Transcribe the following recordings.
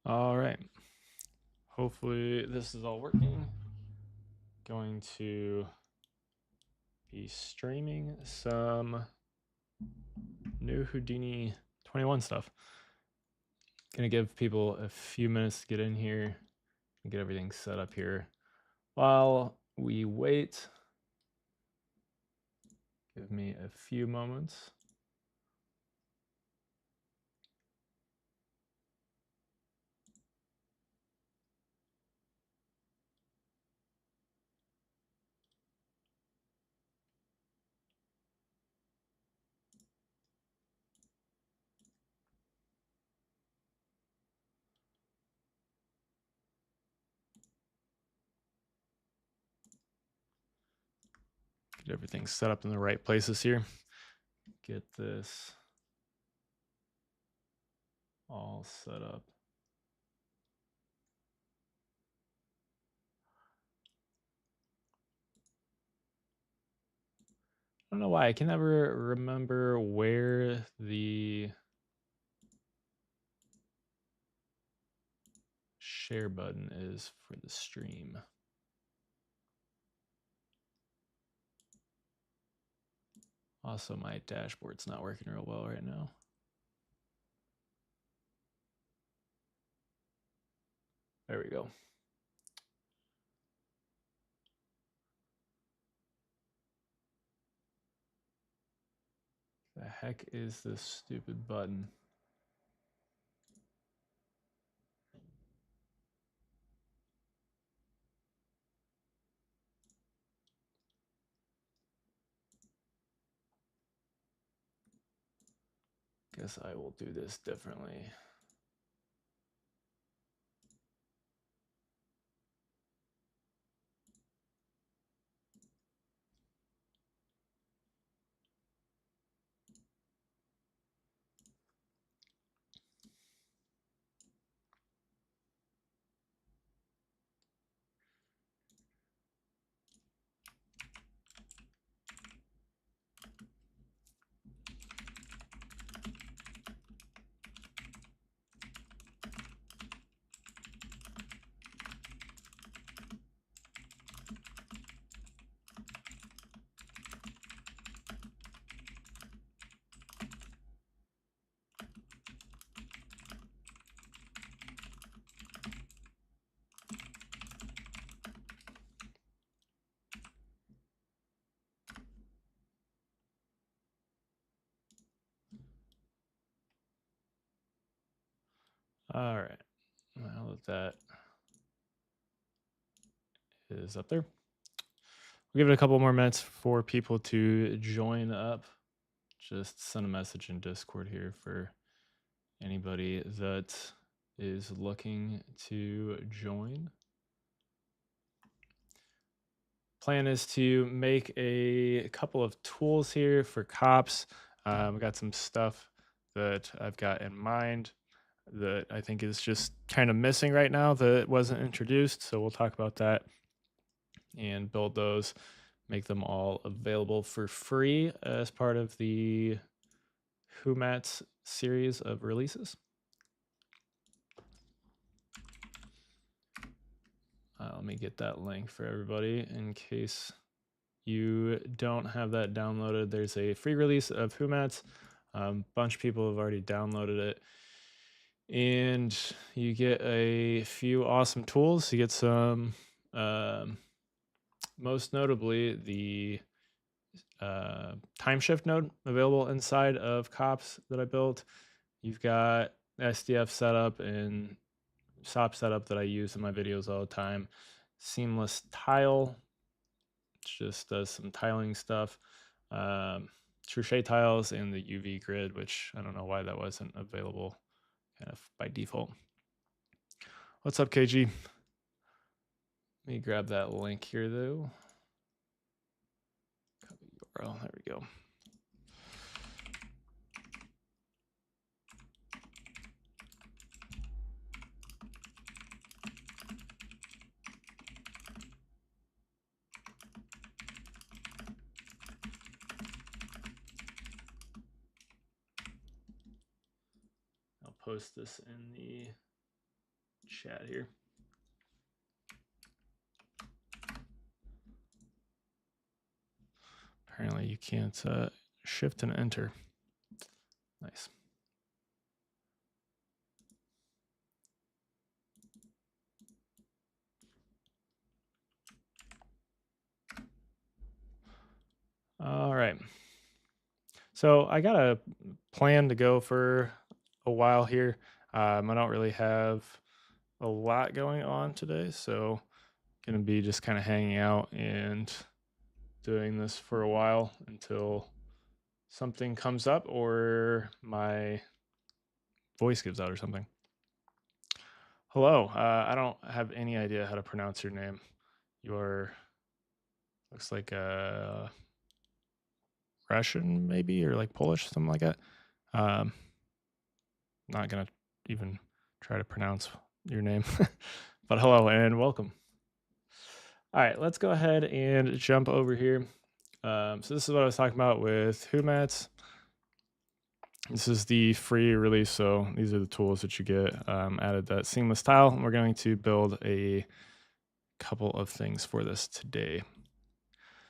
All right. Hopefully this is all working. Going to be streaming some new Houdini 21 stuff. Gonna give people a few minutes to get in here and get everything set up here. While we wait, give me a few moments. Get everything set up in the right places here. Get this all set up. I don't know why I can never remember where the share button is for the stream. Also, my dashboard's not working real well right now. There we go. The heck is this stupid button? Guess I will do this differently. All right, now that that is up there, we'll give it a couple more minutes for people to join up. Just send a message in Discord here for anybody that is looking to join. Plan is to make a couple of tools here for cops. I've got some stuff that I've got in mind that I think is just kind of missing right now that wasn't introduced. So we'll talk about that and build those, make them all available for free as part of the HouMats series of releases. Let me get that link for everybody in case you don't have that downloaded. There's a free release of HouMats. Bunch of people have already downloaded it. And you get a few awesome tools. You get some, most notably, the time shift node available inside of Cops that I built. You've got SDF setup and SOP setup that I use in my videos all the time. Seamless tile, just does some tiling stuff. Trouchet tiles and the UV grid, which I don't know why that wasn't available kind of by default. What's up, KG? Let me grab that link here though. Copy URL, there we go. I'll post this in the chat here. Apparently you can't shift and enter. Nice. All right. So I got a plan to go for a while here. I don't really have a lot going on today, so going to be just kind of hanging out and doing this for a while until something comes up or my voice gives out or something. Hello. I don't have any idea how to pronounce your name. You're looks like Russian maybe, or like Polish, something like that. Not gonna even try to pronounce your name, but hello and welcome. All right, let's go ahead and jump over here. So this is what I was talking about with HouMats. This is the free release, so these are the tools that you get. Added that seamless tile, and we're going to build a couple of things for this today.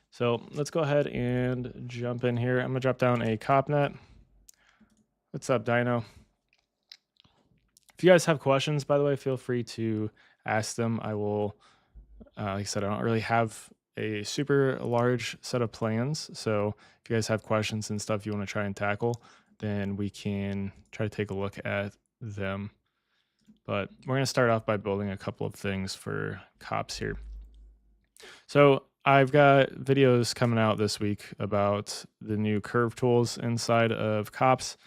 So let's go ahead and jump in here. I'm gonna drop down a CopNet. What's up, Dino? If you guys have questions, by the way, feel free to ask them. I will, like I said, I don't really have a super large set of plans. So if you guys have questions and stuff you want to try and tackle, then we can try to take a look at them. But we're going to start off by building a couple of things for cops here. So I've got videos coming out this week about the new curve tools inside of cops,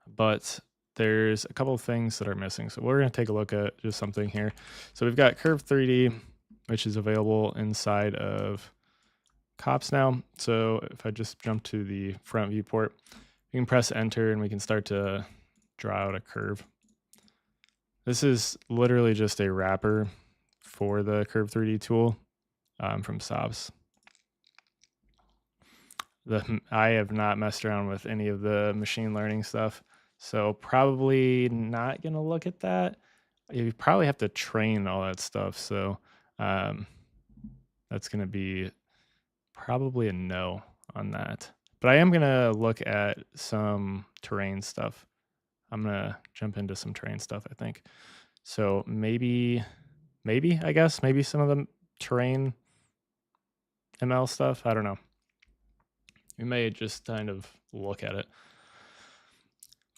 but there's a couple of things that are missing. So we're going to take a look at just something here. So we've got Curve 3D, which is available inside of cops now. So if I just jump to the front viewport, we can press enter and we can start to draw out a curve. This is literally just a wrapper for the Curve 3D tool from SOPs. I have not messed around with any of the machine learning stuff, so probably not going to look at that. You probably have to train all that stuff, so that's going to be probably a no on that. But I am going to look at some terrain stuff. I'm going to jump into some terrain stuff, I think. So maybe some of the terrain ML stuff. I don't know. We may just kind of look at it.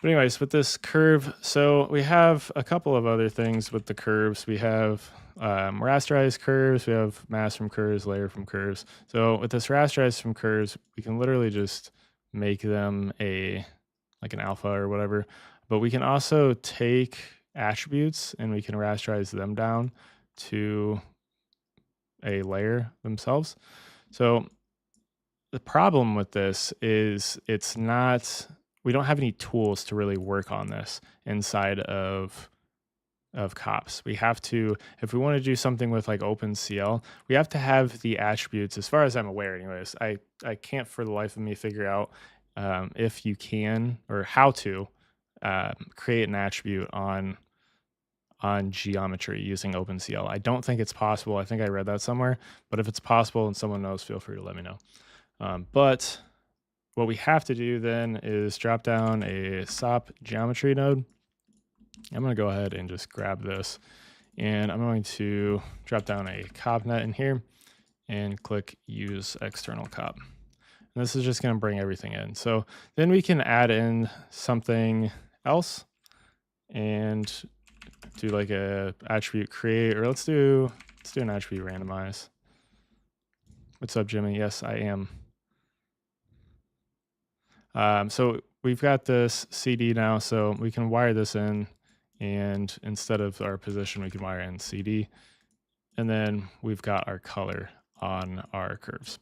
But anyways, with this curve, so we have a couple of other things with the curves. We have rasterized curves, we have mask from curves, layer from curves. So with this rasterized from curves, we can literally just make them like an alpha or whatever. But we can also take attributes and we can rasterize them down to a layer themselves. So the problem with this is we don't have any tools to really work on this inside of cops. We have to, if we want to do something with like OpenCL, we have to have the attributes, as far as I'm aware anyways. I can't for the life of me figure out if you can or how to create an attribute on geometry using OpenCL. I don't think it's possible. I think I read that somewhere, but if it's possible and someone knows, feel free to let me know. But what we have to do then is drop down a SOP geometry node. I'm going to go ahead and just grab this, and I'm going to drop down a CopNet in here and click use external cop. And this is just going to bring everything in. So then we can add in something else and do like a attribute create, or let's do an attribute randomize. What's up, Jimmy? Yes, I am. So we've got this CD now, so we can wire this in, and instead of our position, we can wire in CD. And then we've got our color on our curves.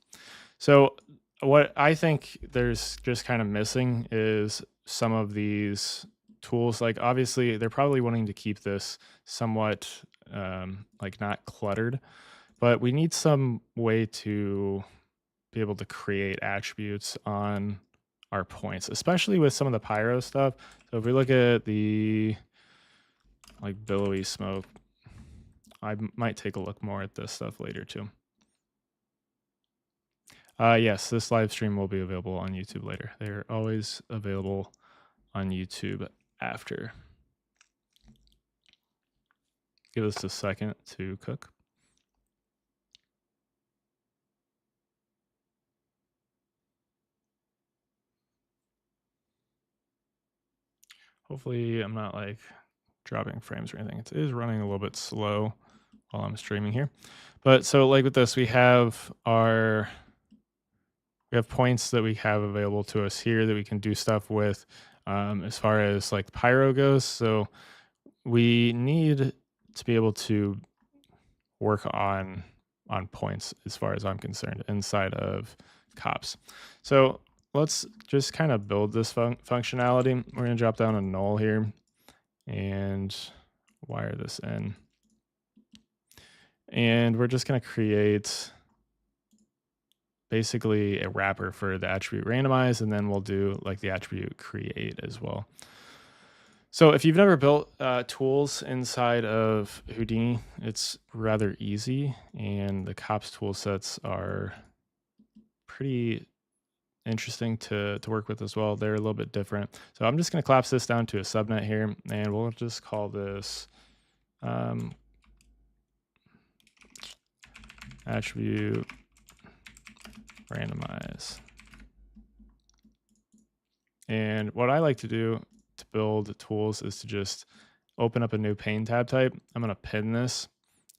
So what I think there's just kind of missing is some of these tools. Like obviously they're probably wanting to keep this somewhat like not cluttered, but we need some way to be able to create attributes on our points, especially with some of the pyro stuff. So if we look at the like billowy smoke, I might take a look more at this stuff later too. Yes, this live stream will be available on YouTube later. They're always available on YouTube after. Give us a second to cook. Hopefully I'm not like dropping frames or anything. It is running a little bit slow while I'm streaming here. But so like with this, we have points that we have available to us here that we can do stuff with as far as like Pyro goes. So we need to be able to work on points as far as I'm concerned inside of cops. So let's just kind of build this functionality. We're going to drop down a null here and wire this in. And we're just going to create basically a wrapper for the attribute randomize, and then we'll do like the attribute create as well. So if you've never built tools inside of Houdini, it's rather easy, and the cops tool sets are pretty interesting to work with as well. They're a little bit different. So I'm just going to collapse this down to a subnet here, and we'll just call this attribute randomize. And what I like to do to build tools is to just open up a new pane tab type. I'm going to pin this,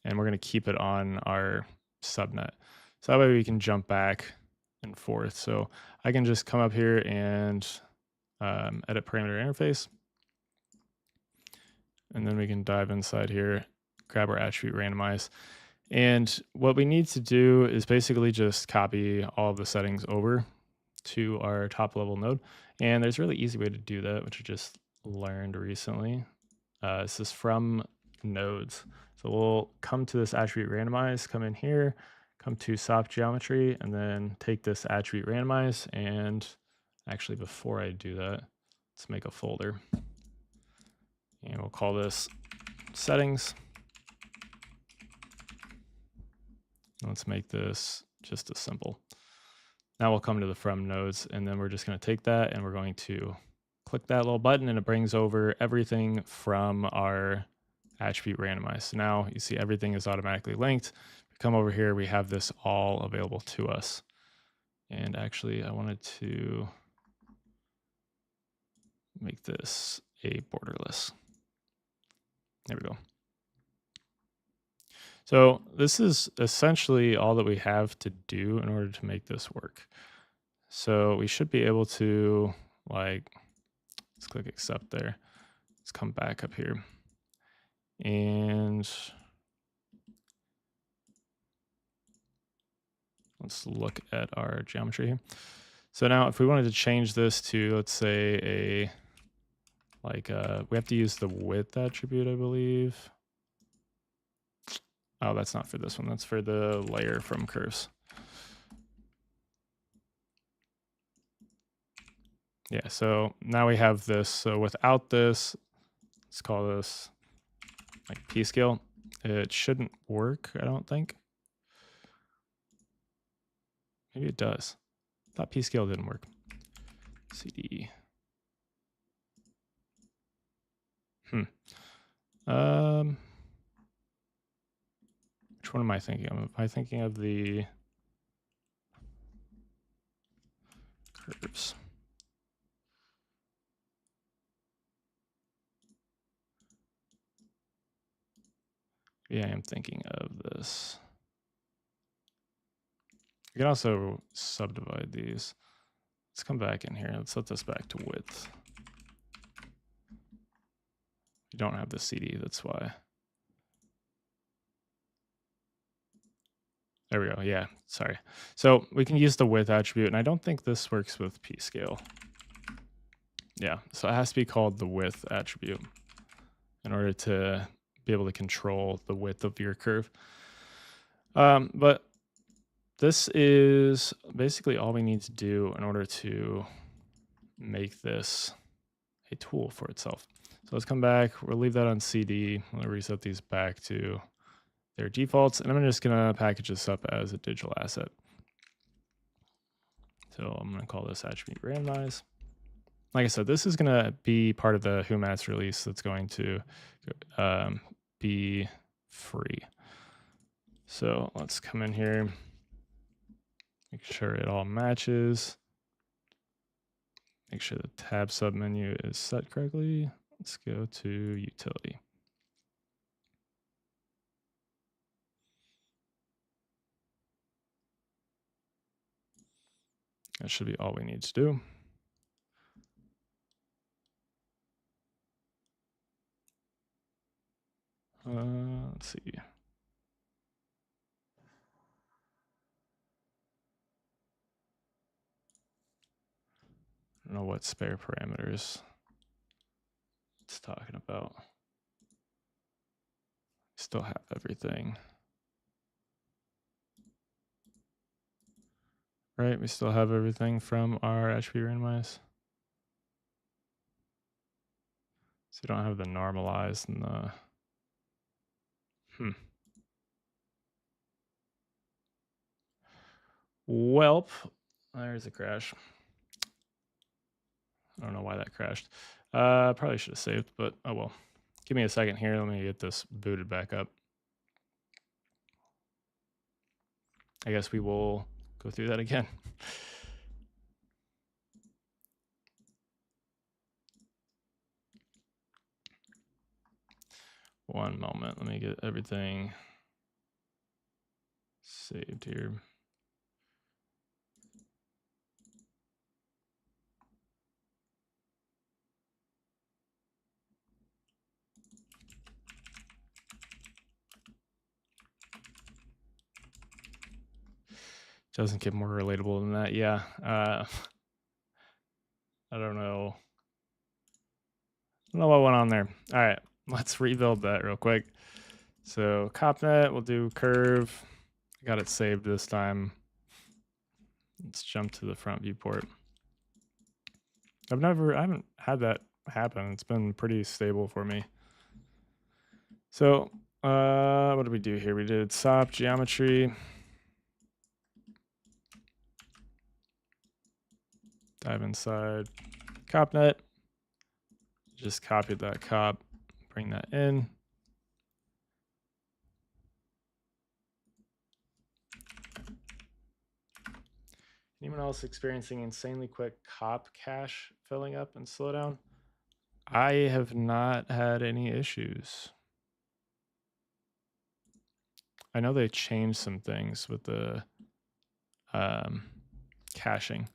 and we're going to keep it on our subnet. So that way we can jump back and forth. So I can just come up here and edit parameter interface. And then we can dive inside here, grab our attribute randomize. And what we need to do is basically just copy all of the settings over to our top level node. And there's a really easy way to do that, which I just learned recently. This is from nodes. So we'll come to this attribute randomize, come in here, come to soft geometry, and then take this attribute randomize. And actually, before I do that, let's make a folder. And we'll call this settings. Let's make this just a simple. Now we'll come to the from nodes, and then we're just going to take that and we're going to click that little button, and it brings over everything from our attribute randomize. So now you see everything is automatically linked. We come over here, we have this all available to us. And actually, I wanted to make this a borderless. There we go. So this is essentially all that we have to do in order to make this work. So we should be able to, like, let's click accept there. Let's come back up here. And let's look at our geometry here. So now if we wanted to change this to, let's say we have to use the width attribute, I believe. Oh, that's not for this one. That's for the layer from curves. Yeah, so now we have this. So without this, let's call this like P-scale. It shouldn't work, I don't think. Maybe it does. I thought P-scale didn't work. CD. Which one am I thinking of? Am I thinking of the curves? Yeah, I am thinking of this. You can also subdivide these. Let's come back in here. Let's set this back to width. You don't have the CD, that's why. There we go. Yeah, sorry. So we can use the width attribute, and I don't think this works with P-scale. Yeah, so it has to be called the width attribute in order to be able to control the width of your curve. But this is basically all we need to do in order to make this a tool for itself. So let's come back. We'll leave that on CD. We'll reset these back to their defaults, and I'm just gonna package this up as a digital asset. So I'm gonna call this attribute randomize. Like I said, this is gonna be part of the HouMats release that's going to be free. So let's come in here, make sure it all matches. Make sure the tab submenu is set correctly. Let's go to utility. That should be all we need to do. Let's see. I don't know what spare parameters it's talking about. Still have everything. Right, we still have everything from our attribute randomize. So you don't have the normalized and the Welp, there's a crash. I don't know why that crashed. Probably should have saved, but oh well. Give me a second here. Let me get this booted back up. I guess we will go through that again. One moment. Let me get everything saved here. Doesn't get more relatable than that. Yeah. I don't know. I don't know what went on there. All right. Let's rebuild that real quick. So CopNet, we'll do curve. I got it saved this time. Let's jump to the front viewport. I haven't had that happen. It's been pretty stable for me. So what did we do here? We did SOP geometry. Dive inside CopNet. Just copied that cop, bring that in. Anyone else experiencing insanely quick cop cache filling up and slowdown? I have not had any issues. I know they changed some things with the caching.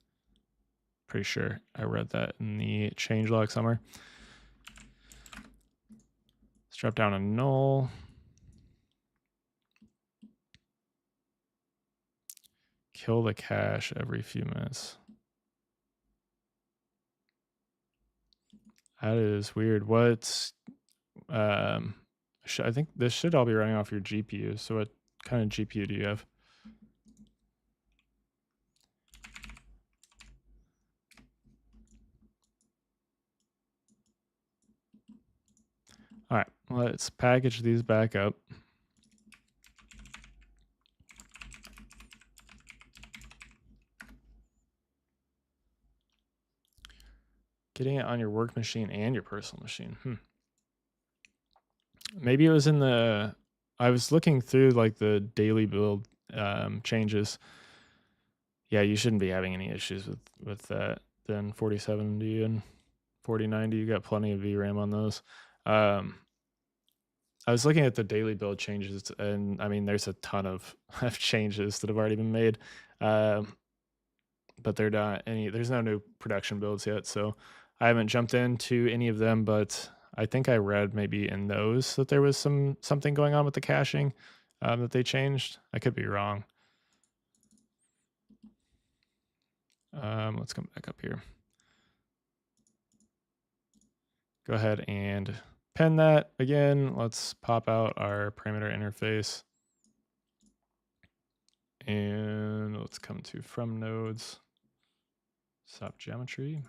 Pretty sure I read that in the changelog somewhere. Let's drop down a null. Kill the cache every few minutes. That is weird. What's I think this should all be running off your GPU. So what kind of GPU do you have? All right, let's package these back up. Getting it on your work machine and your personal machine. Maybe it was in the, I was looking through like the daily build changes. Yeah, you shouldn't be having any issues with that. Then 4070 and 4090, you got plenty of VRAM on those. I was looking at the daily build changes, and I mean, there's a ton of changes that have already been made, but they're not any. There's no new production builds yet, so I haven't jumped into any of them. But I think I read maybe in those that there was something going on with the caching that they changed. I could be wrong. Let's come back up here. Go ahead and pen that again. Let's pop out our parameter interface. And let's come to from nodes, SOP geometry.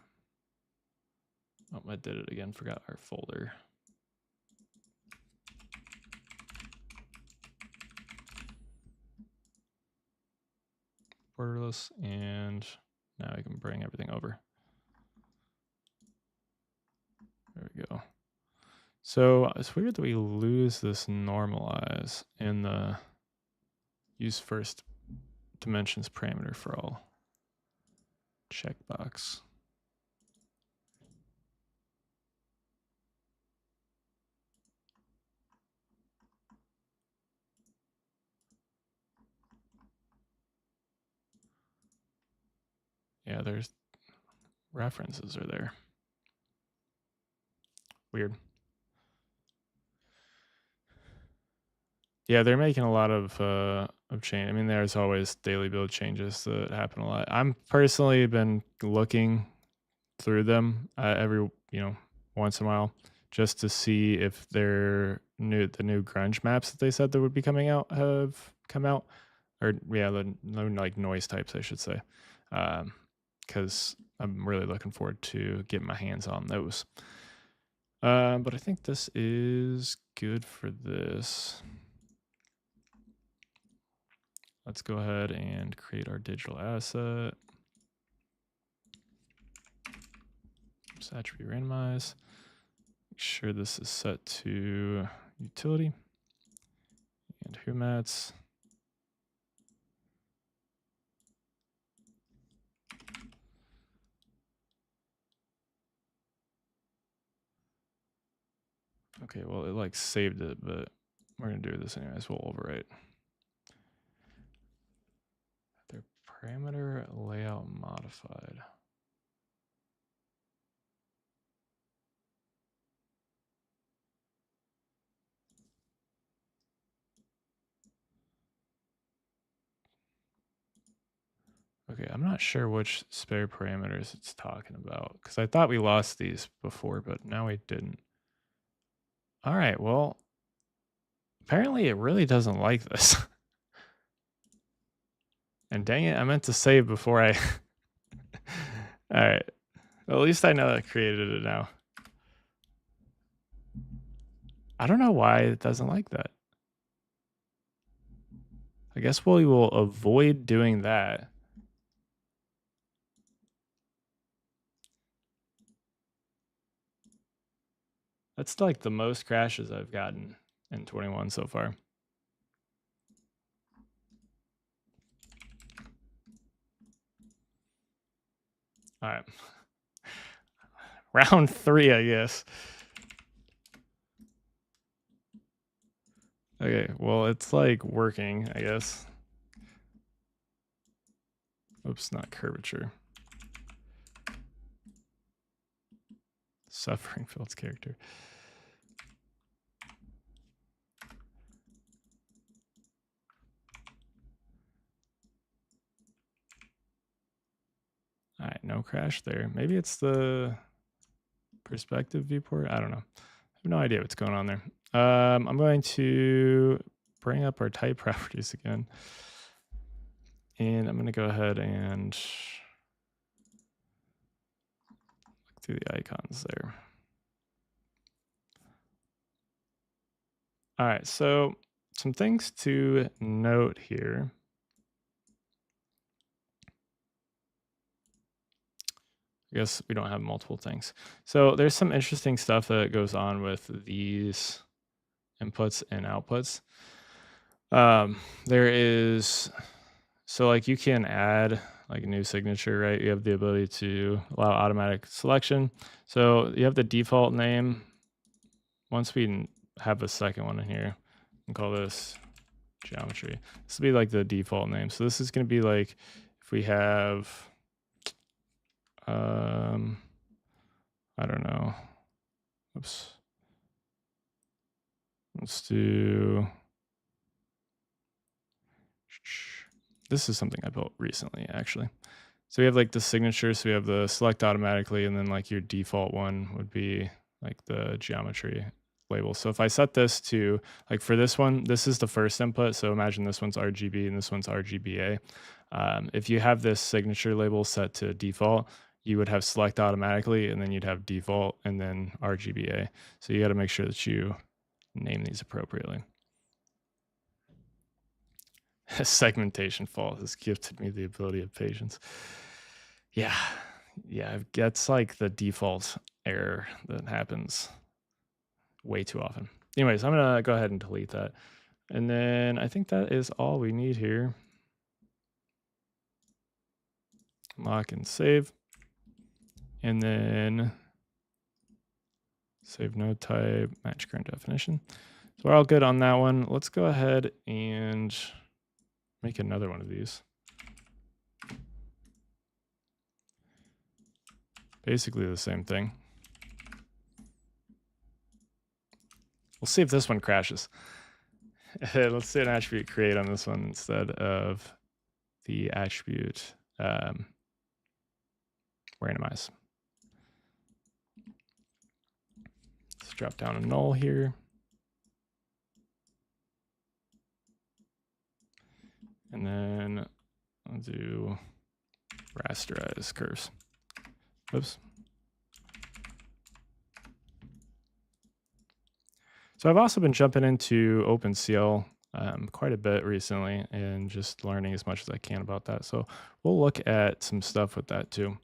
Oh, I did it again, forgot our folder. borderless, and now I can bring everything over. There we go. So it's weird that we lose this normalize in the use first dimensions parameter for all checkbox. Yeah, there's references are there. Weird. Yeah, they're making a lot of change. I mean, there's always daily build changes that happen a lot. I'm personally been looking through them every once in a while just to see if the new grunge maps that they said that would be coming out have come out, or yeah, the like noise types I should say, because I'm really looking forward to getting my hands on those. But I think this is good for this. Let's go ahead and create our digital asset. Attribute randomize. Make sure this is set to utility and HouMats. Okay, well, it like saved it, but we're gonna do this anyways. We'll overwrite. Their parameter layout modified. Okay, I'm not sure which spare parameters it's talking about because I thought we lost these before, but now we didn't. All right, well, apparently it really doesn't like this. And dang it, I meant to save before I... All right, well, at least I know I created it now. I don't know why it doesn't like that. I guess we will avoid doing that. That's like the most crashes I've gotten in 21 so far. All right. Round 3, I guess. Okay, well, it's like working, I guess. Oops, not curvature. Suffering Field's character. All right, no crash there. Maybe it's the perspective viewport. I don't know. I have no idea what's going on there. I'm going to bring up our type properties again. And I'm going to go ahead and look through the icons there. All right, so some things to note here. I guess we don't have multiple things. So there's some interesting stuff that goes on with these inputs and outputs. There is, so like you can add like a new signature, right? You have the ability to allow automatic selection. So you have the default name. Once we have a second one in here, and call this geometry. This will be like the default name. So this is going to be like if we have, I don't know. Oops. Let's do, this is something I built recently, actually. So we have like the signature, so we have the select automatically, and then like your default one would be like the geometry label. So if I set this to, like for this one, this is the first input. So imagine this one's RGB and this one's RGBA. If you have this signature label set to default, you would have select automatically, and then you'd have default and then RGBA. So you got to make sure that you name these appropriately. Segmentation fault has gifted me the ability of patience. Yeah, that's like the default error that happens way too often. Anyways, I'm gonna go ahead and delete that. And then I think that is all we need here. Lock and save. And then save node type, match current definition. So we're all good on that one. Let's go ahead and make another one of these. Basically the same thing. We'll see if this one crashes. Let's say an attribute create on this one instead of the attribute randomize. Let's drop down a null here. And then I'll do rasterize curves. Oops. So I've also been jumping into OpenCL quite a bit recently and just learning as much as I can about that. So we'll look at some stuff with that too.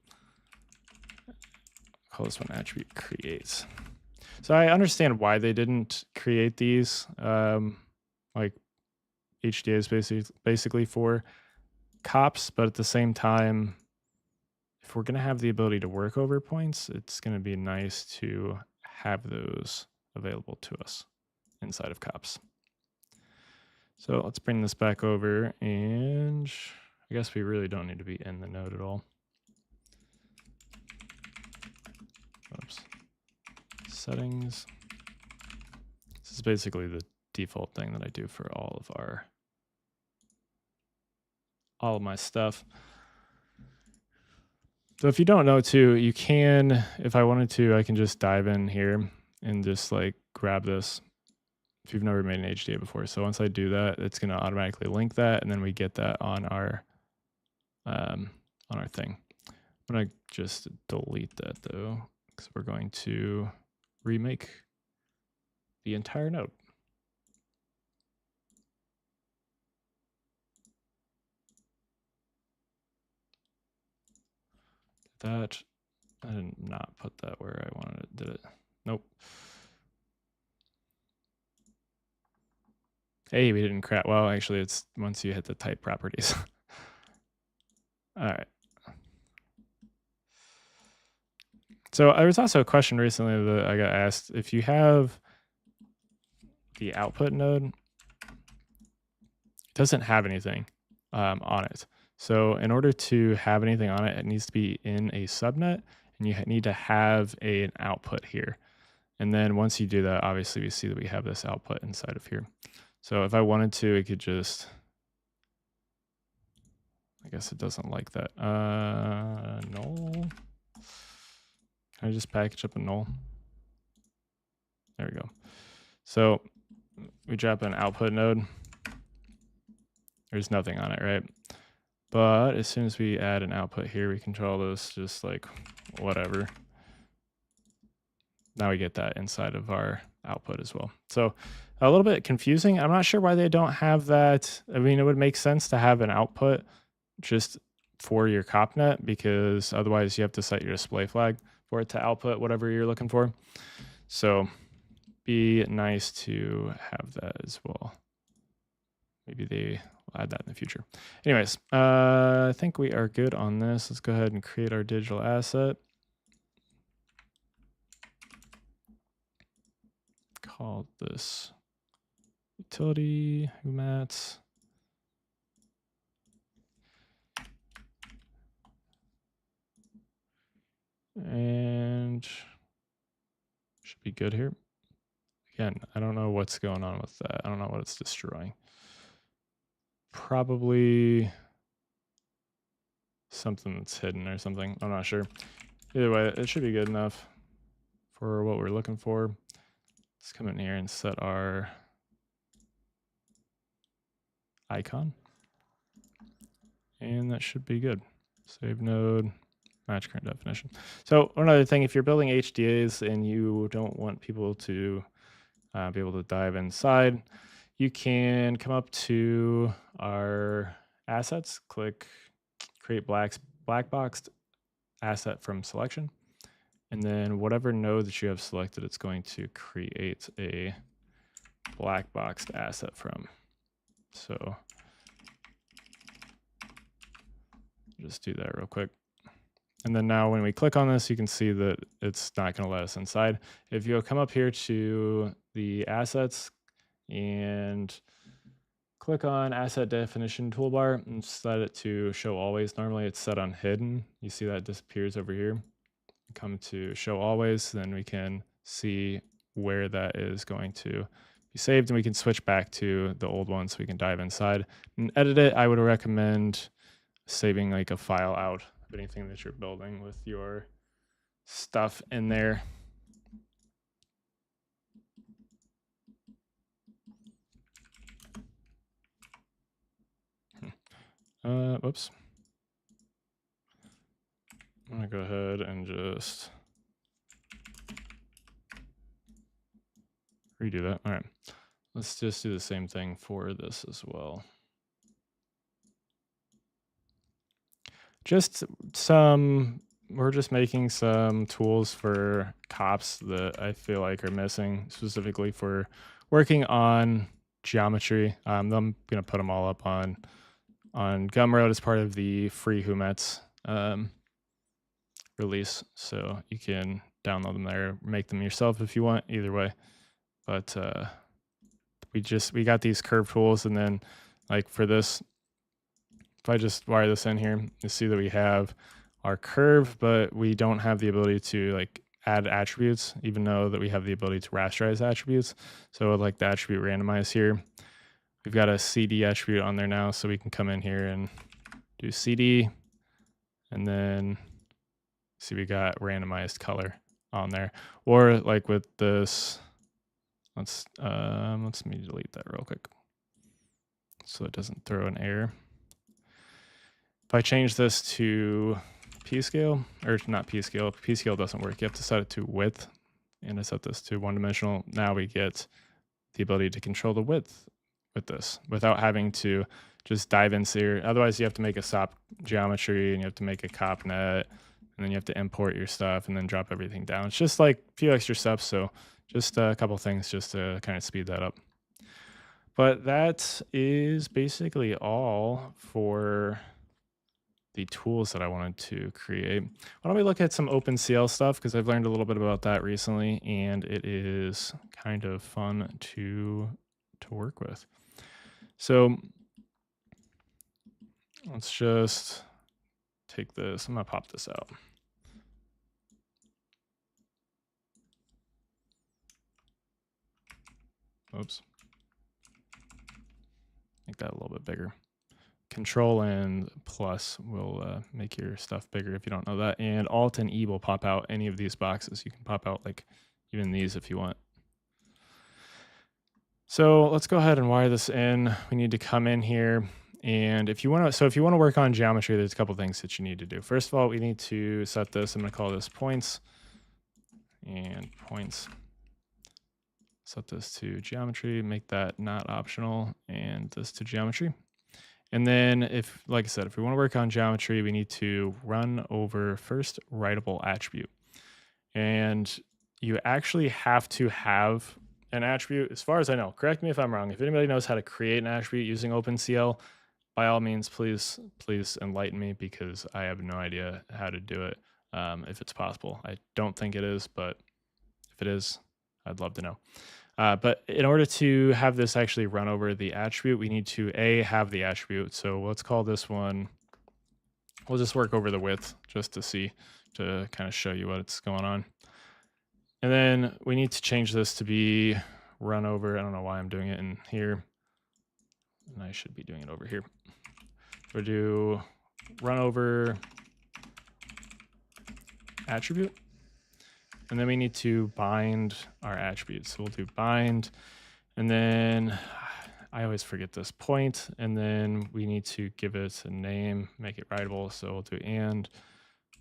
Call this one attribute creates. So I understand why they didn't create these. Like HDA is basically for cops, but at the same time, if we're going to have the ability to work over points, it's going to be nice to have those available to us inside of cops. So let's bring this back over, and I guess we really don't need to be in the node at all. Oops. Settings. This is basically the default thing that I do for all of my stuff. So if you don't know too, you can, if I wanted to, I can just dive in here and just like grab this if you've never made an HDA before. So once I do that, it's going to automatically link that, and then we get that on our thing. I'm going to just delete that though, because we're going to remake the entire node. That, I did not put that where I wanted it, did it? Nope. Hey, we didn't crash. Well, actually, it's once you hit the type properties. All right. So there was also a question recently that I got asked, if you have the output node, it doesn't have anything on it. So in order to have anything on it, it needs to be in a subnet, and you need to have an output here. And then once you do that, obviously we see that we have this output inside of here. So if I wanted to, it could just, I guess it doesn't like that. Null. Can I just package up a null? There we go. So we drop an output node. There's nothing on it, right? But as soon as we add an output here, we control those just like whatever. Now we get that inside of our output as well. So a little bit confusing. I'm not sure why they don't have that. I mean, it would make sense to have an output just for your copnet, because otherwise you have to set your display flag for it to output whatever you're looking for. So be nice to have that as well. Maybe they will add that in the future. Anyways, I think we are good on this. Let's go ahead and create our digital asset. Call this utility, HouMats. And should be good here. Again, I don't know what's going on with that. I don't know what it's destroying. Probably something that's hidden or something. I'm not sure. Either way, it should be good enough for what we're looking for. Let's come in here and set our icon. And that should be good. Save node, match current definition. So one other thing, if you're building HDAs and you don't want people to be able to dive inside, you can come up to our assets, click create black boxed asset from selection. And then whatever node that you have selected, it's going to create a black boxed asset from. So just do that real quick. And then now when we click on this, you can see that it's not going to let us inside. If you come up here to the assets and click on asset definition toolbar and set it to show always. Normally it's set on hidden. You see that disappears over here. Come to show always, then we can see where that is going to be saved, and we can switch back to the old one so we can dive inside and edit it. I would recommend saving like a file out of anything that you're building with your stuff in there. Whoops. I'm gonna go ahead and just redo that. All right, let's just do the same thing for this as well. We're just making some tools for cops that I feel like are missing, specifically for working on geometry. I'm gonna put them all up on Gumroad as part of the free HouMats release, so you can download them there, make them yourself if you want. Either way, but we got these curve tools, and then like for this, if I just wire this in here, you see that we have our curve, but we don't have the ability to like add attributes, even though that we have the ability to rasterize attributes. So like the attribute randomize here, we've got a CD attribute on there now, so we can come in here and do CD, and then see we got randomized color on there. Or like with this, let's me delete that real quick so it doesn't throw an error. If I change this to P-scale, or not P-scale, P-scale doesn't work. You have to set it to width, and I set this to one-dimensional. Now we get the ability to control the width with this without having to just dive into here. Otherwise, you have to make a SOP geometry, and you have to make a cop net, and then you have to import your stuff and then drop everything down. It's just like a few extra steps, so just a couple things just to kind of speed that up. But that is basically all for the tools that I wanted to create. Why don't we look at some OpenCL stuff, because I've learned a little bit about that recently, and it is kind of fun to work with. So let's just take this. I'm gonna pop this out. Oops. Make that a little bit bigger. Control and plus will make your stuff bigger if you don't know that. And Alt and E will pop out any of these boxes. You can pop out like even these if you want. So let's go ahead and wire this in. We need to come in here. And if you want to work on geometry, there's a couple things that you need to do. First of all, we need to set this. I'm going to call this points and points. Set this to geometry, make that not optional, and this to geometry. And then if, like I said, if we want to work on geometry, we need to run over first writable attribute. And you actually have to have an attribute, as far as I know. Correct me if I'm wrong. If anybody knows how to create an attribute using OpenCL, by all means, please enlighten me, because I have no idea how to do it, if it's possible. I don't think it is, but if it is, I'd love to know. But in order to have this actually run over the attribute, we need to have the attribute. So let's call this one, we'll just work over the width just to kind of show you what's going on. And then we need to change this to be run over. I don't know why I'm doing it in here, and I should be doing it over here. We'll do run over attribute. And then we need to bind our attributes. So we'll do bind, and then I always forget this point, and then we need to give it a name, make it writable. So we'll do and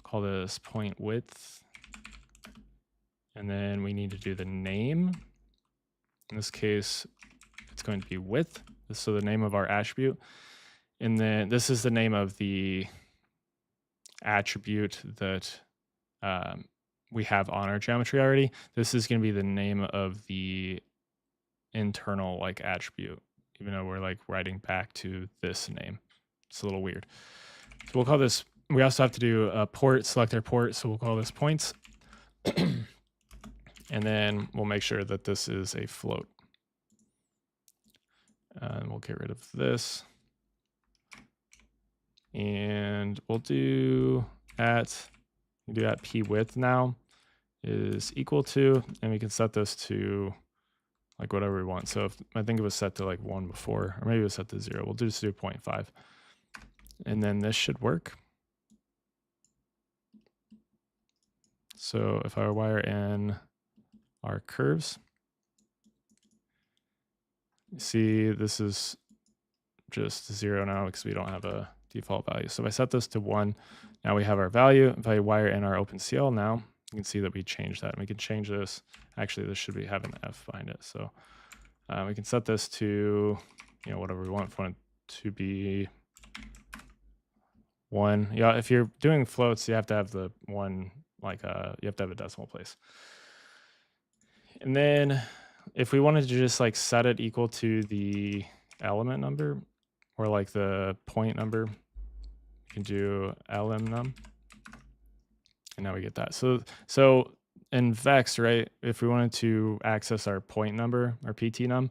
call this point width, and then we need to do the name. In this case, it's going to be width. So the name of our attribute. And then this is the name of the attribute that we have on our geometry already. This is going to be the name of the internal like attribute, even though we're like writing back to this name. It's a little weird. So we'll call this, we also have to do a port, select our port. So we'll call this points. And then we'll make sure that this is a float. And we'll get rid of this. And we'll do at p width now is equal to, and we can set this to like whatever we want. So if I think it was set to like 1 before, or maybe it was set to 0. We'll just do 0.5. And then this should work. So if I wire in our curves, you see this is just 0 now because we don't have a default value. So if I set this to 1, now we have our value. If I wire in our OpenCL now, you can see that we changed that. And we can change this. Actually, this should be have an F behind it. So we can set this to, whatever we want. If we want it to be 1. Yeah, if you're doing floats, you have to have the 1, like you have to have a decimal place. And then if we wanted to just like set it equal to the element number or like the point number, you can do lmnum. And now we get that. So in Vex, right, if we wanted to access our point number, our ptnum,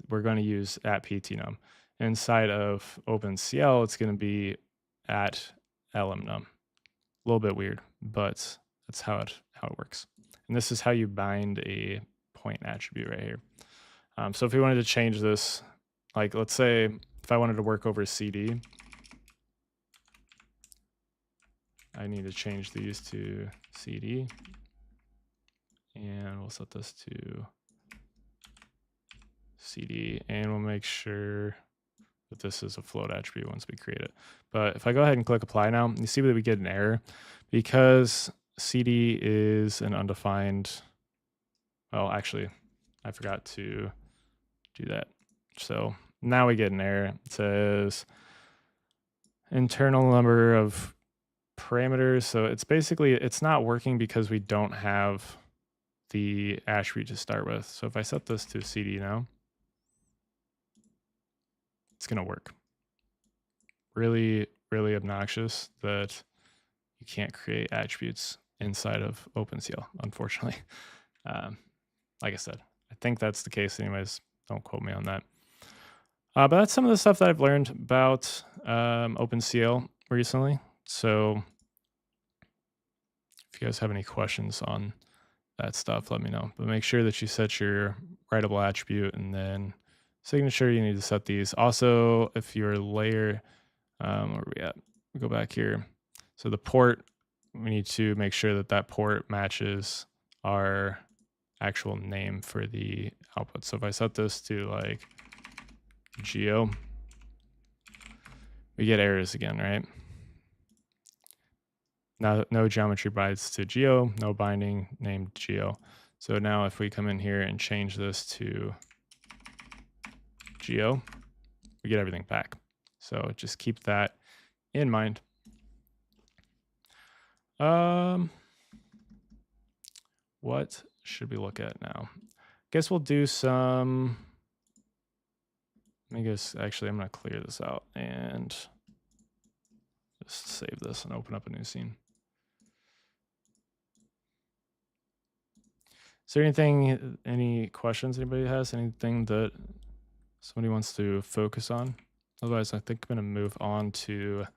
we're going to use at ptnum. Inside of OpenCL, it's going to be at lmnum. A little bit weird, but that's how it works. And this is how you bind a point attribute right here. So if we wanted to change this, like let's say if I wanted to work over CD, I need to change these to CD. And we'll set this to CD. And we'll make sure that this is a float attribute once we create it. But if I go ahead and click apply now, you see that we get an error because CD is an undefined, well, actually, I forgot to do that. So now we get an error. It says internal number of parameters. So it's basically, it's not working because we don't have the attribute to start with. So if I set this to CD now, it's going to work. Really, really obnoxious that you can't create attributes inside of OpenCL, unfortunately. Like I said, I think that's the case anyways. Don't quote me on that. But that's some of the stuff that I've learned about OpenCL recently. So if you guys have any questions on that stuff, let me know. But make sure that you set your writable attribute and then signature, you need to set these. Also, if your layer, where are we at? We go back here. So the port, we need to make sure that that port matches our actual name for the output. So if I set this to like geo, we get errors again, right? Now, no geometry binds to geo, no binding named geo. So now if we come in here and change this to geo, we get everything back. So just keep that in mind. What should we look at now? Guess we'll do some, actually I'm gonna clear this out and just save this and open up a new scene. Is there anything, any questions anybody has? Anything that somebody wants to focus on? Otherwise, I think I'm going to move on to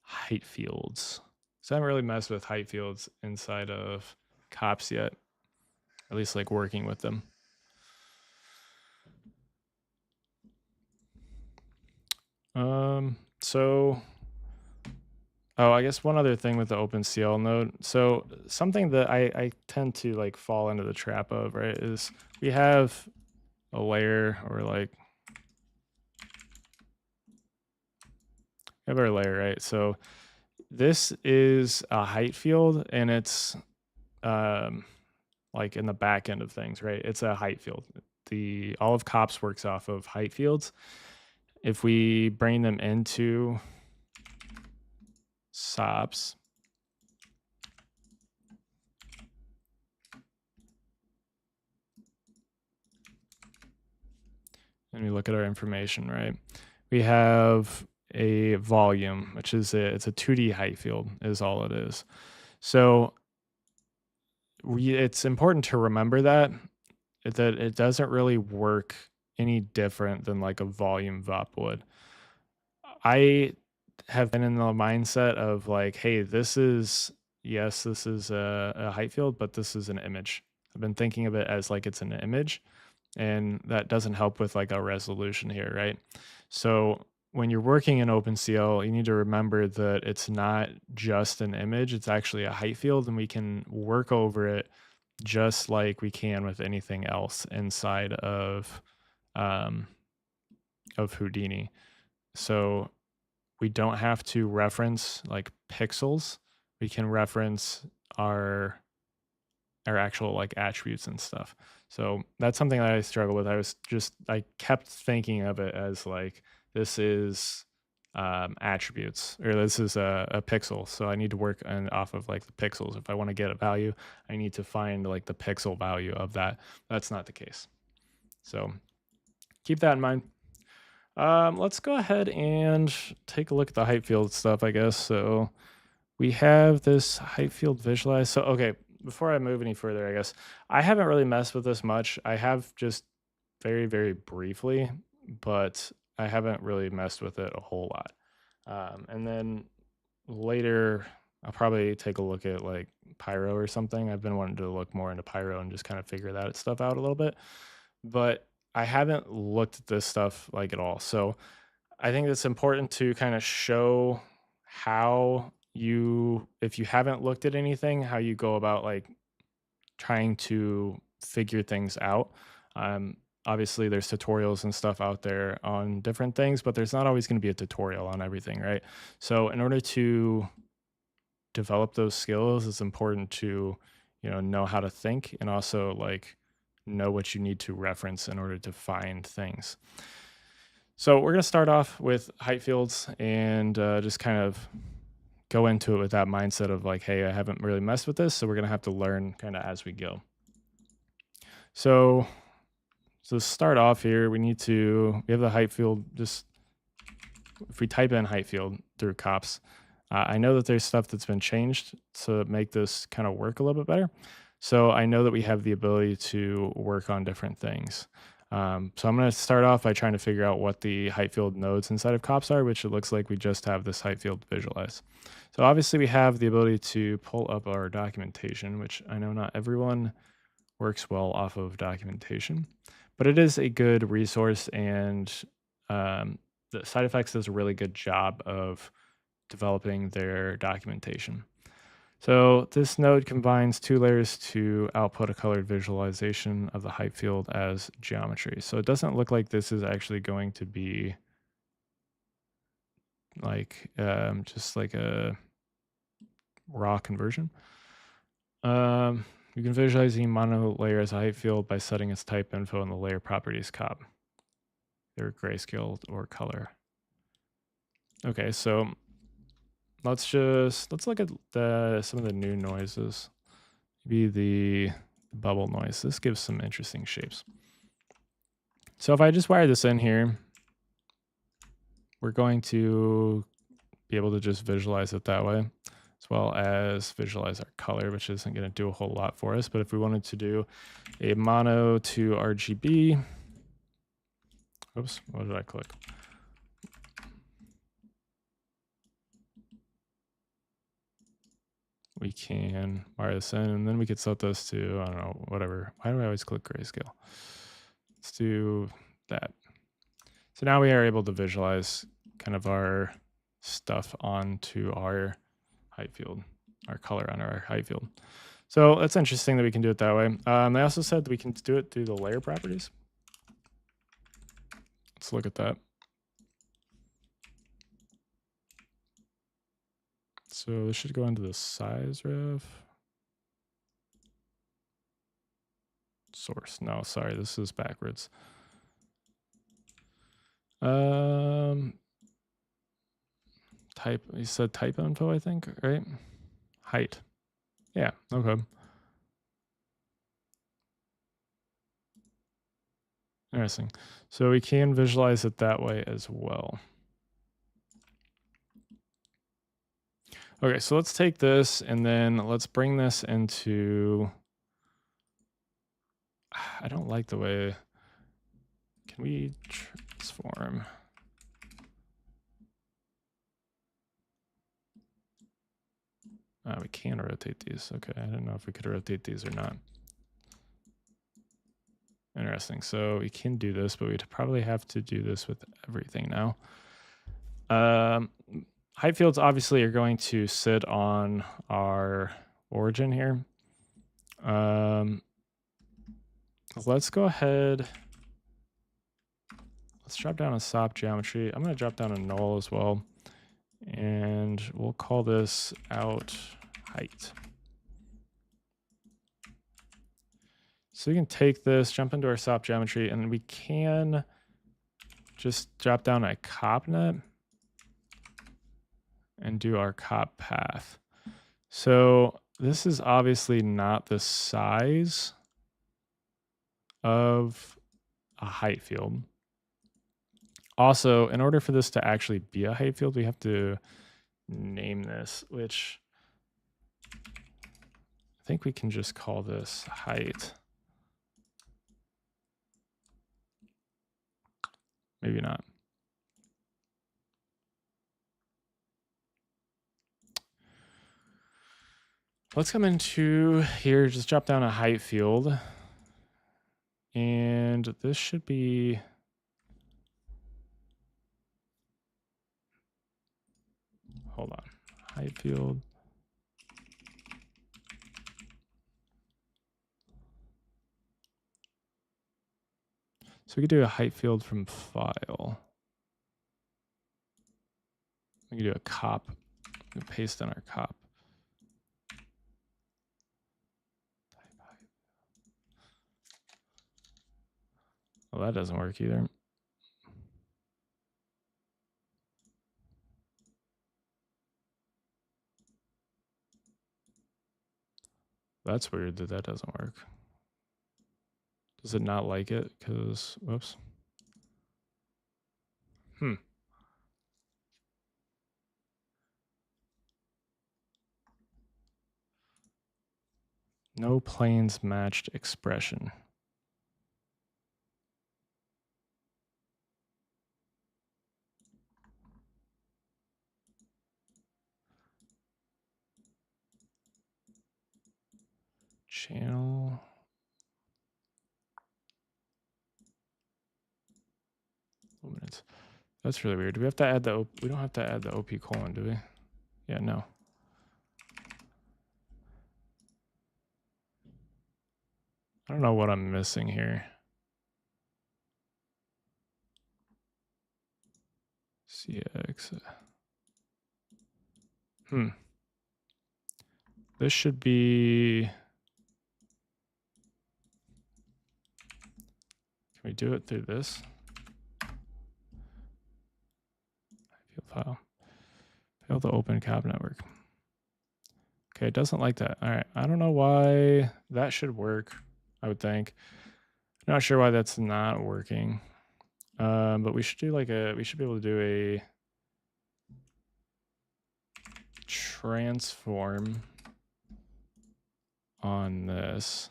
height fields. So I haven't really messed with height fields inside of cops yet, at least like working with them. I guess one other thing with the OpenCL node. So something that I tend to like fall into the trap of, right, is we have a layer or like, we have our layer, right? So this is a height field and it's like in the back end of things, right? It's a height field. all of cops works off of height fields. If we bring them into SOPs, and we look at our information, right? We have a volume, which is it's a 2D height field is all it is. So it's important to remember that it doesn't really work any different than like a volume VOP would. I have been in the mindset of like, hey, this is a height field, but this is an image. I've been thinking of it as like it's an image, and that doesn't help with like a resolution here, right? So when you're working in OpenCL, you need to remember that it's not just an image, it's actually a height field, and we can work over it just like we can with anything else inside um, of Houdini. So we don't have to reference like pixels. We can reference our actual like attributes and stuff. So that's something that I struggle with. I kept thinking of it as like this is attributes, or this is a pixel. So I need to work off of like the pixels. If I want to get a value, I need to find like the pixel value of that. That's not the case. So keep that in mind. Let's go ahead and take a look at the height field stuff, I guess. So we have this height field visualized. So, okay, before I move any further, I guess I haven't really messed with this much. I have just very, very briefly, but I haven't really messed with it a whole lot. And then later, I'll probably take a look at like Pyro or something. I've been wanting to look more into Pyro and just kind of figure that stuff out a little bit. But I haven't looked at this stuff like at all. So I think it's important to kind of show how if you haven't looked at anything, how you go about like trying to figure things out. Obviously, there's tutorials and stuff out there on different things, but there's not always going to be a tutorial on everything, right? So in order to develop those skills, it's important to know how to think, and also like know what you need to reference in order to find things. So we're going to start off with height fields and just kind of go into it with that mindset of like, hey, I haven't really messed with this, so we're going to have to learn kind of as we go. So to start off here, we have the height field. Just if we type in height field through cops, I know that there's stuff that's been changed to make this kind of work a little bit better. So I know that we have the ability to work on different things. So I'm going to start off by trying to figure out what the height field nodes inside of cops are, which it looks like we just have this height field visualized. So obviously we have the ability to pull up our documentation, which I know not everyone works well off of documentation, but it is a good resource, and the Side Effects does a really good job of developing their documentation. So this node combines two layers to output a colored visualization of the height field as geometry. So it doesn't look like this is actually going to be like just like a raw conversion. You can visualize the mono layer as a height field by setting its type info in the layer properties cop. They're grayscale or color. Okay, so let's look at some of the new noises. Maybe the bubble noise. This gives some interesting shapes. So if I just wire this in here, we're going to be able to just visualize it that way, as well as visualize our color, which isn't going to do a whole lot for us. But if we wanted to do a mono to RGB, oops, what did I click? We can wire this in, and then we could set this to, I don't know, whatever. Why do I always click grayscale? Let's do that. So now we are able to visualize kind of our stuff onto our height field, our color on our height field. So that's interesting that we can do it that way. They also said that we can do it through the layer properties. Let's look at that. So this should go into the size ref. source. No, sorry, this is backwards. Type, you said type info, I think, right? Height. Yeah, okay. Interesting. So we can visualize it that way as well. Okay, so let's take this and then let's bring this into, I don't like the way, can we transform? We can rotate these. Okay, I don't know if we could rotate these or not. Interesting. So we can do this, but we'd probably have to do this with everything now. Height fields obviously are going to sit on our origin here. Let's go ahead. Let's drop down a SOP geometry. I'm going to drop down a null as well. And we'll call this out height. So we can take this, jump into our SOP geometry, and we can just drop down a copnet and do our cop path. So this is obviously not the size of a height field. Also, in order for this to actually be a height field, we have to name this, which I think we can just call this height. Maybe not. Let's come into here, just drop down a height field. And this should be, hold on, height field. So we could do a height field from file. We could do a cop, we can paste in our cop. Well, that doesn't work either. That's weird that that doesn't work. Does it not like it? Because, whoops. No planes matched expression. Channel. Luminance. That's really weird. Do we have to add the, we don't have to add the OP colon, do we? Yeah, no. I don't know what I'm missing here. CX. This should be, can we do it through this? File. Fail to open cap network. Okay, it doesn't like that. All right, I don't know why that should work, I would think. Not sure why that's not working. But we should do like a, we should be able to do a transform on this.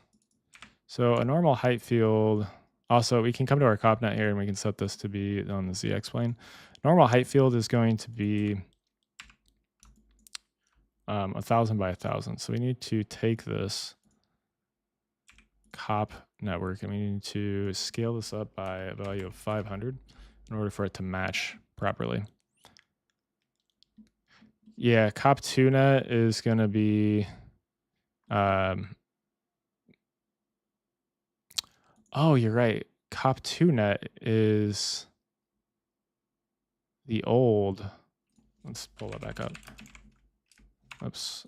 So a normal height field, also we can come to our copnet here and we can set this to be on the ZX plane. Normal height field is going to be 1,000 by 1,000. So we need to take this cop network and we need to scale this up by a value of 500 in order for it to match properly. Yeah, cop2net is going to be, oh, you're right. Cop2net is the old, let's pull that back up. Oops,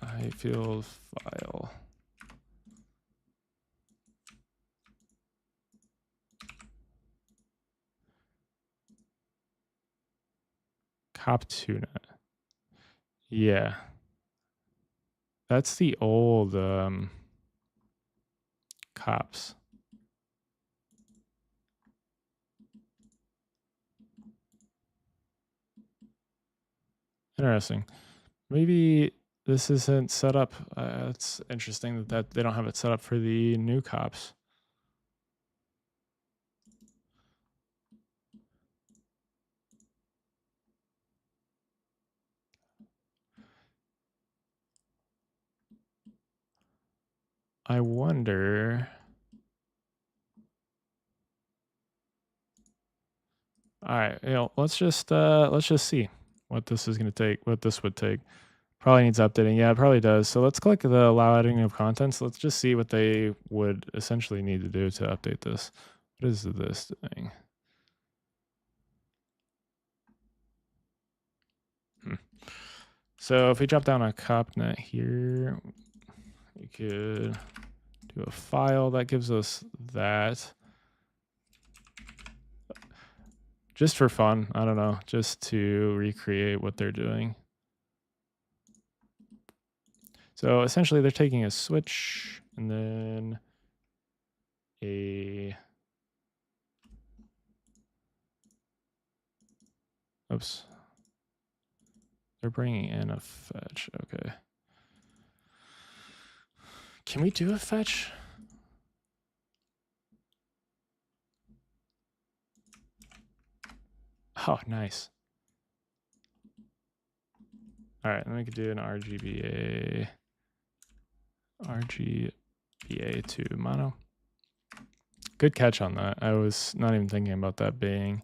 height field file. Cop tuna. Yeah. That's the old cops. Interesting. Maybe this isn't set up. It's interesting that they don't have it set up for the new cops. I wonder. All right, let's just see what this is going to take. What this would take. Probably needs updating. Yeah, it probably does. So let's click the allow editing of contents. Let's just see what they would essentially need to do to update this. What is this thing? So if we drop down a copnet here, we could do a file that gives us that. Just for fun, I don't know, just to recreate what they're doing. So essentially they're taking a switch and then oops. They're bringing in a fetch, okay. Can we do a fetch? Oh, nice. All right, then we could do an RGBA to mono. Good catch on that. I was not even thinking about that being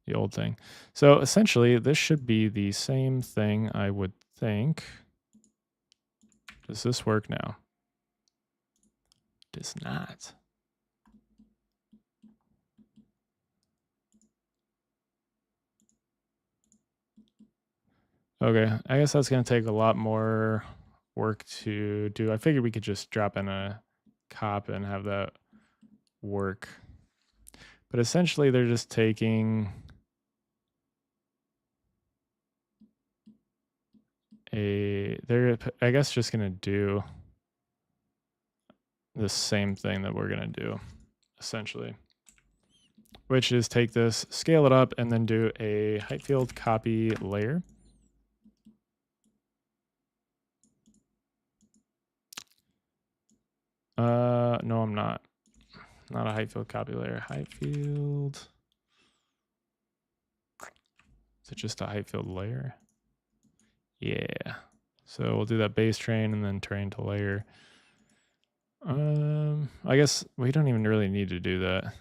the old thing. So essentially, this should be the same thing, I would think. Does this work now? Does not. Okay, I guess that's going to take a lot more work to do. I figured we could just drop in a cop and have that work. But essentially, they're just taking they're, I guess, just going to do the same thing that we're going to do, essentially, which is take this, scale it up, and then do a height field copy layer. No, I'm not. Not a height field copy layer. Height field. Is it just a height field layer? Yeah. So we'll do that base train and then train to layer. I guess we don't even really need to do that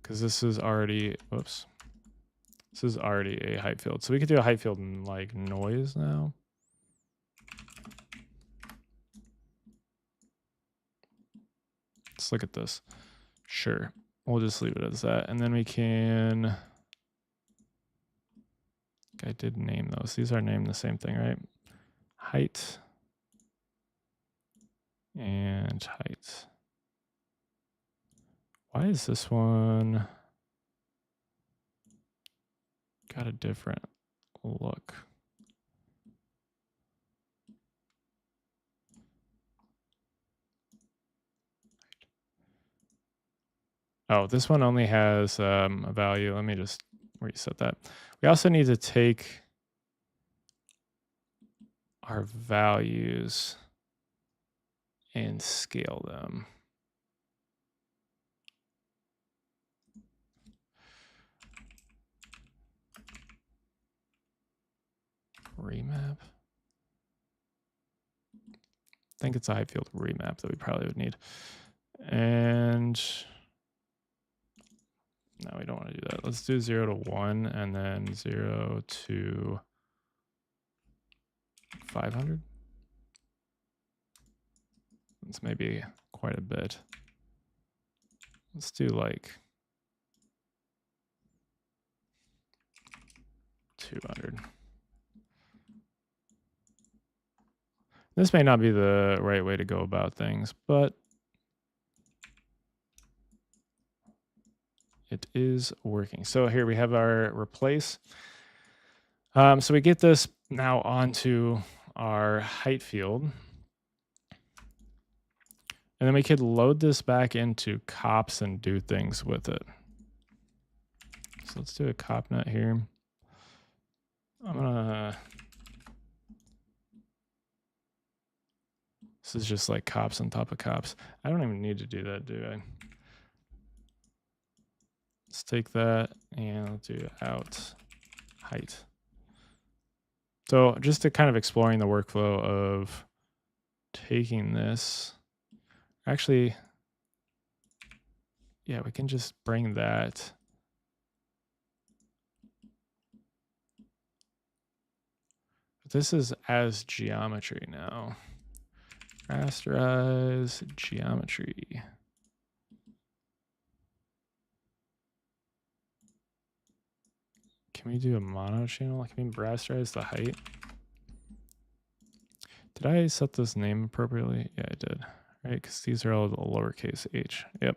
because this is already, whoops. This is already a height field. So we could do a height field in like noise now. Let's look at this. Sure. We'll just leave it as that. And then we can, I did name those. These are named the same thing, right? Height and height. Why is this one got a different look? Oh, this one only has a value. Let me just reset that. We also need to take our values and scale them. Remap. I think it's a high field remap that we probably would need. And no, we don't want to do that. Let's do 0 to 1 and then 0 to 500. That's maybe quite a bit. Let's do like 200. This may not be the right way to go about things, but it is working. So here we have our replace. So we get this now onto our height field. And then we could load this back into cops and do things with it. So let's do a cop nut here. I'm gonna, this is just like cops on top of cops. I don't even need to do that, do I? Let's take that and I'll do out height. So just to kind of exploring the workflow of taking this, actually, yeah, we can just bring that. This is as geometry now. Rasterize geometry. Can we do a mono channel? Can we rasterize the height? Did I set this name appropriately? Yeah, I did. Right, because these are all the lowercase h. Yep.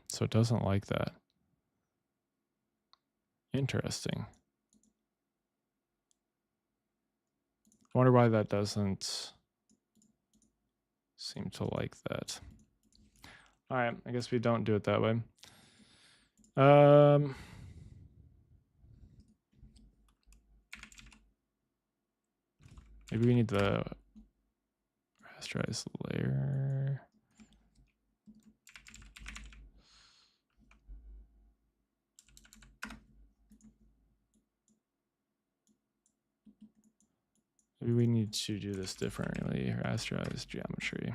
So it doesn't like that. Interesting. I wonder why that doesn't seem to like that. All right, I guess we don't do it that way. Maybe we need the rasterize layer. Maybe we need to do this differently. Rasterize geometry.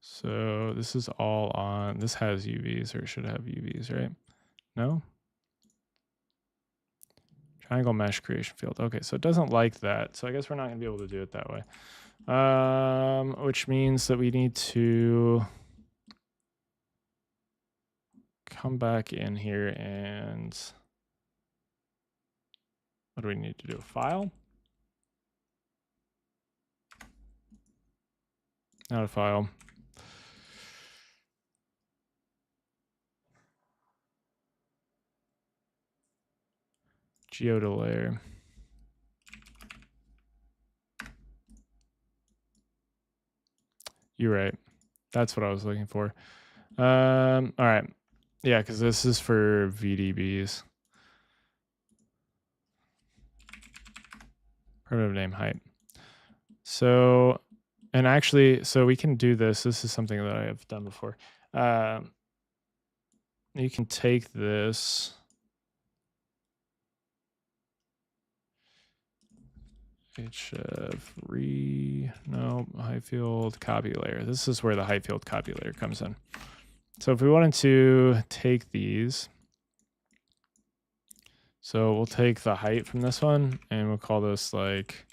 So this is all on, this has UVs, or it should have UVs, right? No? Triangle mesh creation field. Okay, so it doesn't like that. So I guess we're not gonna be able to do it that way. Which means that we need to come back in here and what do we need to do? File? Not a file. Geoda layer. You're right. That's what I was looking for. All right. Yeah, because this is for VDBs. Primitive name height. So, and actually, so we can do this. This is something that I have done before. You can take this. Height field copy layer. This is where the height field copy layer comes in. So if we wanted to take these, so we'll take the height from this one and we'll call this like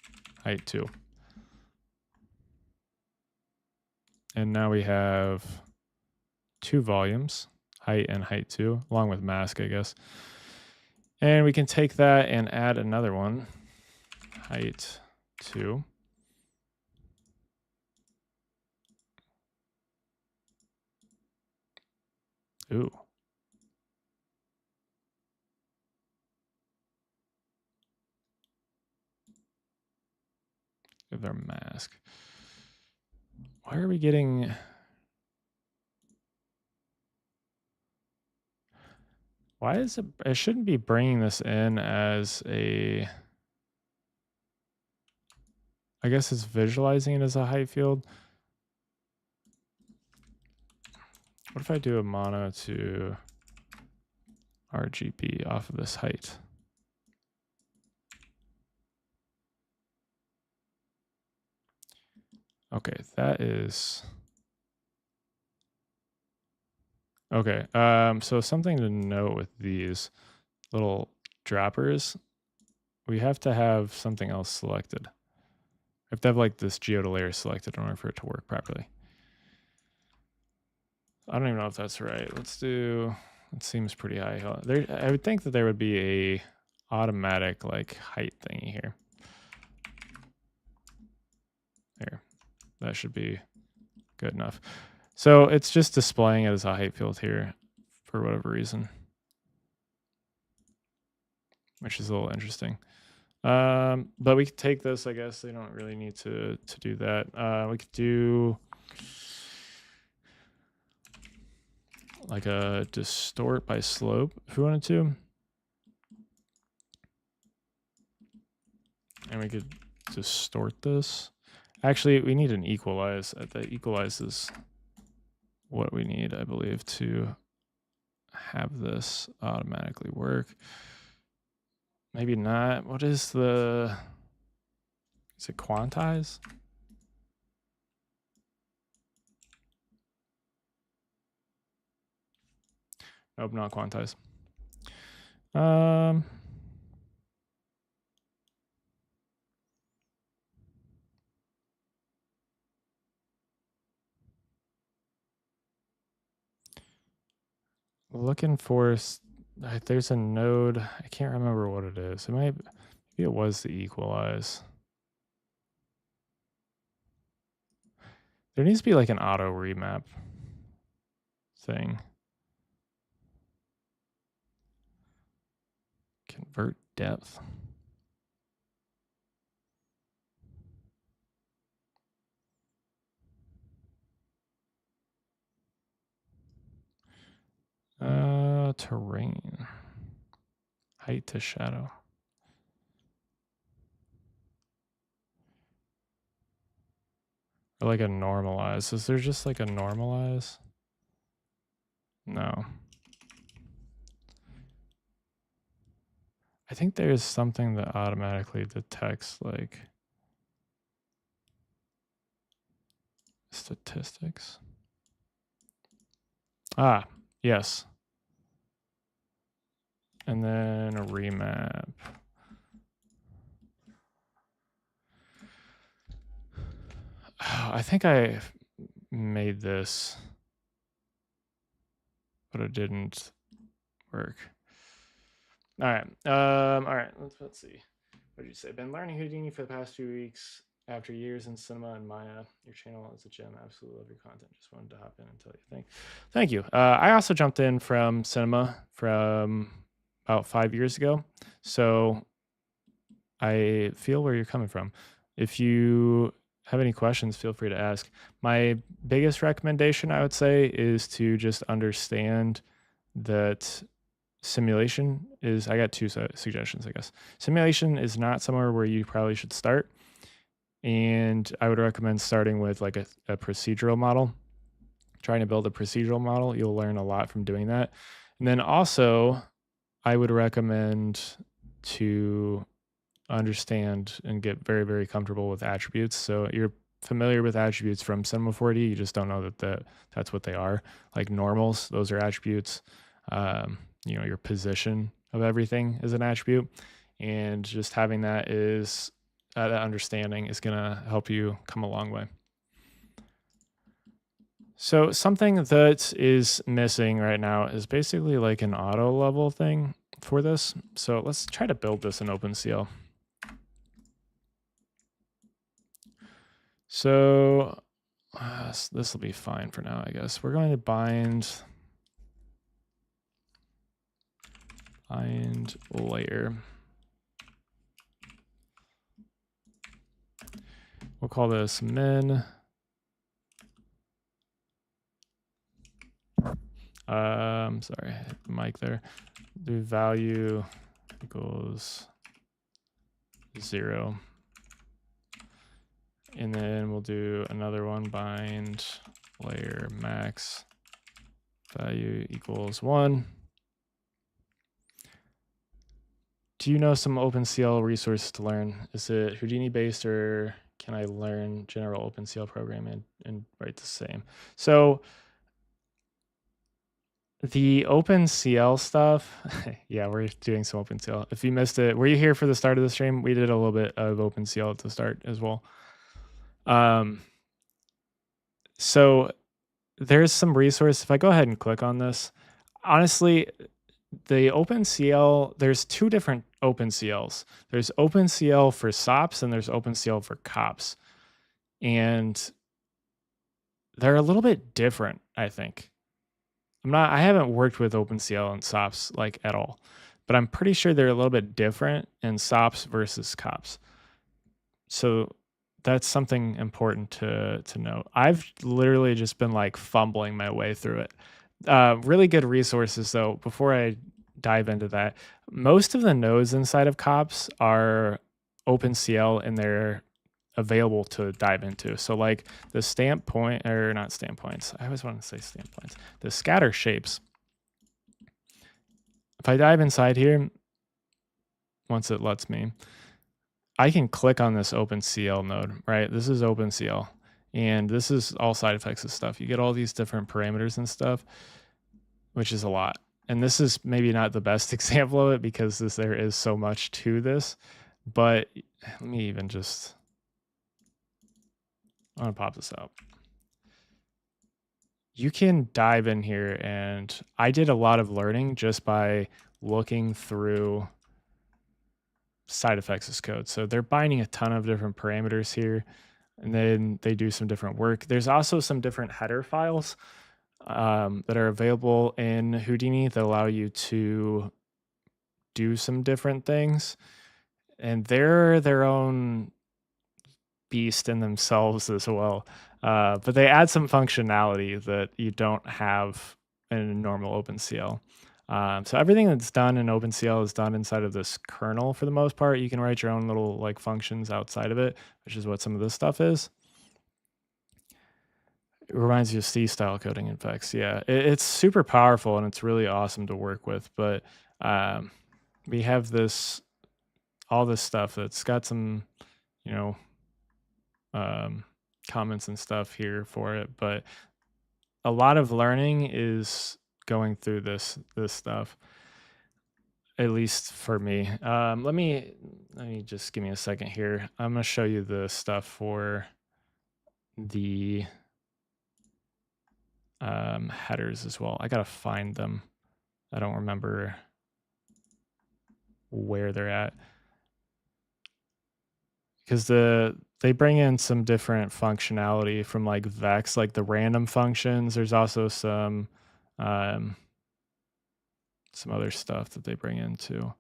height 2. And now we have 2 volumes, height and height 2, along with mask, I guess. And we can take that and add another one, height 2. Ooh. With our mask. Why are we getting... Why is it... It shouldn't be bringing this in as a... I guess it's visualizing it as a height field. What if I do a mono to RGB off of this height? Okay, that is... Okay, so something to note with these little droppers, we have to have something else selected. We have to have like this geoda layer selected in order for it to work properly. I don't even know if that's right. Let's do, it seems pretty high. I would think that there would be a automatic like height thingy here. that should be good enough. So it's just displaying it as a height field here for whatever reason, which is a little interesting. But we could take this, I guess. They don't really need to do that. We could do like a distort by slope if we wanted to. And we could distort this. Actually, we need an equalize. That equalizes what we need, I believe, to have this automatically work. Maybe not. What is the... Is it quantize? Nope, not quantize. Looking for, there's a node. I can't remember what it is. Maybe it was the equalize. There needs to be like an auto remap thing. Convert depth. Terrain. Height to shadow. Or like a normalize. Is there just like a normalize? No. I think there's something that automatically detects like statistics. Ah, yes. And then a remap. I think I made this, but it didn't work. All right. All right. Let's see. What did you say? Been learning Houdini for the past few weeks. After years in cinema and Maya, your channel is a gem. Absolutely love your content. Just wanted to hop in and tell you thank you. I also jumped in from cinema from about 5 years ago, so I feel where you're coming from. If you have any questions, feel free to ask. My biggest recommendation, I would say, is to just understand that simulation is, I got two suggestions, I guess. Simulation is not somewhere where you probably should start. And I would recommend starting with like a procedural model. Trying to build a procedural model, you'll learn a lot from doing that. And then also, I would recommend to understand and get very, very comfortable with attributes. So you're familiar with attributes from Cinema 4D, you just don't know that's what they are. Like normals, those are attributes. You know, your position of everything is an attribute. And just having that understanding is going to help you come a long way. So something that is missing right now is basically like an auto level thing for this. So let's try to build this in OpenCL. So this will be fine for now, I guess. We're going to bind layer. We'll call this min. Sorry, I hit the mic there. Do value equals 0. And then we'll do another one, bind layer max value equals 1. Do you know some OpenCL resources to learn? Is it Houdini based, or can I learn general OpenCL programming and write the same? So the OpenCL stuff, yeah, we're doing some OpenCL. If you missed it, were you here for the start of the stream? We did a little bit of OpenCL at the start as well. So there's some resource. If I go ahead and click on this, honestly, the OpenCL, there's two different OpenCLs. There's OpenCL for SOPs and there's OpenCL for COPs. And they're a little bit different, I think. I haven't worked with OpenCL and SOPs like at all, but I'm pretty sure they're a little bit different in SOPs versus COPs. So that's something important to note. I've literally just been like fumbling my way through it. Really good resources though. Before I dive into that, most of the nodes inside of COPs are OpenCL and they're available to dive into. So like the stamp point, or not stamp points. I always want to say stamp points. The scatter shapes. If I dive inside here, once it lets me, I can click on this OpenCL node, right? This is OpenCL. And this is all side effects and stuff. You get all these different parameters and stuff, which is a lot. And this is maybe not the best example of it because there is so much to this. But let me even just, I'm going to pop this up. You can dive in here, and I did a lot of learning just by looking through side effects code. So they're binding a ton of different parameters here, and then they do some different work. There's also some different header files that are available in Houdini that allow you to do some different things. And they're their own beast in themselves as well. But they add some functionality that you don't have in a normal OpenCL. So everything that's done in OpenCL is done inside of this kernel for the most part. You can write your own little like functions outside of it, which is what some of this stuff is. It reminds you of C style coding effects. Yeah, it's super powerful and it's really awesome to work with. But we have all this stuff that's got some, comments and stuff here for it. But a lot of learning is going through this stuff, at least for me. Let me just give me a second here. I'm going to show you the stuff for the headers as well. I got to find them. I don't remember where they're at because they bring in some different functionality from like Vex, like the random functions. There's also some other stuff that they bring in too.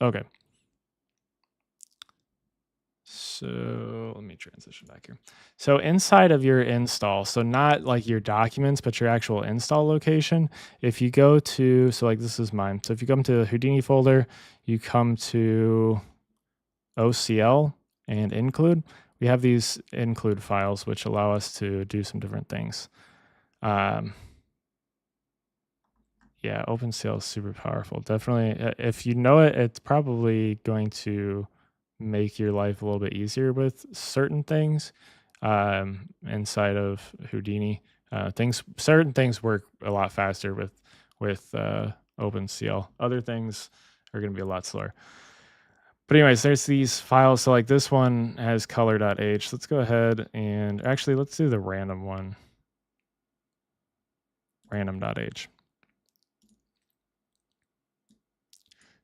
Okay. So let me transition back here. So inside of your install, so not like your documents, but your actual install location, if you go to, so like this is mine. So if you come to the Houdini folder, you come to OCL and include. We have these include files, which allow us to do some different things. Yeah, OpenCL is super powerful. Definitely, if you know it, it's probably going to make your life a little bit easier with certain things inside of Houdini. Certain things work a lot faster with OpenCL. Other things are going to be a lot slower. But anyways, there's these files. So like this one has color.h. Let's go ahead and actually let's do the random one. Random.h.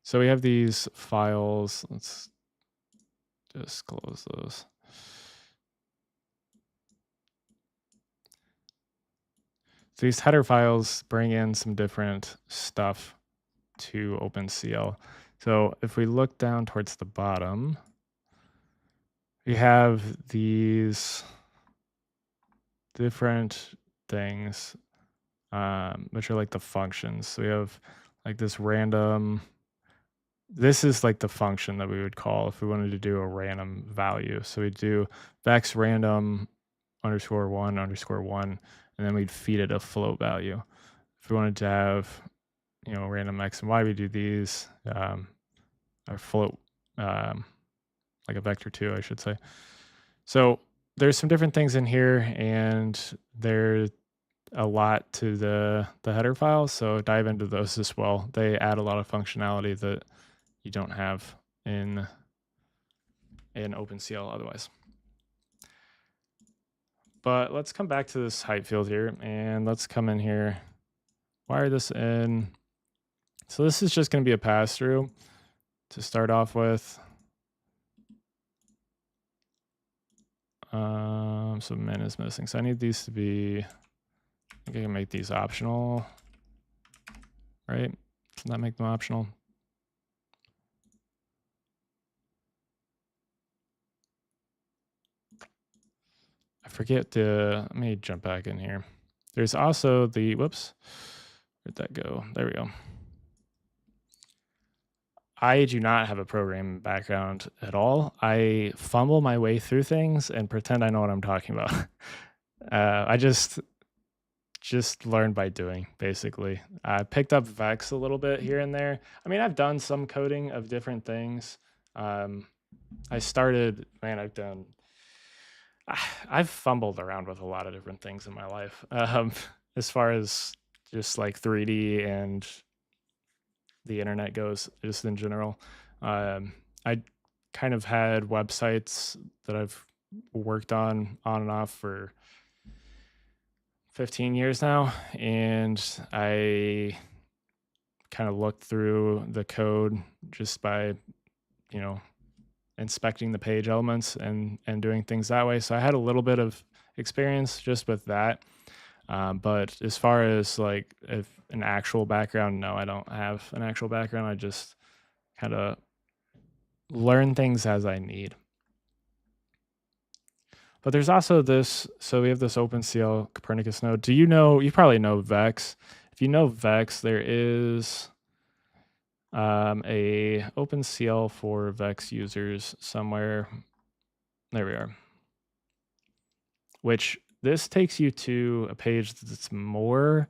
So we have these files. Let's just close those. So these header files bring in some different stuff to OpenCL. So if we look down towards the bottom, we have these different things, which are like the functions. So we have like this random, this is like the function that we would call if we wanted to do a random value. So we do vex random _1 and then we'd feed it a float value. If we wanted to have, random x and y, we do these, or float, like a vector2, I should say. So there's some different things in here, and there's a lot to the header files. So dive into those as well. They add a lot of functionality that you don't have in OpenCL otherwise. But let's come back to this height field here, and let's come in here, wire this in. So this is just going to be a pass-through to start off with. So min is missing. So I need these to be, I think I can make these optional, right? Can that make them optional? I forget to, let me jump back in here. There's also the, whoops, where'd that go? There we go. I do not have a programming background at all. I fumble my way through things and pretend I know what I'm talking about. I just learned by doing, basically. I picked up Vex a little bit here and there. I mean, I've done some coding of different things. I started, man, I've fumbled around with a lot of different things in my life. As far as just like 3D and the internet goes, just in general. I kind of had websites that I've worked on and off for 15 years now, and I kind of looked through the code just by, you know, inspecting the page elements and doing things that way. So I had a little bit of experience just with that. But as far as like if an actual background, no, I don't have an actual background. I just kind of learn things as I need. But there's also this, so we have this OpenCL Copernicus node. Do you know, you probably know Vex. If you know Vex, there is a OpenCL for Vex users somewhere. There we are. Which this takes you to a page that's more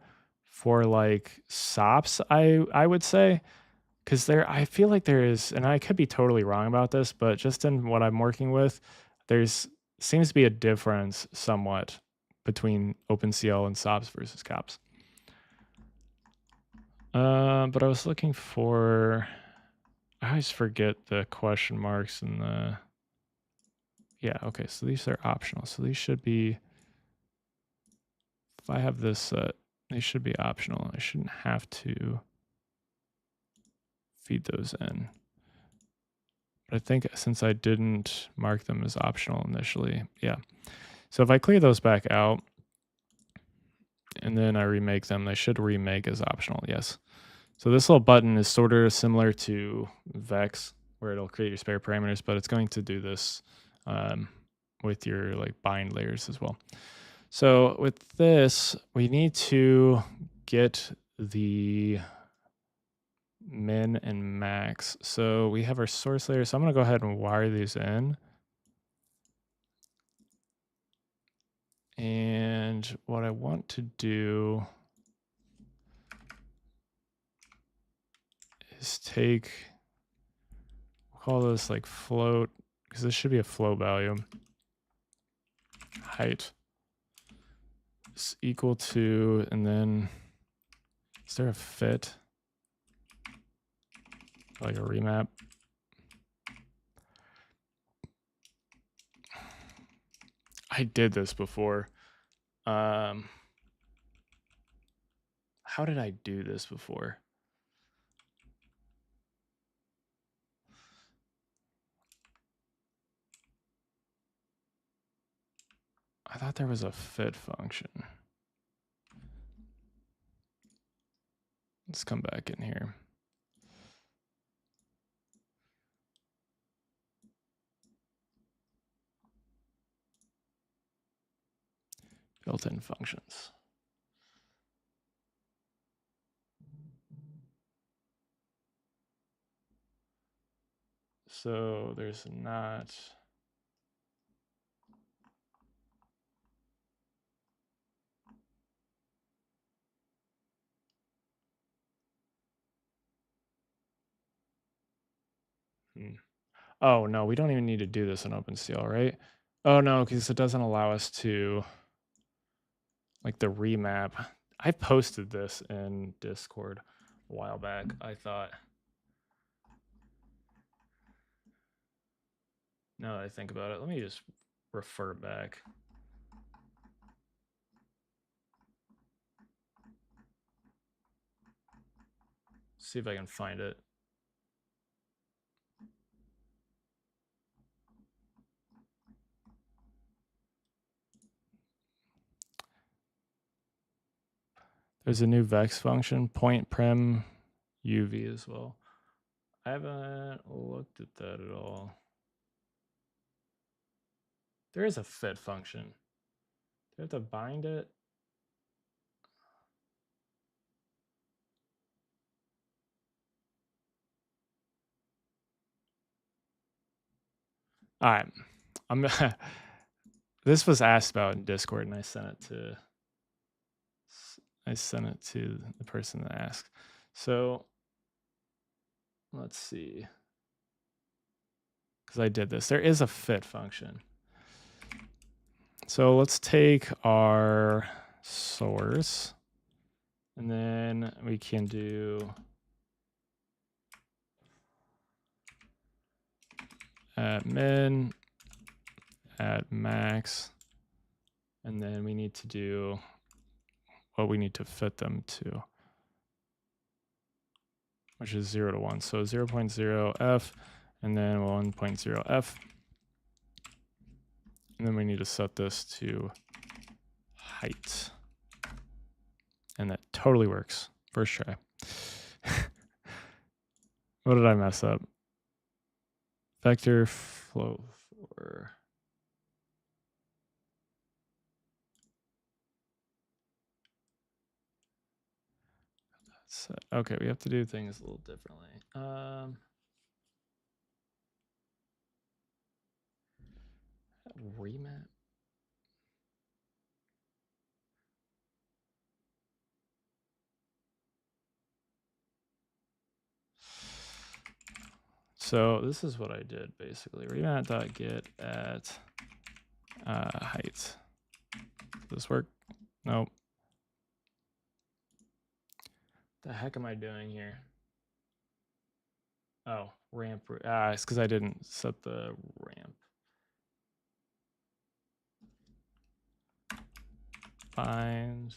for like SOPs, I would say. Because there, I feel like there is, and I could be totally wrong about this, but just in what I'm working with, there's seems to be a difference somewhat between OpenCL and SOPs versus COPs. But I was looking for, I always forget the question marks and the, yeah, okay, so these are optional. So these should be, if I have this, they should be optional. I shouldn't have to feed those in. But I think since I didn't mark them as optional initially, yeah. So if I clear those back out and then I remake them, they should remake as optional, yes. So this little button is sort of similar to Vex, where it'll create your spare parameters, but it's going to do this with your like bind layers as well. So with this, we need to get the min and max. So we have our source layer. So I'm going to go ahead and wire these in. And what I want to do is take, we'll call this like float, because this should be a float value. Height is equal to, and then is there a fit? Like a remap? I did this before. How did I do this before? I thought there was a fit function. Let's come back in here. Built-in functions. So there's not. Oh, no, we don't even need to do this in OpenCL, right? Oh, no, because it doesn't allow us to, like the remap. I posted this in Discord a while back, I thought. Now that I think about it, let me just refer back. see if I can find it. There's a new vex function, point prem UV as well. I haven't looked at that at all. There is a fit function. Do I have to bind it? All right. This was asked about in Discord, and I sent it to the person that asked. So let's see, because I did this. There is a fit function. So let's take our source, and then we can do at min, at max, and then we need to do what we need to fit them to, which is 0 to 1. So 0.0 f, and then 1.0 f. And then we need to set this to height. And that totally works. First try. What did I mess up? Vector flow for... Okay, we have to do things a little differently. Remap. So this is what I did basically. Remap.get at height. Does this work? Nope. The heck am I doing here? Oh, ramp. It's because I didn't set the ramp. Find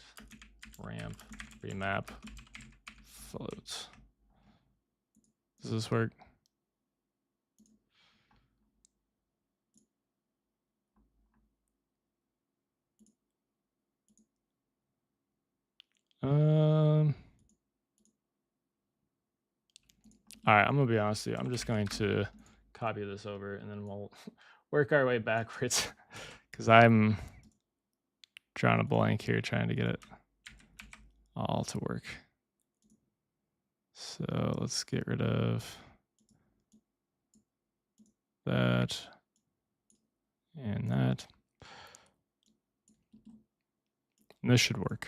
ramp remap float. Does this work? All right, I'm gonna be honest with you. I'm just going to copy this over, and then we'll work our way backwards because I'm drawing a blank here trying to get it all to work. So let's get rid of that and that. And this should work.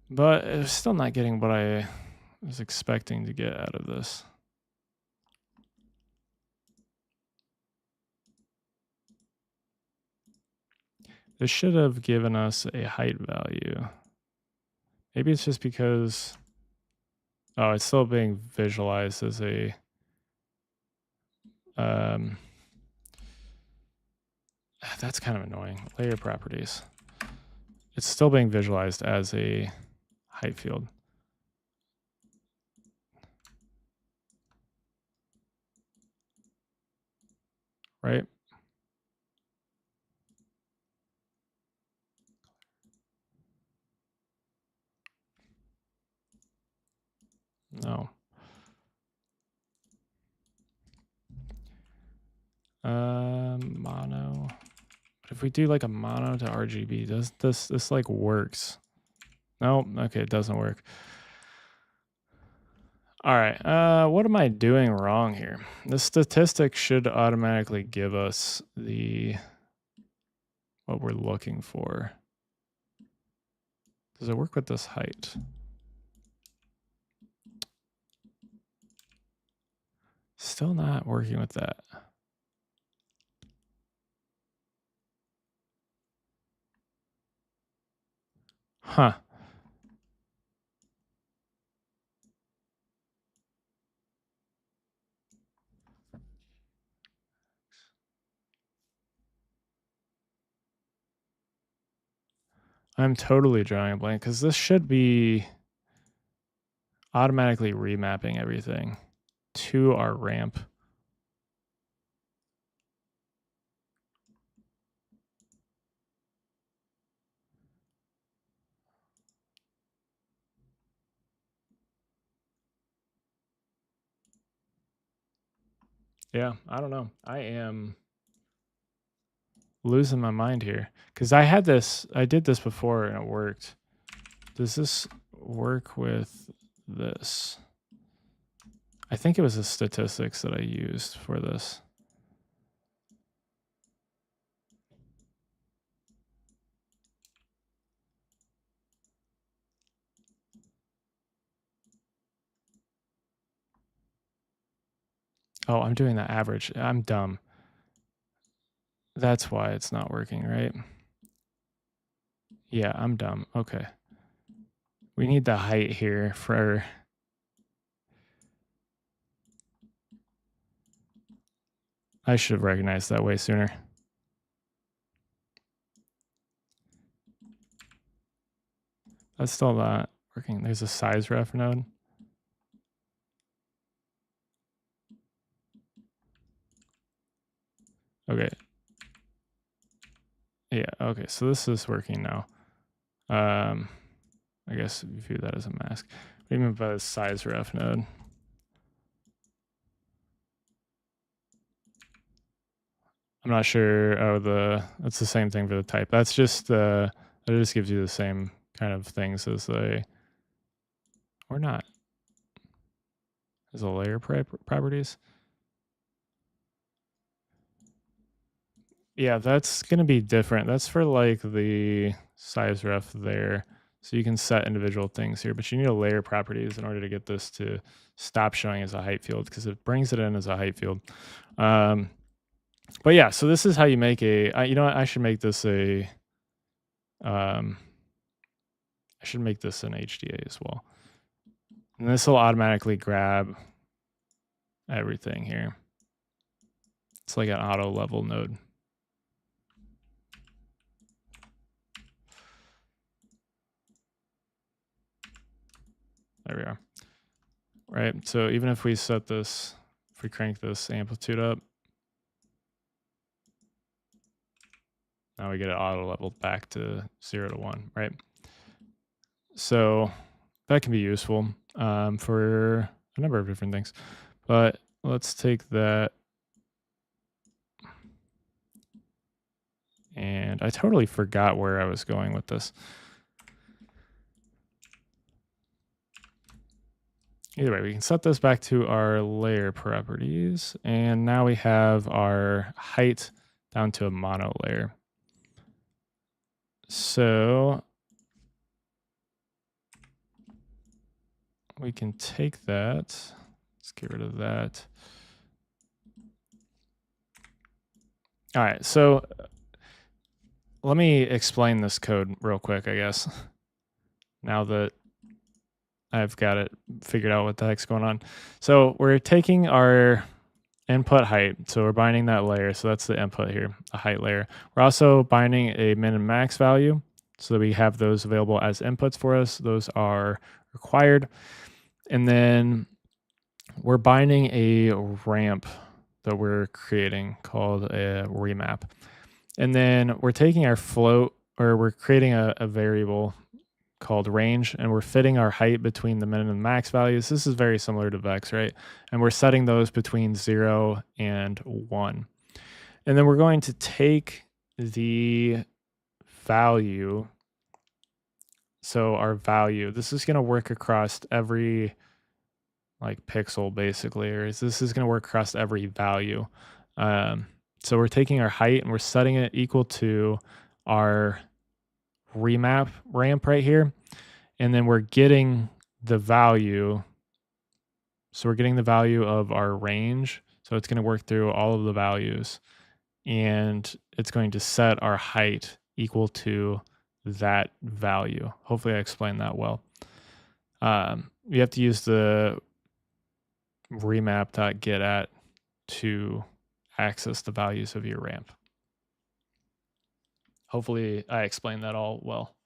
But it's still not getting what I was expecting to get out of this. This should have given us a height value. Maybe it's just because, oh, it's still being visualized as a, that's kind of annoying. Layer properties. It's still being visualized as a height field. Right? No. Mono. But if we do like a mono to RGB, does this like works? No, okay, it doesn't work. All right, what am I doing wrong here? The statistic should automatically give us what we're looking for. Does it work with this height? Still not working with that. Huh. I'm totally drawing a blank because this should be automatically remapping everything to our ramp. Yeah, I don't know. I am losing my mind here because I did this before and it worked. Does this work with this? I think it was the statistics that I used for this. Oh, I'm doing the average. I'm dumb. That's why it's not working, right? Yeah, I'm dumb. Okay. We need the height here for... I should have recognized that way sooner. That's still not working. There's a size ref node. Okay. Yeah, okay, so this is working now. I guess view that as a mask. What do you mean by the size ref node? I'm not sure. Oh, that's the same thing for the type. That's just it just gives you the same kind of things as or not. As a layer properties. Yeah, that's gonna be different. That's for like the size ref there. So you can set individual things here, but you need a layer properties in order to get this to stop showing as a height field because it brings it in as a height field. But yeah, so this is how you make you know what, I should make this I should make this an HDA as well. And this will automatically grab everything here. It's like an auto level node. There we are. Right, so even if we set this, if we crank this amplitude up, now we get it auto leveled back to 0 to 1, right? So that can be useful for a number of different things. But let's take that. And I totally forgot where I was going with this. Either way, we can set this back to our layer properties. And now we have our height down to a mono layer. So we can take that. Let's get rid of that. All right, so let me explain this code real quick, I guess, now that I've got it figured out what the heck's going on. So we're taking our input height. So we're binding that layer. So that's the input here, a height layer. We're also binding a min and max value so that we have those available as inputs for us. Those are required. And then we're binding a ramp that we're creating called a remap. And then we're taking our float, or we're creating a variable called range, and we're fitting our height between the min and max values. This is very similar to Vex, right? And we're setting those between 0 and 1. And then we're going to take the value. So our value, this is going to work across every like pixel basically, or this is going to work across every value. So we're taking our height and we're setting it equal to our remap ramp right here. And then we're getting the value. So we're getting the value of our range. So it's going to work through all of the values. And it's going to set our height equal to that value. Hopefully I explained that well. You have to use the remap.getAt to access the values of your ramp. Hopefully I explained that all well.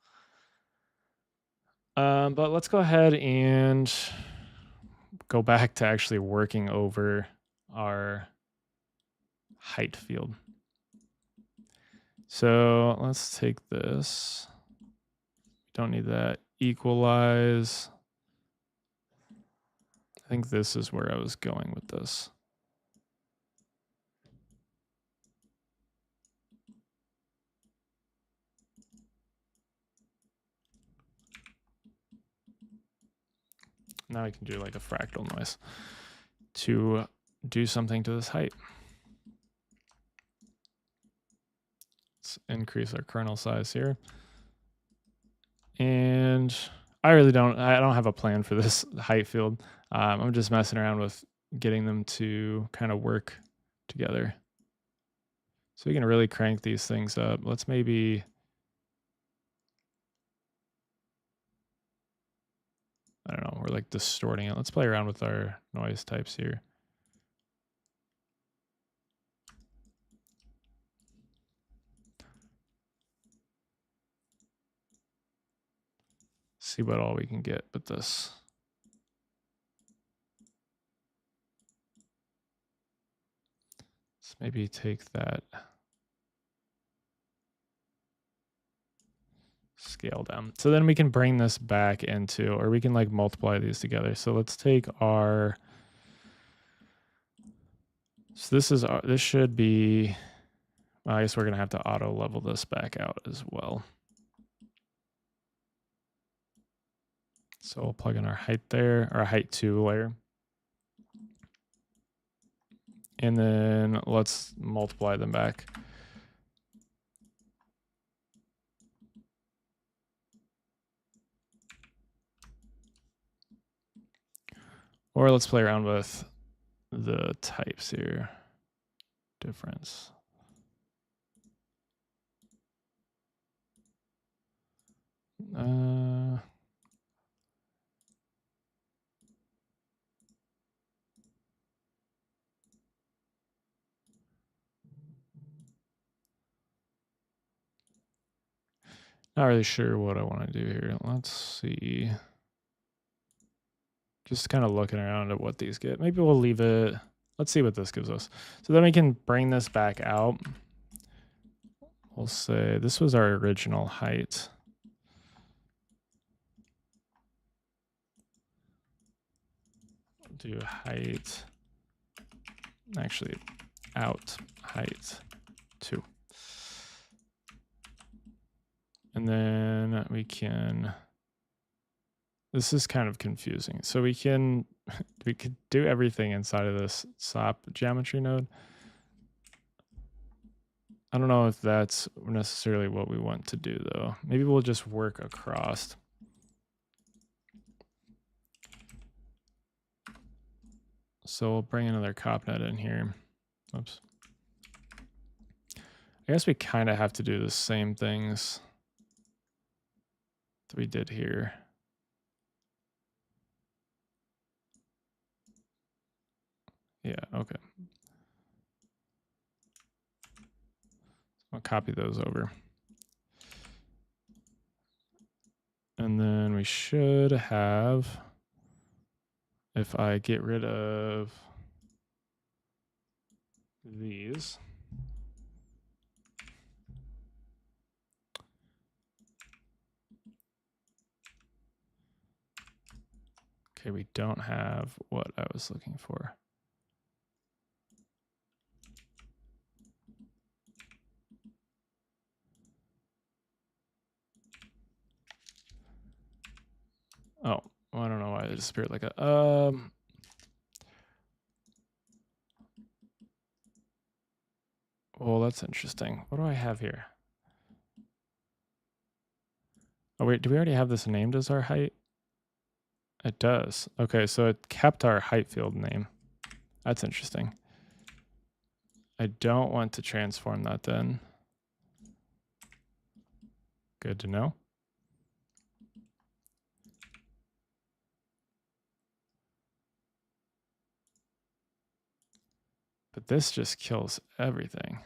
But let's go ahead and go back to actually working over our height field. So let's take this. Don't need that. Equalize. I think this is where I was going with this. Now I can do like a fractal noise to do something to this height. Let's increase our kernel size here. And I don't have a plan for this height field. I'm just messing around with getting them to kind of work together. So we can really crank these things up. Let's maybe, I don't know, we're like distorting it. Let's play around with our noise types here. See what all we can get with this. Let's maybe take that scale down. So then we can bring this back into, or we can like multiply these together. So let's take our, so this should be, well, I guess we're gonna have to auto level this back out as well. So we'll plug in our height there, our height 2 layer. And then let's multiply them back. Or let's play around with the types here. Difference. Not really sure what I want to do here. Let's see. Just kind of looking around at what these get. Maybe we'll leave it. Let's see what this gives us. So then we can bring this back out. We'll say this was our original height. Do height, actually out height 2. And then we can, this is kind of confusing. So we could do everything inside of this SOP geometry node. I don't know if that's necessarily what we want to do though. Maybe we'll just work across. So we'll bring another CopNet in here. Oops. I guess we kind of have to do the same things that we did here. Yeah, okay. I'll copy those over. And then we should have, if I get rid of these, okay, we don't have what I was looking for. Oh, well, I don't know why it disappeared like that. Well, that's interesting. What do I have here? Oh, wait, do we already have this named as our height? It does. Okay, so it kept our height field name. That's interesting. I don't want to transform that then. Good to know. But this just kills everything.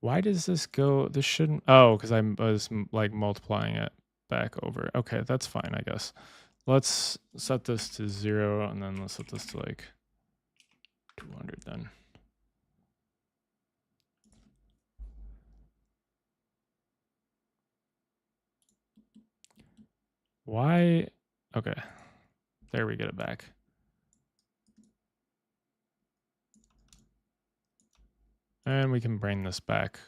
Why does this go? This shouldn't. Oh, because I was like multiplying it back over. Okay, that's fine, I guess. Let's set this to 0, and then let's set this to like 200 then. Why? Okay, there we get it back. And we can bring this back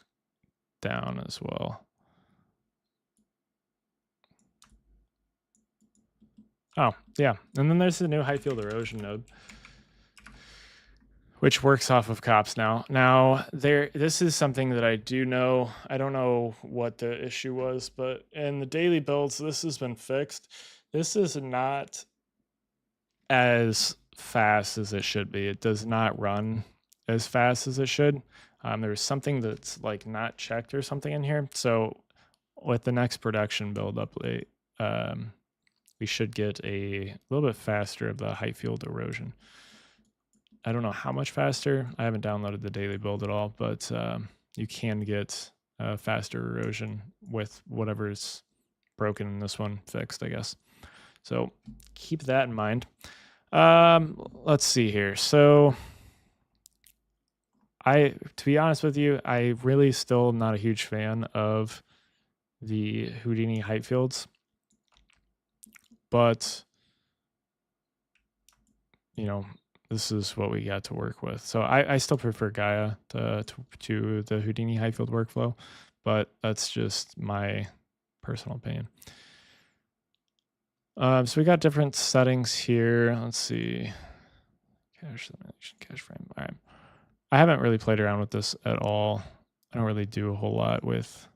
down as well. Oh, yeah. And then there's the new height field erosion node, which works off of cops now. Now, this is something that I do know. I don't know what the issue was, but in the daily builds, this has been fixed. This is not as fast as it should be. It does not run as fast as it should. There's something that's like not checked or something in here. So with the next production build update, we should get a little bit faster of the height field erosion. I don't know how much faster. I haven't downloaded the daily build at all, but you can get faster erosion with whatever's broken in this one fixed, I guess. So keep that in mind. Let's see here. So to be honest with you, I really still am not a huge fan of the Houdini height fields, but you know, this is what we got to work with. So I still prefer Gaia to the Houdini height field workflow, but that's just my personal opinion. So we got different settings here. Let's see. Cache simulation, cache frame. All right. I haven't really played around with this at all. I don't really do a whole lot with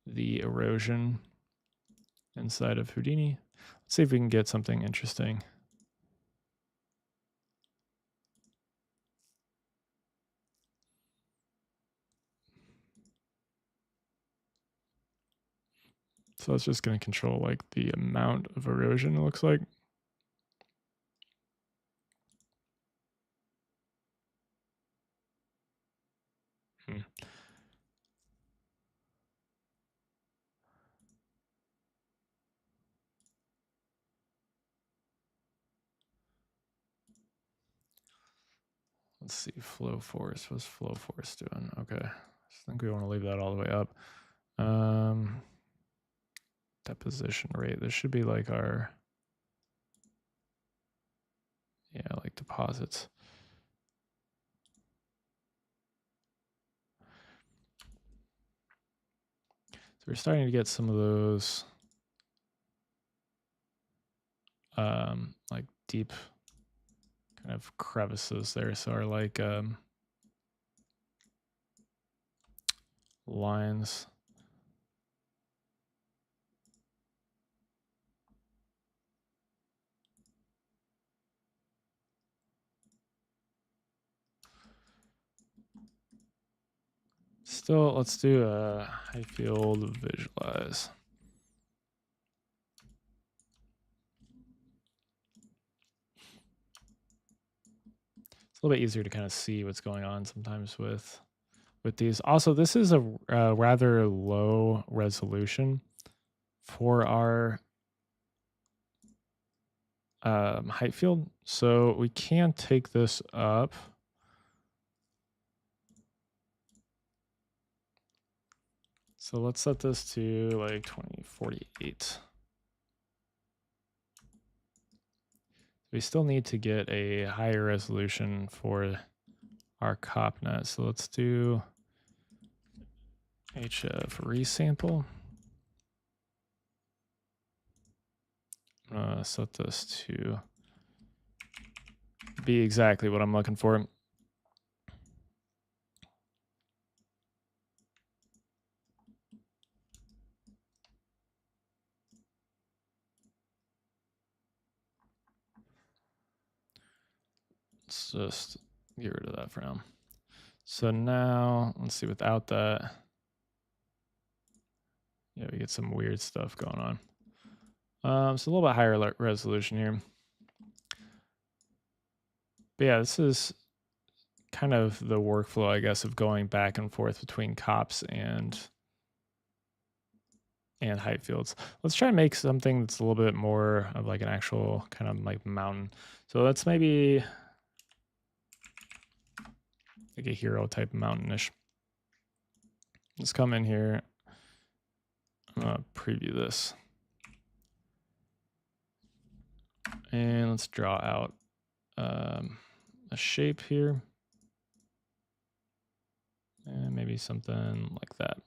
the erosion inside of Houdini. Let's see if we can get something interesting. So it's just going to control like the amount of erosion, it looks like. Let's see, flow force. What's flow force doing? Okay, I think we want to leave that all the way up. Deposition rate. This should be like our, yeah, like deposits. So we're starting to get some of those like deep kind of crevices there. So our like lines. Still, let's do a high field visualize. It's a little bit easier to kind of see what's going on sometimes with these. Also, this is a rather low resolution for our height field, so we can take this up. So let's set this to like 2048. We still need to get a higher resolution for our CopNet. So let's do HF resample. I'm gonna set this to be exactly what I'm looking for. Let's just get rid of that for now. So now, let's see, without that, yeah, we get some weird stuff going on. So a little bit higher resolution here. But yeah, this is kind of the workflow, I guess, of going back and forth between cops and height fields. Let's try and make something that's a little bit more of like an actual kind of like mountain. So let's maybe like a hero type mountainish. Let's come in here. I'm gonna preview this. And let's draw out a shape here. And maybe something like that.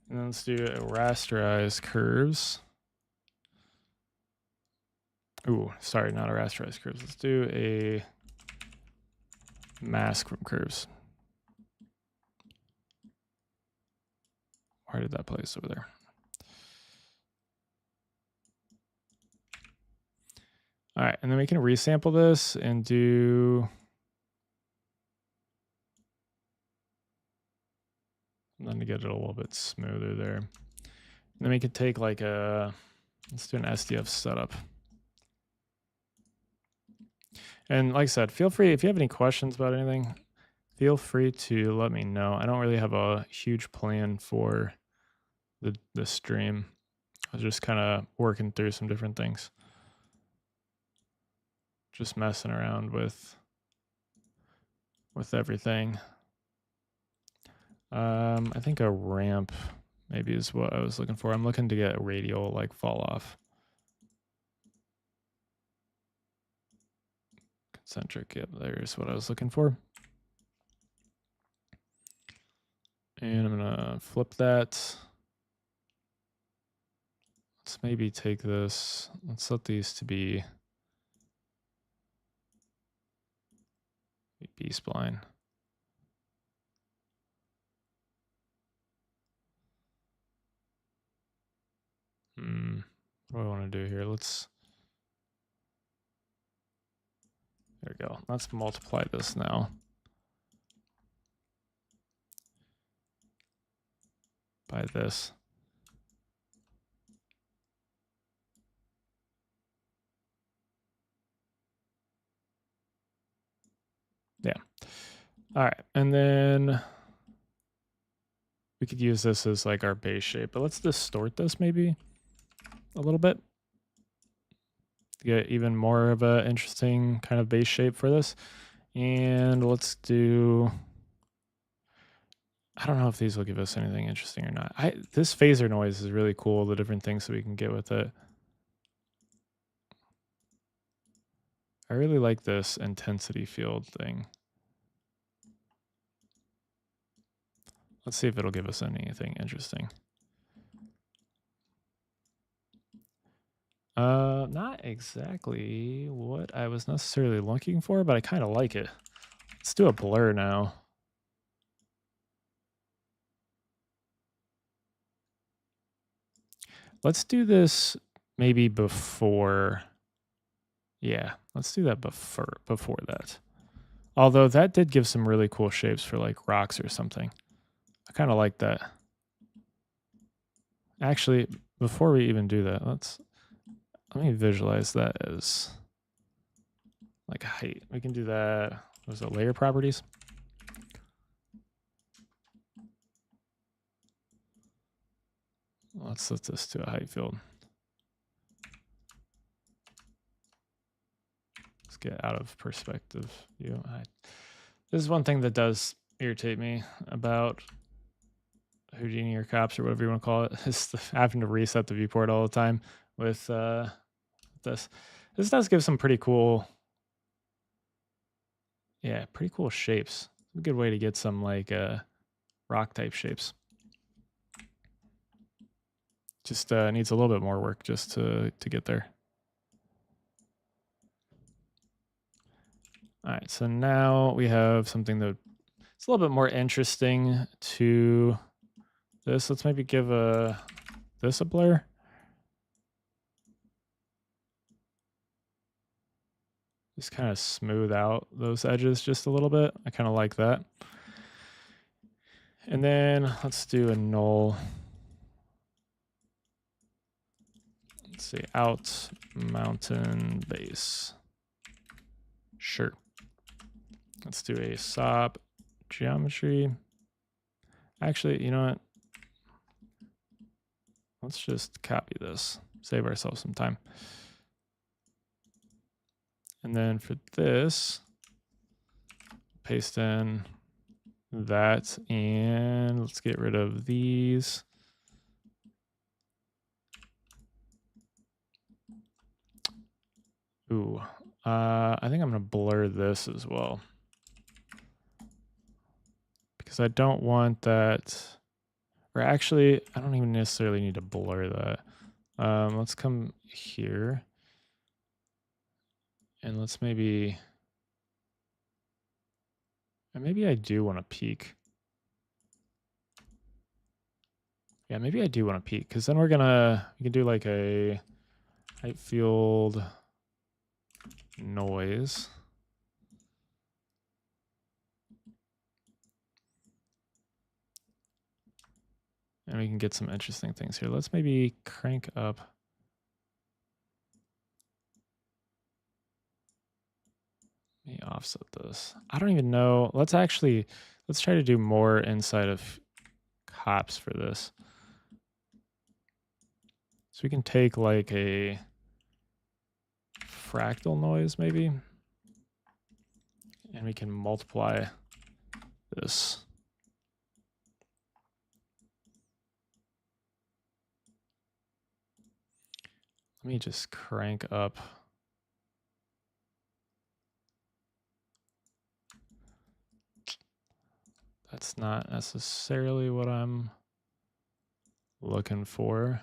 And then let's do a rasterize curves. Ooh, sorry, not a rasterize curves. Let's do a mask from curves. Where did that place over there? All right, and then we can resample this and do. And then to get it a little bit smoother there. And then we could take like a, let's do an SDF setup. And like I said, feel free, if you have any questions about anything, feel free to let me know. I don't really have a huge plan for the stream. I was just kind of working through some different things. Just messing around with everything. I think a ramp maybe is what I was looking for. I'm looking to get a radial like fall off. Concentric, yep, there's what I was looking for. And I'm gonna flip that. Let's maybe take this. Let's let these to be B-spline. What do I want to do here? There we go. Let's multiply this now by this. Yeah. All right. And then we could use this as like our base shape, but let's distort this maybe a little bit to get even more of an interesting kind of base shape for this. And let's do, I don't know if these will give us anything interesting or not. This phaser noise is really cool, the different things that we can get with it. I really like this intensity field thing. Let's see if it'll give us anything interesting. Not exactly what I was necessarily looking for, but I kind of like it. Let's do a blur now. Let's do this maybe before. Yeah, let's do that before that. Although that did give some really cool shapes for like rocks or something. I kind of like that. Actually, before we even do that, let me visualize that as like height. We can do that. What was it, layer properties? Let's set this to a height field. Let's get out of perspective view. This is one thing that does irritate me about Houdini or Cops or whatever you want to call it, is having to reset the viewport all the time with this. This does give some pretty cool, pretty cool shapes. It's a good way to get some like rock type shapes. Just needs a little bit more work just to get there. All right, so now we have something that it's a little bit more interesting to this. Let's maybe give this a blur. Just kind of smooth out those edges just a little bit. I kind of like that. And then let's do a null. Let's see, out mountain base. Sure. Let's do a SOP geometry. Actually, you know what? Let's just copy this, save ourselves some time. And then for this, paste in that, and let's get rid of these. Ooh, I think I'm gonna blur this as well, because I don't want that, or actually, I don't even necessarily need to blur that. Let's come here, and let's maybe I do want to peak. Yeah, maybe I do want to peak, because then we can do like a height field noise. And we can get some interesting things here. Let's maybe crank up. Let me offset this. I don't even know. Let's try to do more inside of hops for this. So we can take like a fractal noise maybe, and we can multiply this. Let me just crank up. That's not necessarily what I'm looking for.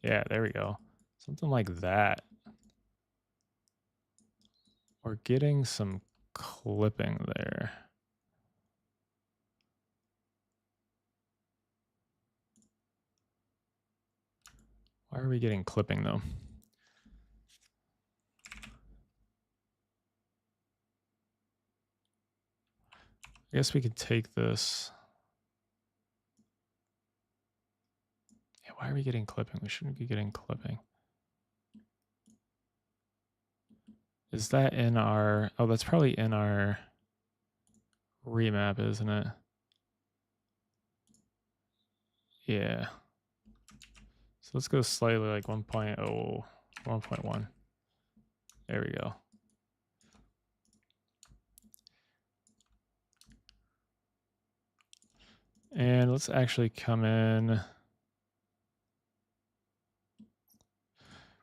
Yeah, there we go. Something like that. We're getting some clipping there. Why are we getting clipping though? I guess we could take this. Yeah, why are we getting clipping? We shouldn't be getting clipping. Is that in our, oh, that's probably in our remap, isn't it? Yeah. So let's go slightly like 1.0, 1.1. There we go. And let's actually come in.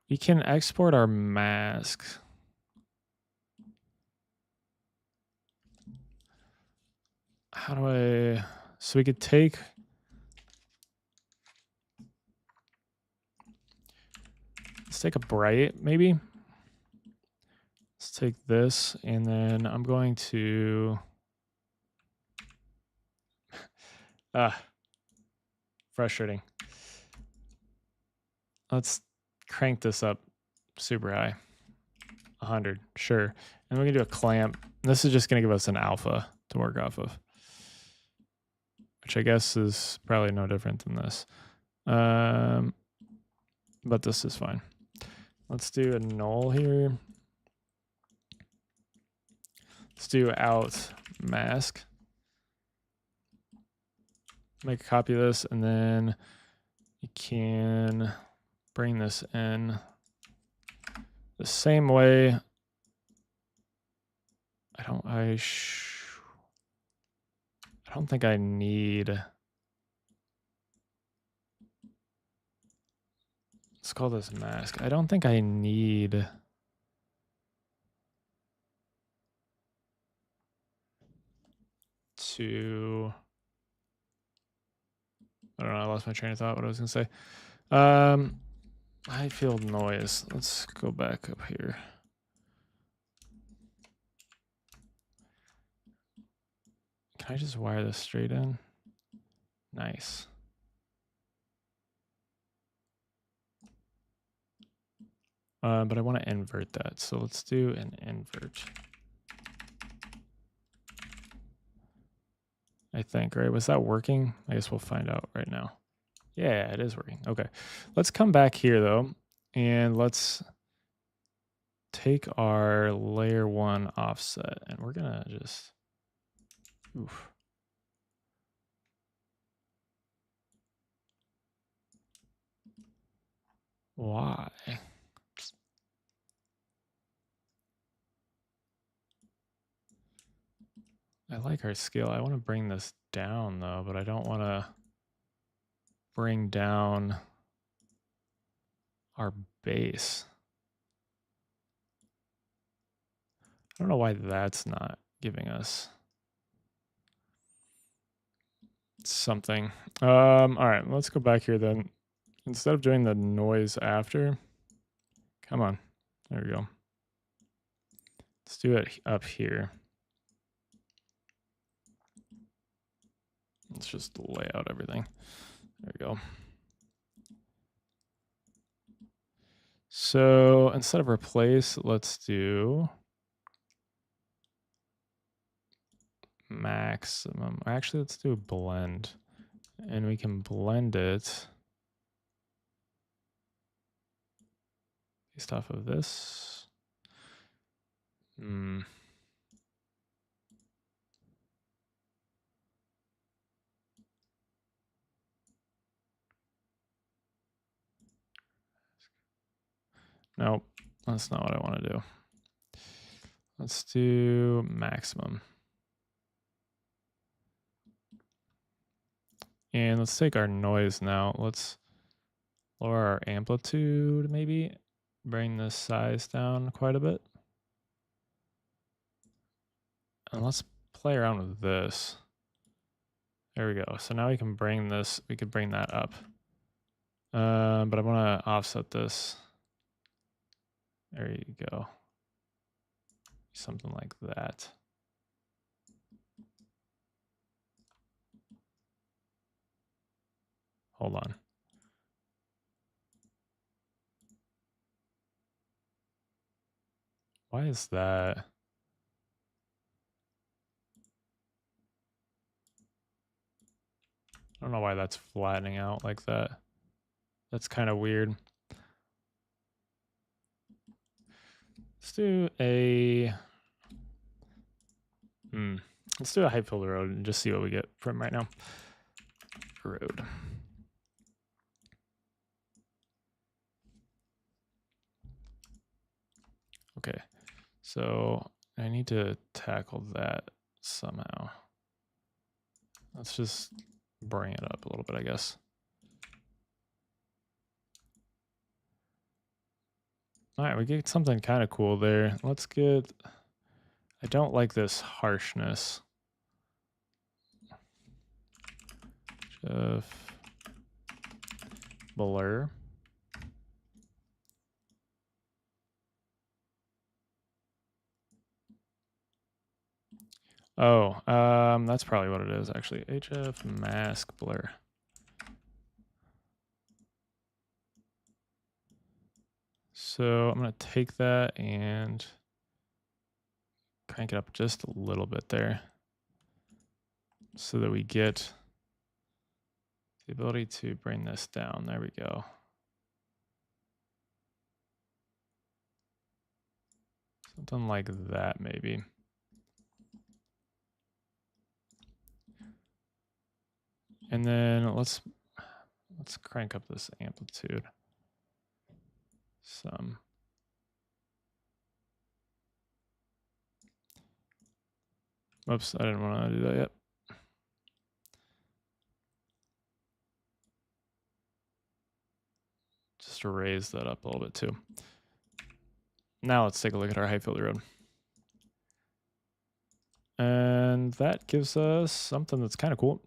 We can export our mask. How do I, so we could take, let's take a bright maybe. Let's take this, and then I'm going to, frustrating. Let's crank this up super high. 100, sure. And we're gonna do a clamp. This is just gonna give us an alpha to work off of, which I guess is probably no different than this. But this is fine. Let's do a null here. Let's do out mask. Make a copy of this, and then you can bring this in the same way. I don't think I need. Let's call this mask. I don't think I need to. I don't know. I lost my train of thought. What I was gonna say. High field noise. Let's go back up here. Can I just wire this straight in? Nice. But I want to invert that. So let's do an invert. I think, right? Was that working? I guess we'll find out right now. Yeah, it is working. Okay. Let's come back here though, and let's take our layer 1 offset and we're gonna just, oof. Why? I like our scale. I want to bring this down though, but I don't want to bring down our base. I don't know why that's not giving us something. All right, let's go back here then. Instead of doing the noise after, come on, there we go. Let's do it up here. Let's just lay out everything. There we go. So instead of replace, let's do maximum. Actually, let's do a blend. And we can blend it based off of this. Nope, that's not what I want to do. Let's do maximum. And let's take our noise now. Let's lower our amplitude maybe. Bring the size down quite a bit. And let's play around with this. There we go. So now we can bring this, we could bring that up. But I want to offset this. There you go. Something like that. Hold on. Why is that? I don't know why that's flattening out like that. That's kind of weird. Let's do a let's do a height filter road and just see what we get from right now. Road. Okay, so I need to tackle that somehow. Let's just bring it up a little bit, I guess. All right, we get something kind of cool there. Let's get, I don't like this harshness. Just blur. Oh, that's probably what it is actually. HF mask blur. So I'm gonna take that and crank it up just a little bit there so that we get the ability to bring this down. There we go. Something like that maybe. And then let's crank up this amplitude some. Oops, I didn't want to do that yet. Just to raise that up a little bit too. Now let's take a look at our height filter road. And that gives us something that's kind of cool.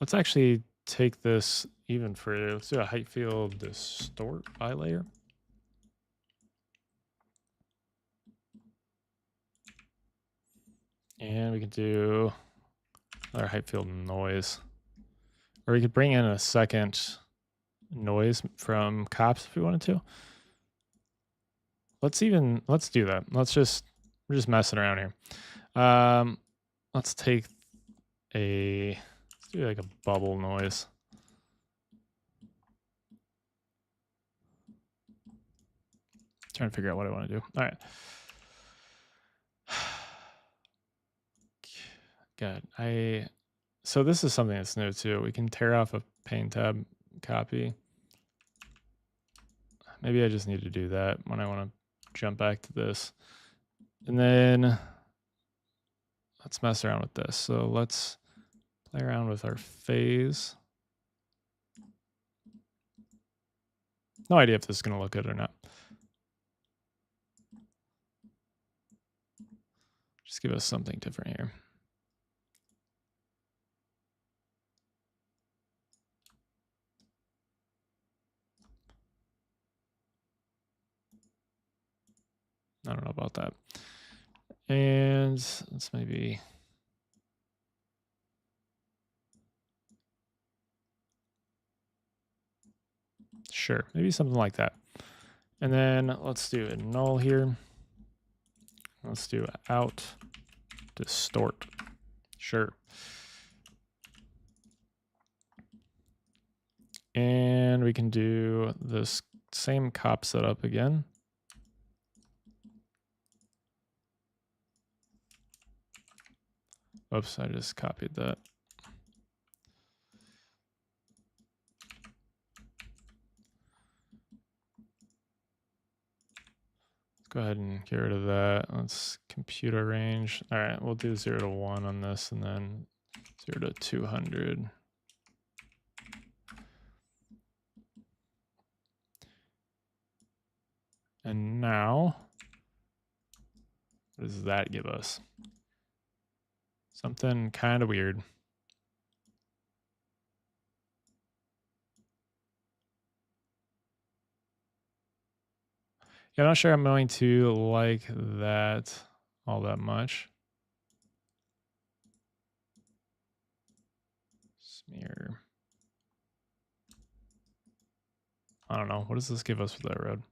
Let's actually take this even further. Let's do a height field distort by layer. And we can do another height field noise. Or we could bring in a second noise from cops if we wanted to. Let's do that. We're just messing around here. Let's take let's do like a bubble noise. Trying to figure out what I want to do. All right. God, so this is something that's new too. We can tear off a pane tab copy. Maybe I just need to do that when I want to jump back to this. And then let's mess around with this. So let's play around with our phase. No idea if this is going to look good or not. Just give us something different here. I don't know about that. And let's maybe... Sure, maybe something like that. And then let's do a null here. Let's do out distort. Sure. And we can do this same cop setup again. Oops, I just copied that. Let's go ahead and get rid of that. Let's computer range. All right, we'll do 0 to 1 on this and then 0 to 200. And now, what does that give us? Something kind of weird. Yeah, I'm not sure I'm going to like that all that much. Smear. I don't know. What does this give us for that road?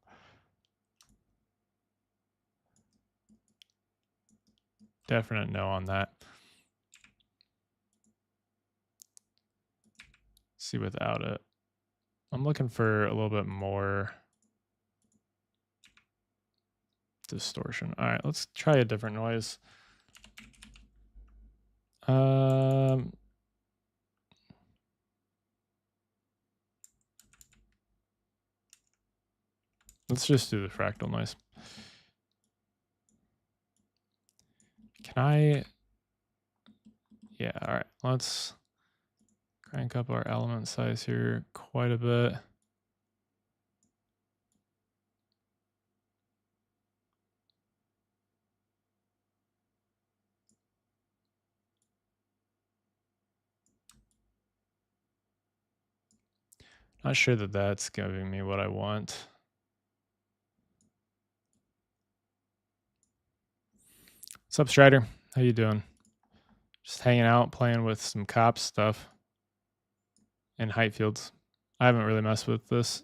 Definite no on that. See without it. I'm looking for a little bit more distortion. All right, let's try a different noise. Let's just do the fractal noise. Can I? Yeah, all right. Let's crank up our element size here quite a bit. Not sure that that's giving me what I want. What's up, Strider? How you doing? Just hanging out, playing with some cop stuff and height fields. I haven't really messed with this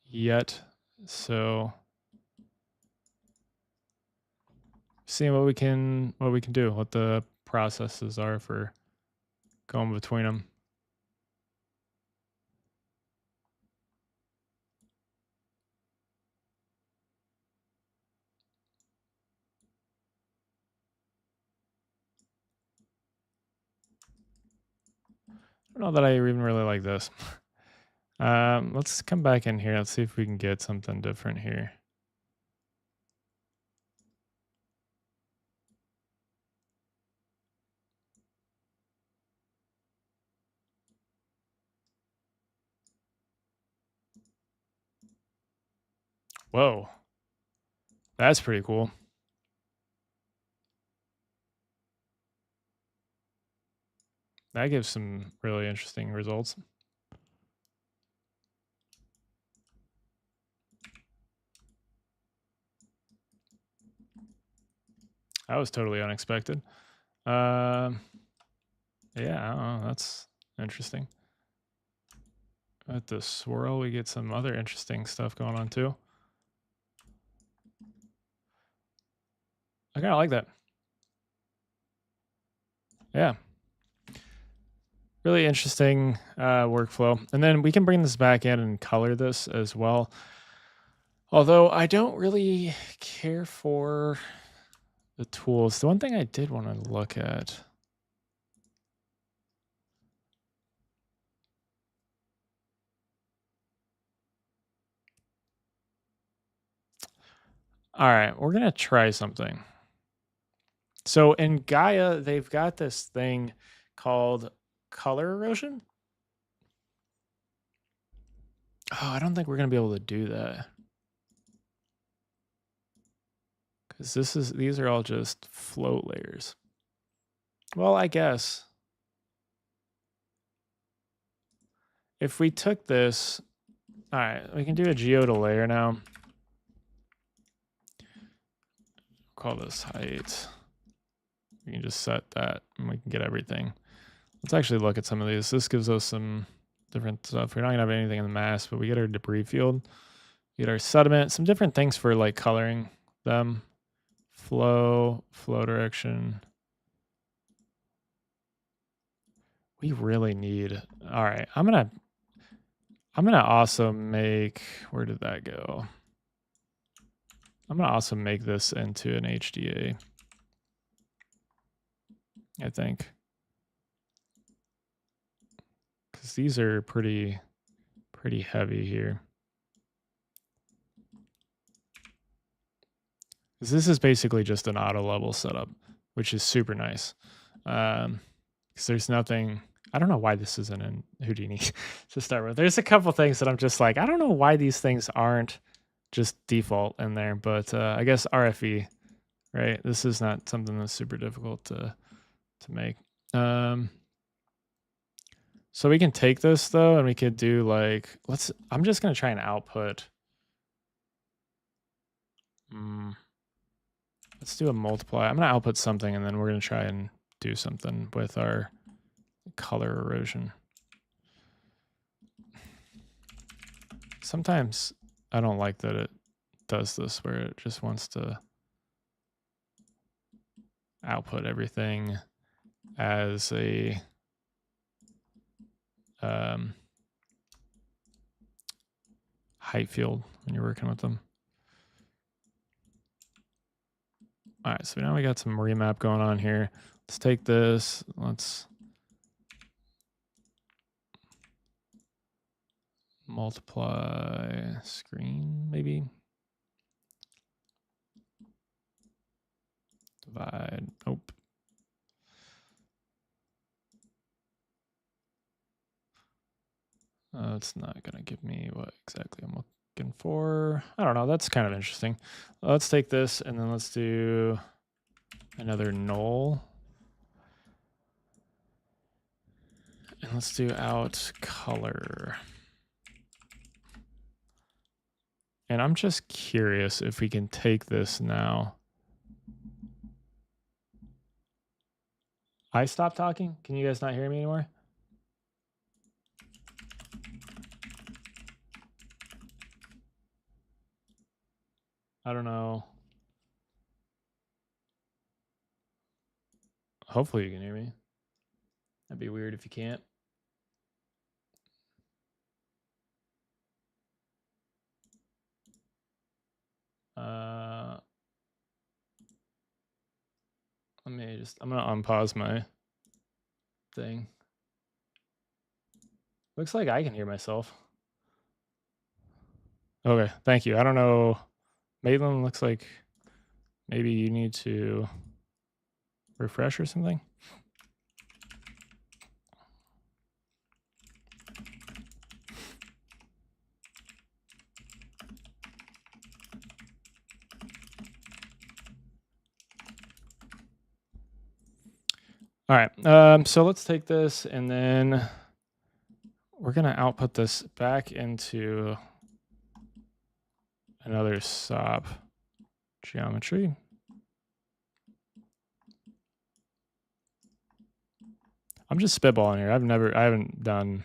yet, so seeing what we can do, what the processes are for going between them. I don't know that I even really like this. Let's come back in here. Let's see if we can get something different here. Whoa. That's pretty cool. That gives some really interesting results. That was totally unexpected. Yeah, I don't know. That's interesting. At the swirl, we get some other interesting stuff going on too. I kind of like that. Yeah. Really interesting workflow. And then we can bring this back in and color this as well. Although I don't really care for the tools. The one thing I did want to look at. All right, we're going to try something. So in Gaia, they've got this thing called color erosion. Oh, I don't think we're going to be able to do that. Because these are all just float layers. Well, I guess. If we took this, all right, we can do a geoda layer now. Call this height. We can just set that and we can get everything. Let's actually look at some of these. This gives us some different stuff. We're not gonna have anything in the mass, but we get our debris field. We get our sediment, some different things for like coloring them. Flow direction. We really need, all right, I'm gonna also make, where did that go? I'm gonna also make this into an HDA, I think. Because these are pretty heavy here. This is basically just an auto level setup, which is super nice. Because there's nothing, I don't know why this isn't in Houdini to start with. There's a couple things that I'm just like, I don't know why these things aren't just default in there, but I guess RFE, right? This is not something that's super difficult to make. So we can take this though, and we could do like, I'm just gonna try and output. Let's do a multiply. I'm gonna output something, and then we're gonna try and do something with our color erosion. Sometimes I don't like that it does this, where it just wants to output everything as a height field when you're working with them. All right, so now we got some remap going on here. Let's take this, let's multiply screen, maybe. Divide, nope. It's not gonna give me what exactly I'm looking for. I don't know, that's kind of interesting. Let's take this and then let's do another null. And let's do out color. And I'm just curious if we can take this now. I stopped talking? Can you guys not hear me anymore? I don't know. Hopefully you can hear me. That'd be weird if you can't. I'm gonna unpause my thing. Looks like I can hear myself. Okay, thank you. I don't know. Maitland, looks like maybe you need to refresh or something. All right, so let's take this and then we're gonna output this back into another SOP geometry. I'm just spitballing here. I haven't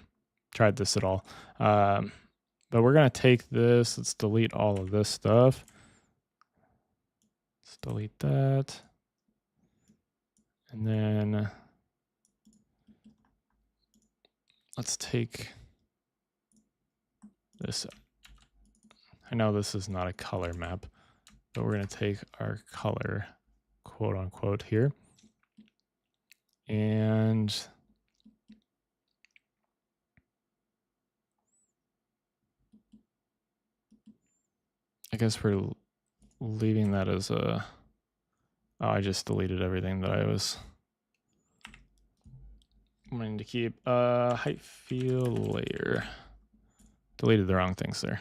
tried this at all. But we're gonna take this, let's delete all of this stuff. Let's delete that. And then let's take this I know this is not a color map, but we're going to take our color, quote unquote, here. And I guess we're leaving that as a, oh, I just deleted everything that I was wanting to keep. Height field layer. Deleted the wrong things there.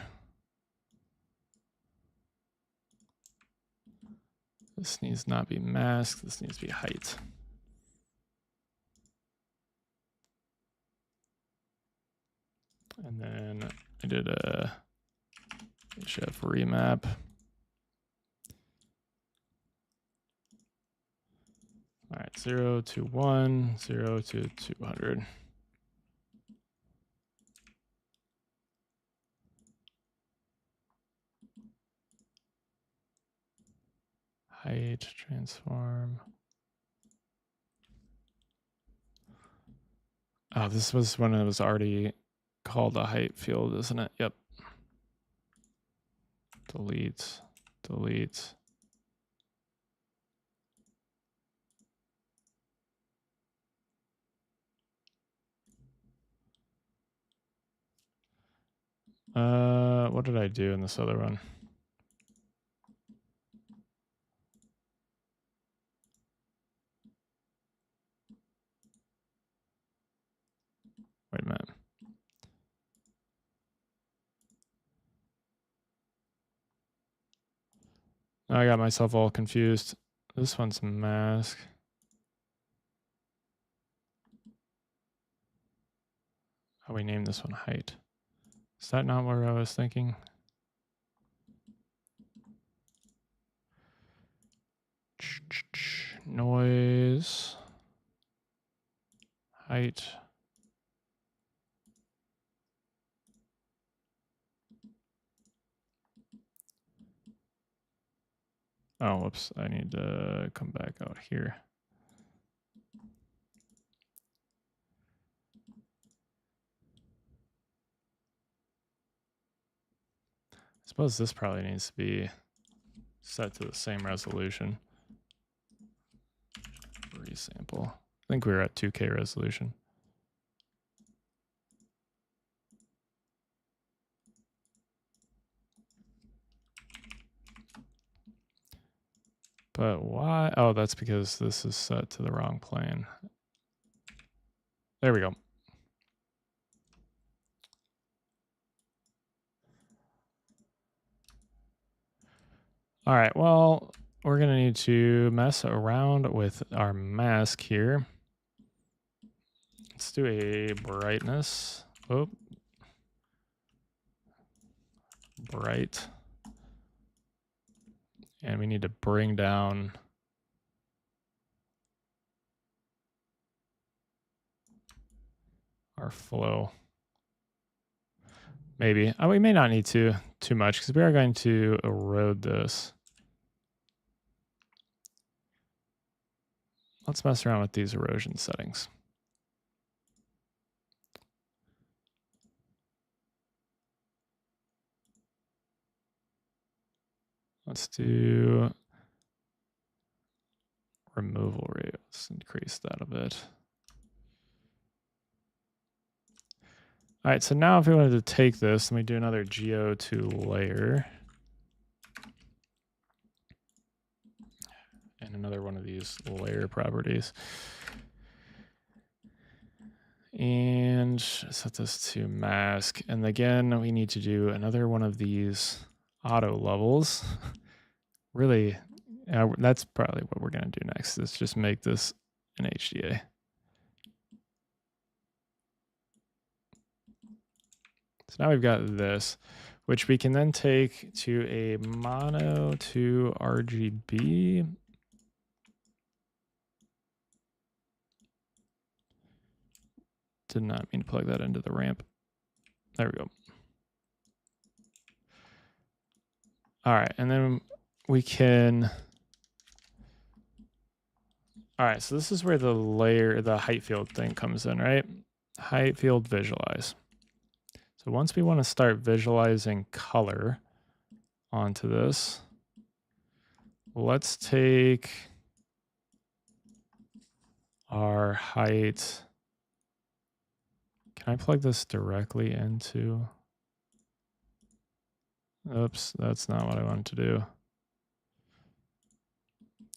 This needs not be masked. This needs to be height. And then I did a HF remap. All right, 0 to 1, 0 to 200. Height transform. Oh, this was when it was already called a height field, isn't it? Yep. Delete, delete. What did I do in this other one? Wait a minute. I got myself all confused. This one's mask. How we name this one height? Is that not where I was thinking? Noise. Height. Oh, whoops. I need to come back out here. I suppose this probably needs to be set to the same resolution. Resample. I think we were at 2K resolution. But why? Oh, that's because this is set to the wrong plane. There we go. All right, well, we're going to need to mess around with our mask here. Let's do a brightness. Oh, bright. And we need to bring down our flow. Maybe. We may not need to too much because we are going to erode this. Let's mess around with these erosion settings. Let's do removal rate. Let's increase that a bit. All right, so now if we wanted to take this, let me do another geo2 layer. And another one of these layer properties. And set this to mask. And again, we need to do another one of these auto levels. Really, that's probably what we're going to do next, is just make this an HDA. So now we've got this, which we can then take to a mono to RGB. Did not mean to plug that into the ramp. There we go. All right, and then we can. All right, so this is where the height field thing comes in, right? Height field visualize. So once we want to start visualizing color, onto this. Let's take our height. Can I plug this directly into? Oops, that's not what I wanted to do.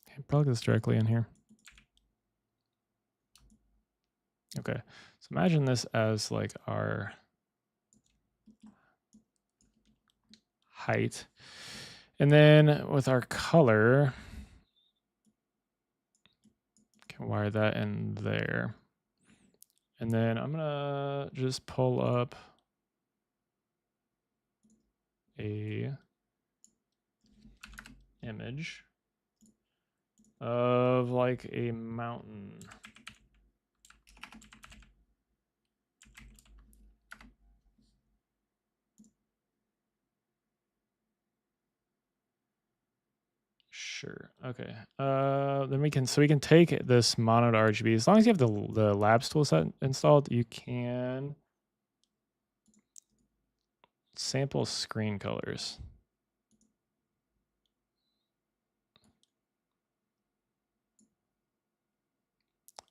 Can I plug this directly in here? Okay, so imagine this as like our height. And then with our color, can wire that in there. And then I'm gonna just pull up a image of like a mountain. Sure. Okay. Then we can take this mono to RGB. As long as you have the labs toolset installed, you can sample screen colors.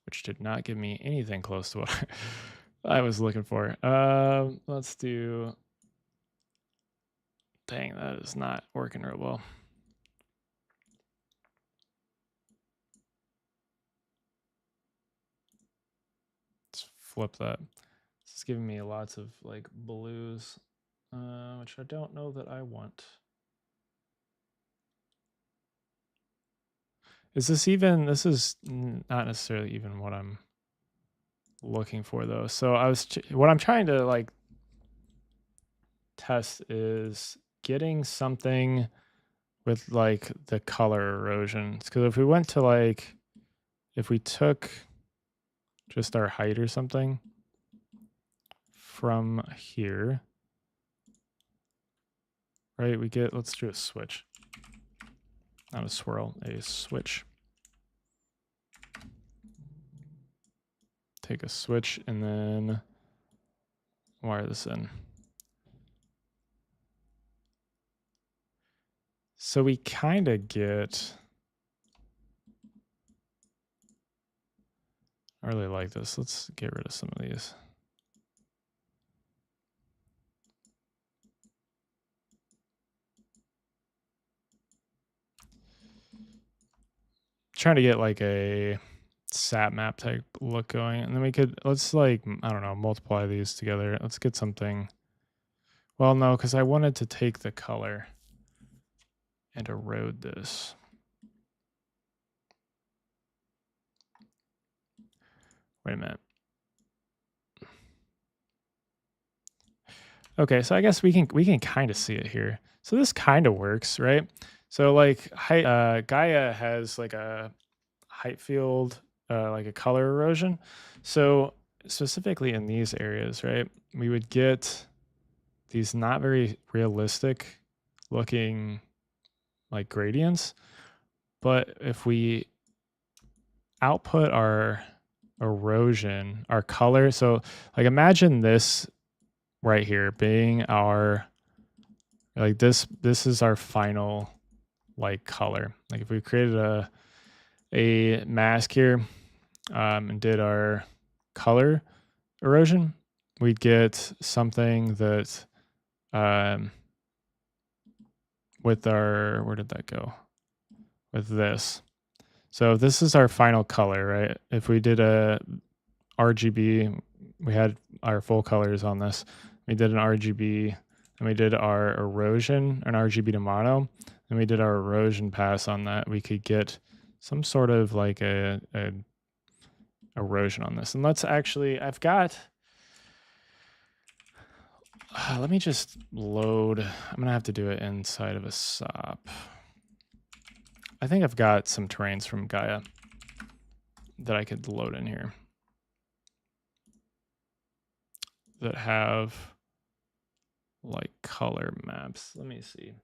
Which did not give me anything close to what I was looking for. Let's do. Dang, that is not working real well. Let's flip that. This is giving me lots of like blues, which I don't know that I want. Is this even? This is not necessarily even what I'm looking for though. So what I'm trying to like test is getting something with like the color erosion. Because if we went to like, if we took just our height or something from here, right? We get, let's do a switch. Not a swirl, a switch. Take a switch and then wire this in. So we kind of get, I really like this. Let's get rid of some of these. Trying to get like a sat map type look going, and then we could, let's like, I don't know, multiply these together. Let's get something. Well, no, because I wanted to take the color and erode this. Wait a minute. Okay, so I guess we can kind of see it here. So this kind of works, right? So like Gaia has like a height field, like a color erosion. So specifically in these areas, right, we would get these not very realistic looking like gradients. But if we output our erosion, our color, so like imagine this right here being our, like this is our final like color. Like if we created a mask here and did our color erosion, we'd get something that with our, where did that go? With this. So this is our final color, right? If we did a RGB, we had our full colors on this. We did an RGB and we did our erosion, an RGB to mono, and we did our erosion pass on that. We could get some sort of like a erosion on this. And let's actually, I've got, let me just load. I'm going to have to do it inside of a SOP. I think I've got some terrains from Gaia that I could load in here that have like color maps. Let me see.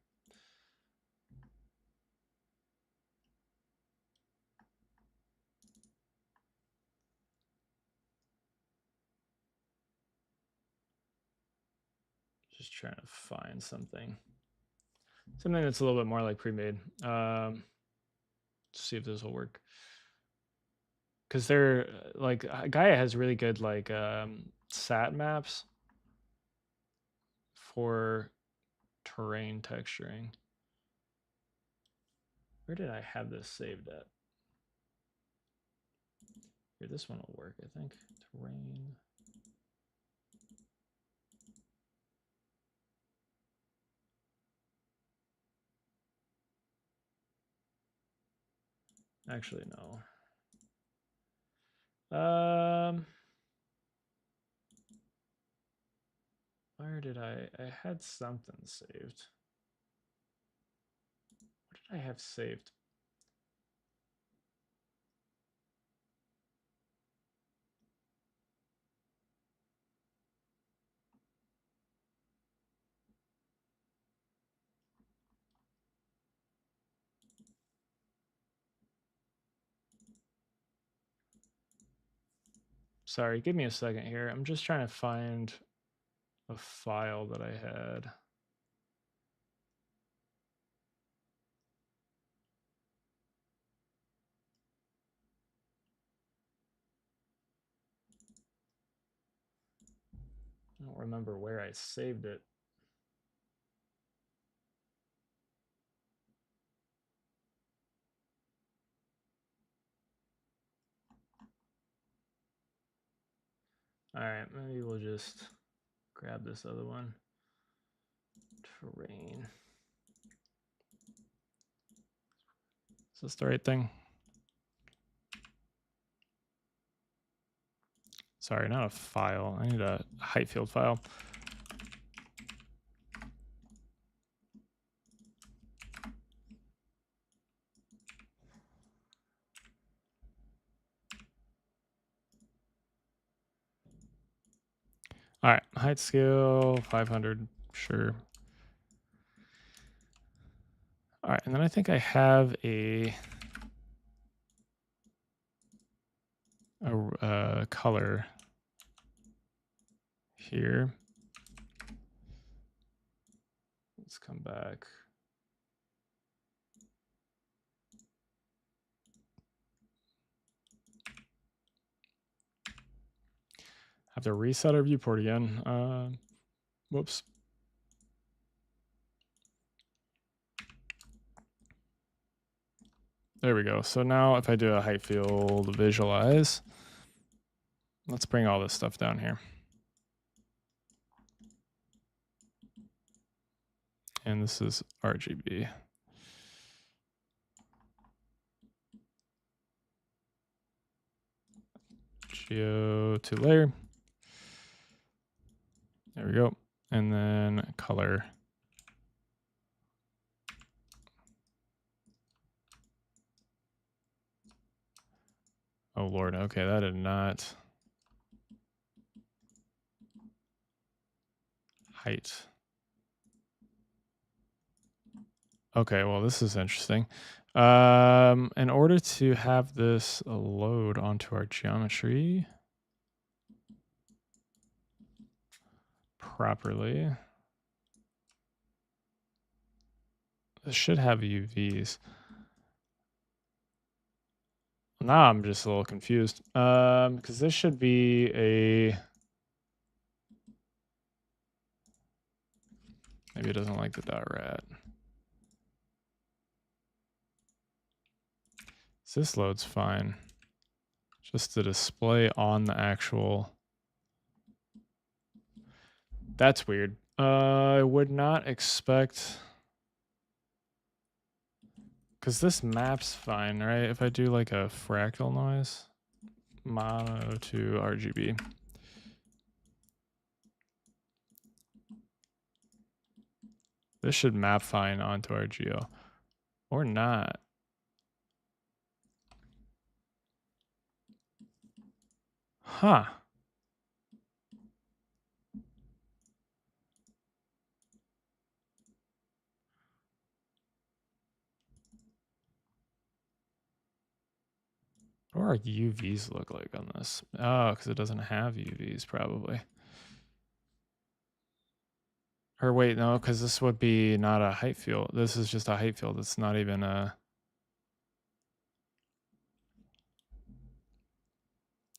Just trying to find something. something that's a little bit more like pre-made. See if this will work. Because they're like Gaia has really good like sat maps for terrain texturing. Where did I have this saved at? Here, this one will work, I think. Terrain. Actually, no. Where did I had something saved. What did I have saved? Sorry, give me a second here. I'm just trying to find a file that I had. I don't remember where I saved it. All right, maybe we'll just grab this other one. Terrain. Is this the right thing? Sorry, not a file. I need a height field file. All right, height scale 500, sure. All right, and then I think I have a color here. Let's come back. Have to reset our viewport again. Whoops. There we go. So now if I do a height field visualize, let's bring all this stuff down here. And this is RGB. Geo to layer. There we go. And then color. Oh Lord, okay, that did not. Height. Okay, well, this is interesting. In order to have this load onto our geometry properly, this should have UVs. Now I'm just a little confused because this should be a. Maybe it doesn't like the dot rat. So this loads fine. Just the display on the actual. That's weird. I would not expect. Because this map's fine, right? If I do like a fractal noise, mono to RGB. This should map fine onto our geo. Or not. Huh. What do our UVs look like on this? Oh, because it doesn't have UVs probably. Or wait, no, because this would be not a height field. This is just a height field. It's not even a...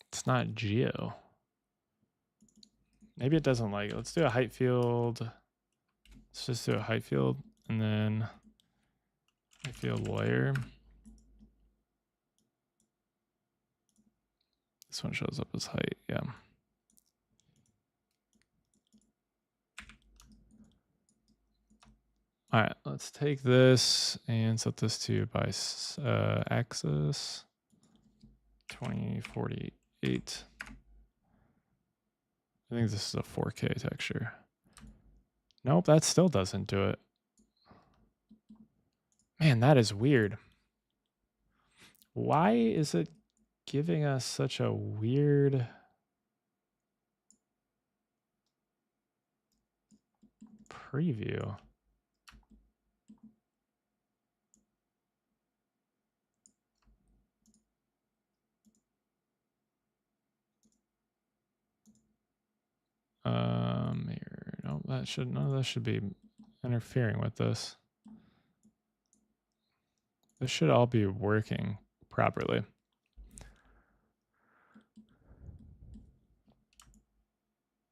It's not geo. Maybe it doesn't like it. Let's do a height field. Let's just do a height field and then height field layer. This one shows up as height, yeah. All right, let's take this and set this to by axis 2048. I think this is a 4K texture. Nope, that still doesn't do it. Man, that is weird. Why is it giving us such a weird preview? Here, no, that should be interfering with this. This should all be working properly.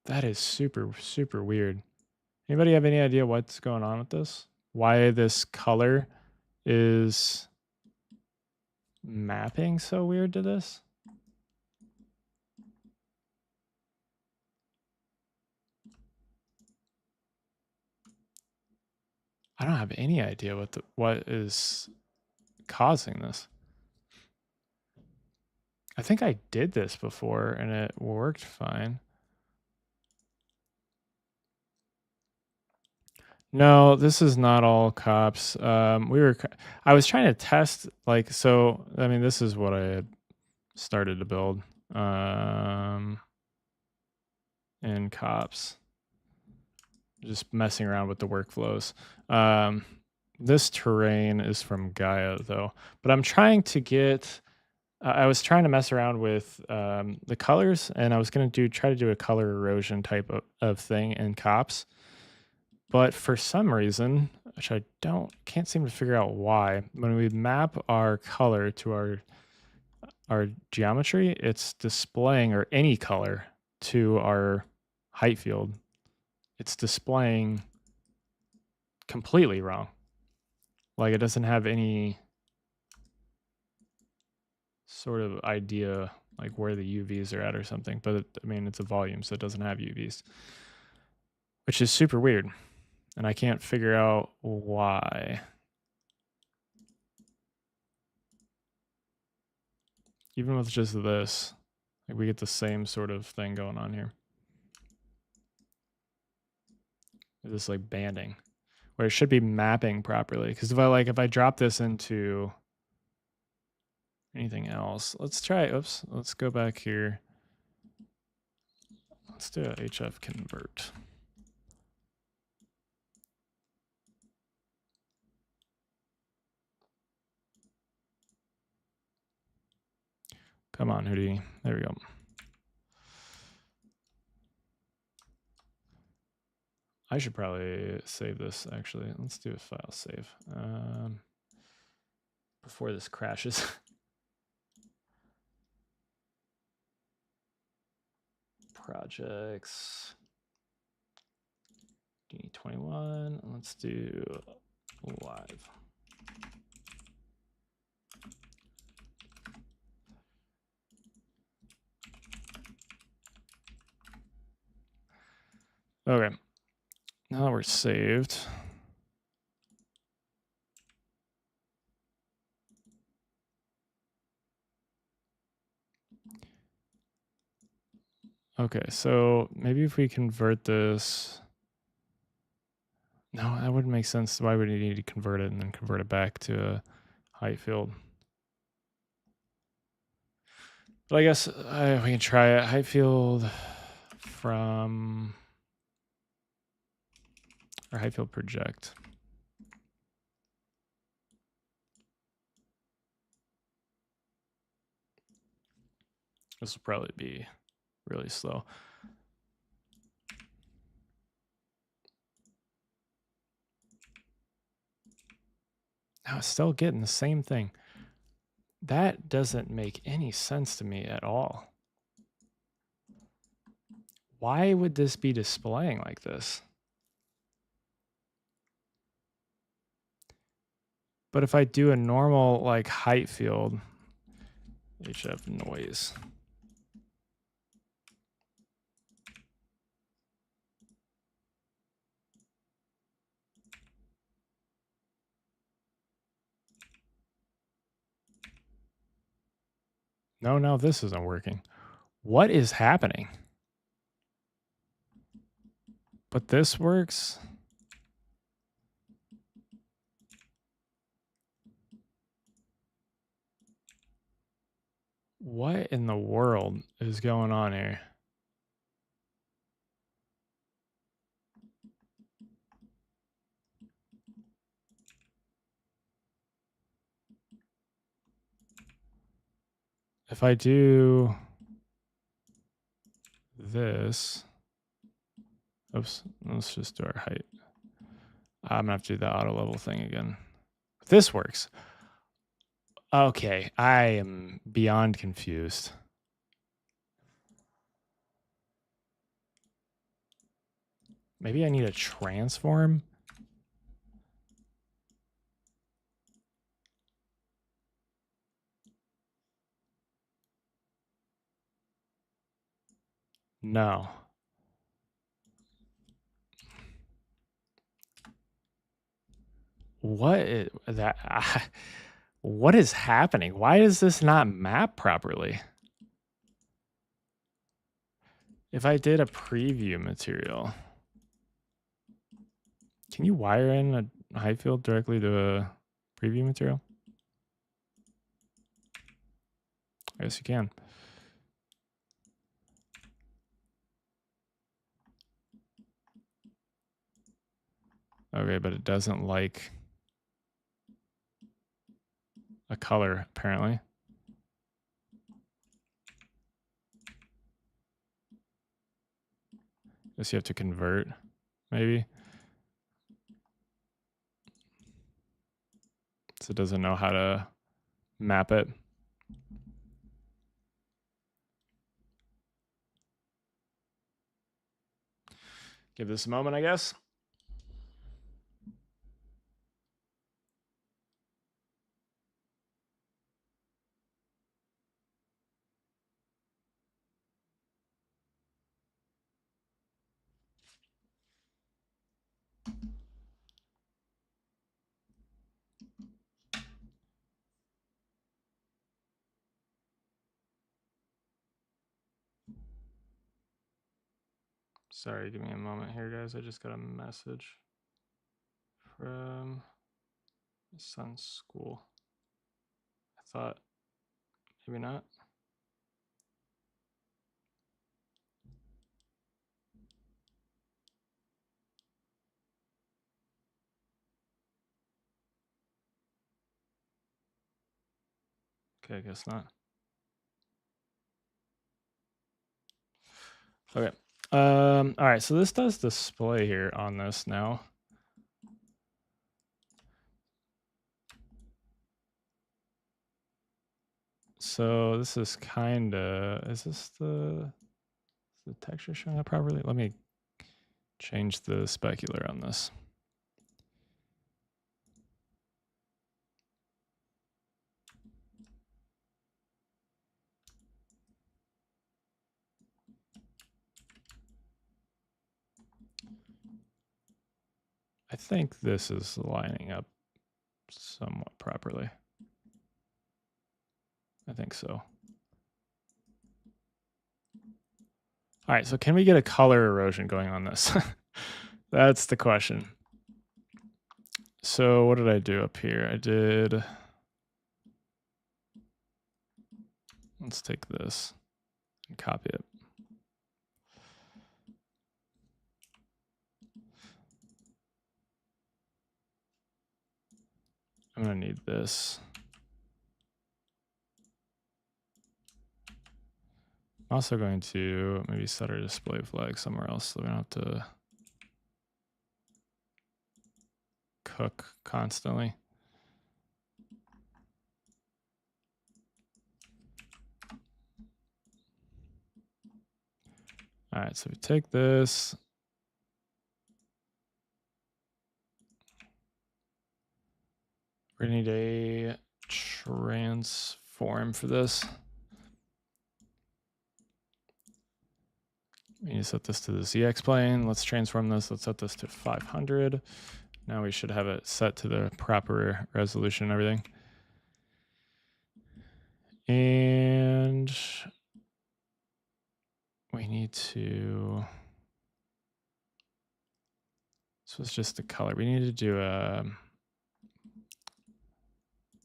That is super, super weird. Anybody have any idea what's going on with this? Why this color is mapping so weird to this? I don't have any idea what is causing this. I think I did this before and it worked fine. No, this is not all cops. I was trying to test, like, so, I mean, this is what I had started to build in cops. Just messing around with the workflows. This terrain is from Gaia, though. But I'm trying to get... I was trying to mess around with the colors, and I was going to try to do a color erosion type of thing in cops. But for some reason, which I can't seem to figure out why, when we map our color to our geometry, it's displaying, or any color, to our height field. It's displaying completely wrong. Like, it doesn't have any sort of idea like where the UVs are at or something. But I mean, it's a volume, so it doesn't have UVs, which is super weird. And I can't figure out why. Even with just this, like, we get the same sort of thing going on here. This like banding, where it should be mapping properly. Because if I drop this into anything else, let's try. Oops, let's go back here. Let's do a HF convert. Come on, Houdini. There we go. I should probably save this, actually. Let's do a file save before this crashes. Projects. D21. Let's do live. Okay. Now we're saved. Okay, so maybe if we convert this. No, that wouldn't make sense. Why would you need to convert it and then convert it back to a height field? But I guess we can try it. Height field from our height field project. This will probably be really slow. Now it's still getting the same thing. That doesn't make any sense to me at all. Why would this be displaying like this? But if I do a normal like height field, HF noise. No, now this isn't working. What is happening? But this works. What in the world is going on here? If I do this, oops, let's just do our height. I'm gonna have to do the auto level thing again. This works. Okay, I am beyond confused. Maybe I need a transform. No. What is that? What is happening? Why does this not map properly? If I did a preview material, can you wire in a height field directly to a preview material? I guess you can. Okay, but it doesn't like a color, apparently. Guess you have to convert, maybe. So it doesn't know how to map it. Give this a moment, I guess. Sorry, give me a moment here, guys. I just got a message from my son's school. I thought maybe not. Okay, I guess not. Okay. All right, so this does display here on this now. So this is kind of, is the texture showing up properly? Let me change the specular on this. I think this is lining up somewhat properly. I think so. All right, so can we get a color erosion going on this? That's the question. So what did I do up here? I did, let's take this and copy it. I'm gonna need this. I'm also going to maybe set our display flag somewhere else so we don't have to cook constantly. All right, so we take this. We're gonna need a transform for this. We need to set this to the ZX plane. Let's transform this. Let's set this to 500. Now we should have it set to the proper resolution and everything. And we need to, this was just the color. We need to do a,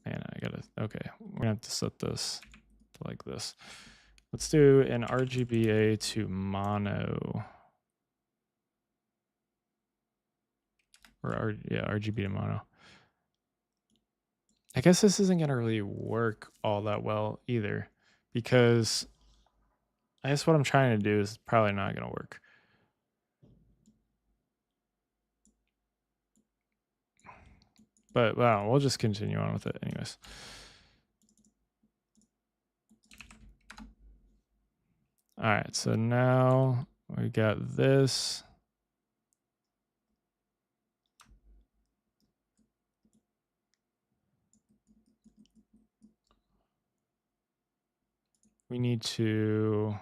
man, I gotta, okay. We're gonna have to set this to like this. Let's do an RGBA to mono. Or yeah, RGB to mono. I guess this isn't gonna really work all that well either, because I guess what I'm trying to do is probably not gonna work. But well, we'll just continue on with it anyways. All right, so now we got this. We need to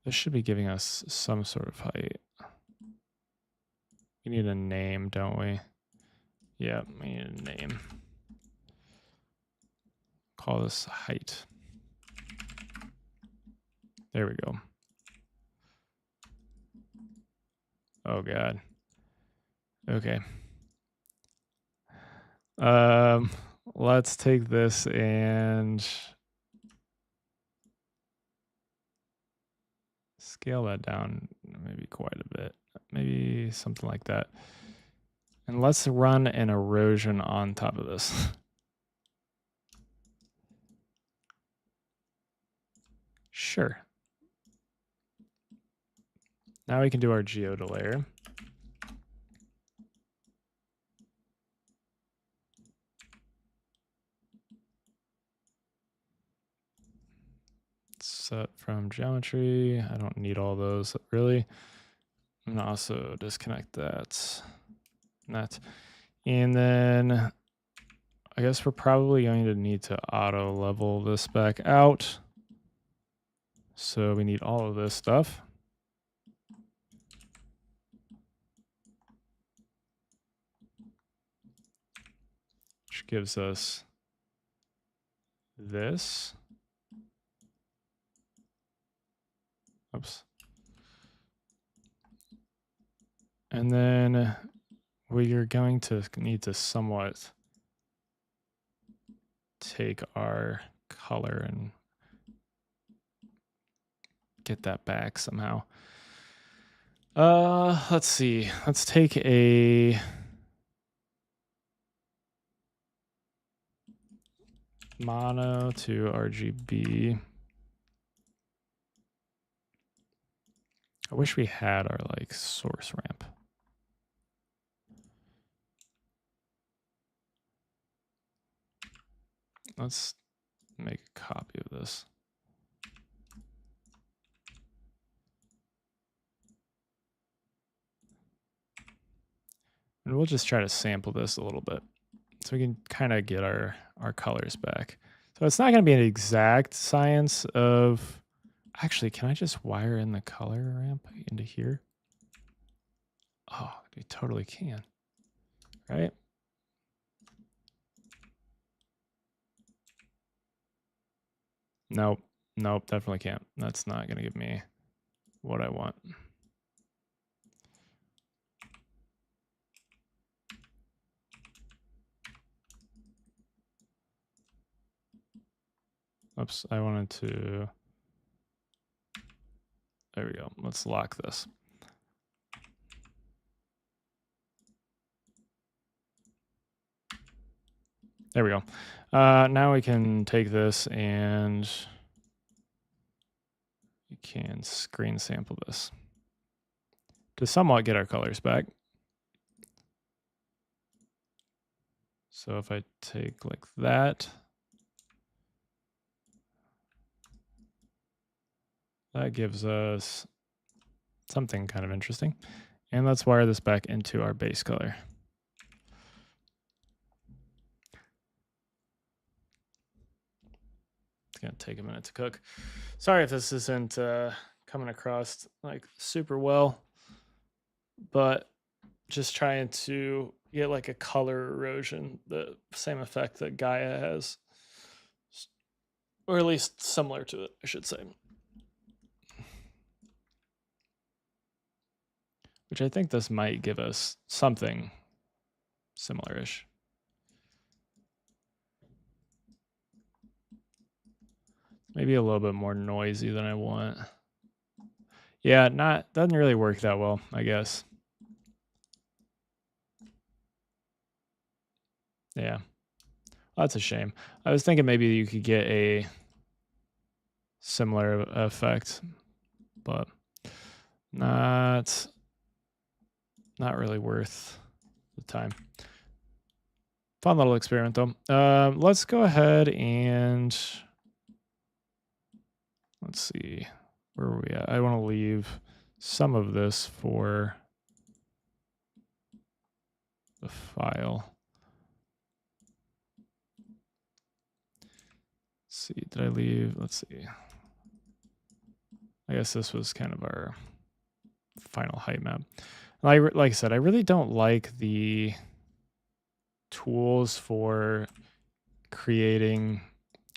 this should be giving us some sort of height. We need a name, don't we? Yeah, we need a name. Call this height. There we go. Oh God. Okay. Let's take this and scale that down maybe quite a bit. Maybe something like that. And let's run an erosion on top of this. Sure. Now we can do our geoda layer. Set from geometry. I don't need all those really. I'm gonna also disconnect that. And then I guess we're probably going to need to auto level this back out. So we need all of this stuff. Which gives us this. Oops. And then we are going to need to somewhat take our color and get that back somehow. Let's see. Let's take a mono to RGB. I wish we had our like source ramp. Let's make a copy of this. And we'll just try to sample this a little bit so we can kind of get our colors back. So it's not going to be an exact science of, actually, can I just wire in the color ramp into here? Oh, we totally can, right? Nope, nope, definitely can't. That's not going to give me what I want. Oops, I wanted to, there we go. Let's lock this. There we go. Now we can take this and we can screen sample this to somewhat get our colors back. So if I take like that, that gives us something kind of interesting. And let's wire this back into our base color. It's gonna take a minute to cook. Sorry if this isn't coming across like super well, but just trying to get like a color erosion, the same effect that Gaia has, or at least similar to it, I should say. Which I think this might give us something similar-ish. Maybe a little bit more noisy than I want. Yeah, doesn't really work that well, I guess. Yeah, that's a shame. I was thinking maybe you could get a similar effect, but not really worth the time. Fun little experiment though. Let's go ahead and let's see, where are we at? I want to leave some of this for the file. Let's see, did I leave? Let's see. I guess this was kind of our final height map. Like I said, I really don't like the tools for creating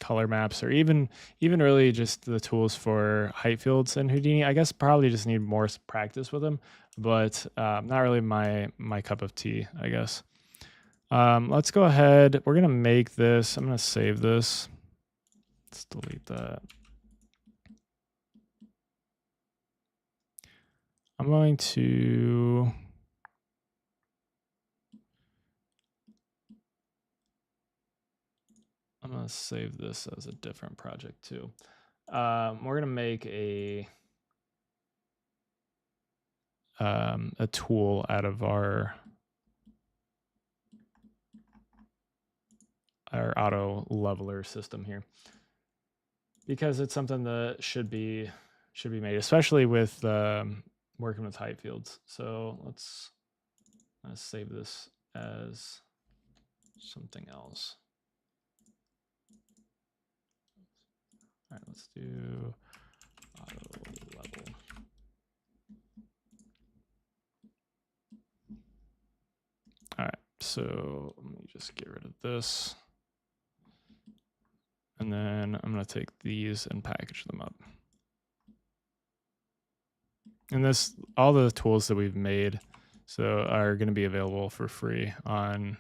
color maps, or even really just the tools for height fields in Houdini. I guess probably just need more practice with them, but not really my cup of tea, I guess. Let's go ahead. We're gonna make this. I'm gonna save this. Let's delete that. I'm going to save this as a different project too. We're gonna make a tool out of our auto leveler system here, because it's something that should be made, especially with working with height fields. So let's save this as something else. All right, let's do auto level. All right, so let me just get rid of this. And then I'm going to take these and package them up. And all the tools that we've made are going to be available for free on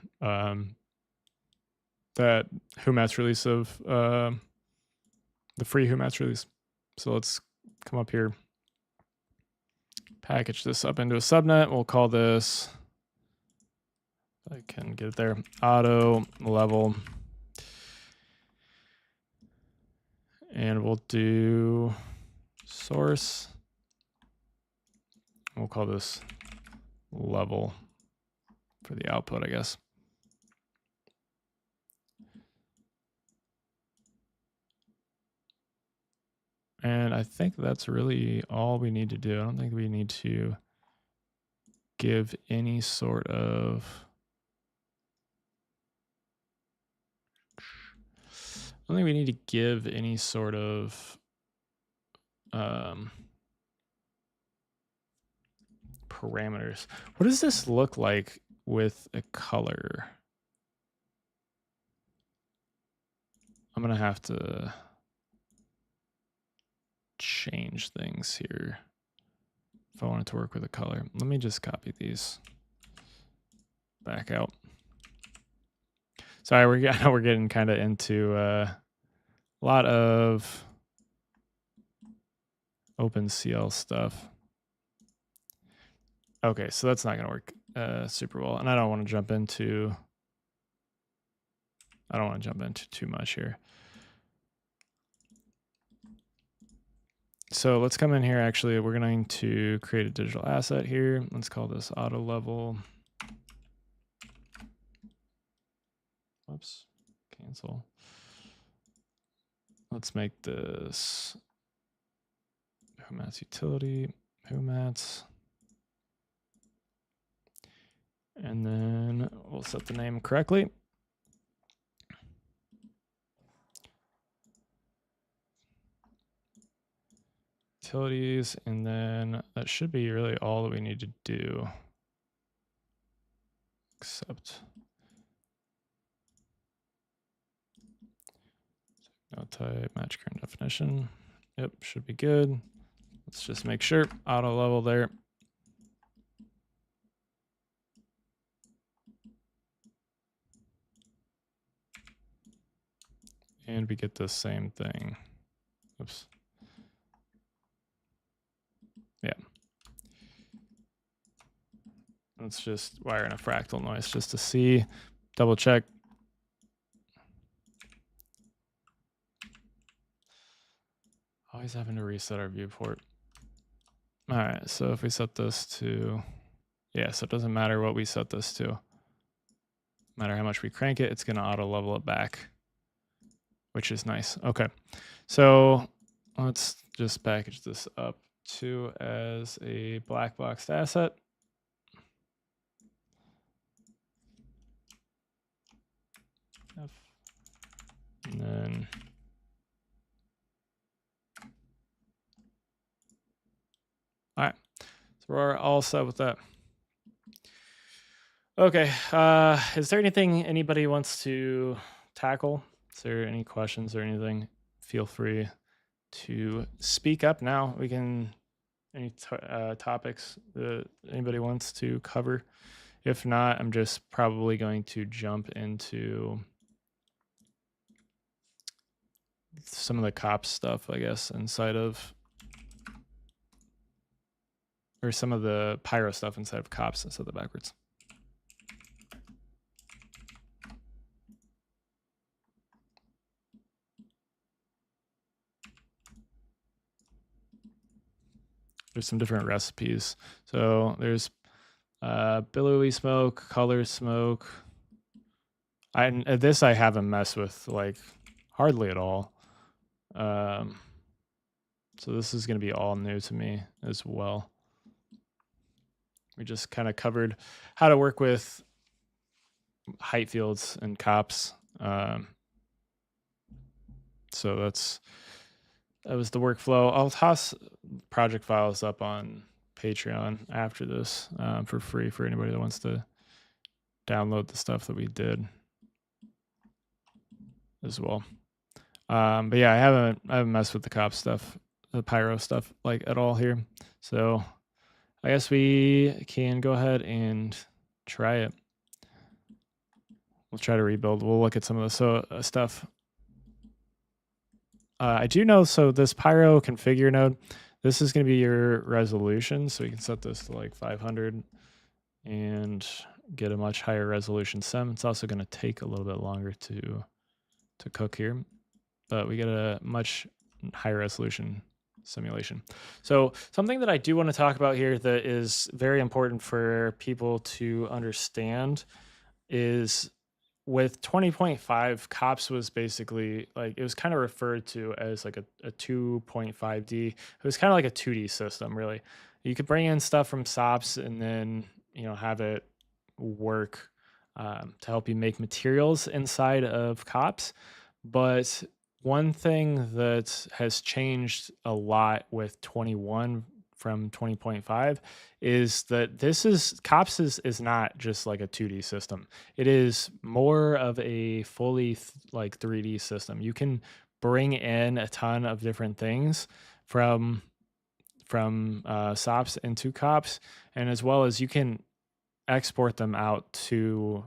that HouMats release of the free HouMats release. So let's come up here, package this up into a subnet. We'll call this, if I can get it there, auto level. And we'll do source. We'll call this level for the output, I guess. And I think that's really all we need to do. I don't think we need to give any sort of... I don't think we need to give any sort of parameters. What does this look like with a color? I'm going to have to change things here if I want it to work with a color. Let me just copy these back out. Sorry, we're getting kind of into a lot of OpenCL stuff. Okay, so that's not going to work super well, and I don't want to jump into too much here. So let's come in here. Actually, we're going to create a digital asset here. Let's call this auto level. Oops, cancel. Let's make this HouMats utility, HouMats. And then we'll set the name correctly. Utilities, and then that should be really all that we need to do. Except no type, match current definition. Yep, should be good. Let's just make sure auto level there. And we get the same thing. Oops. Yeah. Let's just wire in a fractal noise just to see, double check. Always having to reset our viewport. All right, so if we set this to, yeah, so it doesn't matter what we set this to. No matter how much we crank it, it's gonna auto level it back, which is nice. Okay, so let's just package this up to as a black boxed asset. And then all right, so we're all set with that. Okay, is there anything anybody wants to tackle? Is there any questions or anything? Feel free to speak up now. We can, any topics that anybody wants to cover. If not, I'm just probably going to jump into some of the cops stuff, I guess, inside of, or some of the Pyro stuff inside of cops instead of the backwards. There's some different recipes. So there's billowy smoke, color smoke. This I haven't messed with like hardly at all. So this is going to be all new to me as well. We just kind of covered how to work with height fields and cops. So that was the workflow. I'll toss project files up on Patreon after this for free for anybody that wants to download the stuff that we did as well. But yeah, I haven't messed with the cop stuff, the Pyro stuff like at all here. So I guess we can go ahead and try it. We'll try to rebuild. We'll look at some of the stuff. I do know, so this Pyro configure node, this is going to be your resolution. So you can set this to like 500 and get a much higher resolution sim. It's also going to take a little bit longer to cook here, but we get a much higher resolution simulation. So something that I do want to talk about here that is very important for people to understand is with 20.5, COPS was basically like, it was kind of referred to as like a 2.5D. It was kind of like a 2D system, really. You could bring in stuff from SOPs and then, have it work to help you make materials inside of COPS. But one thing that has changed a lot with 21 from 20.5 is that COPS is not just like a 2D system. It is more of a fully like 3D system. You can bring in a ton of different things from SOPs into COPS, and as well as you can export them out to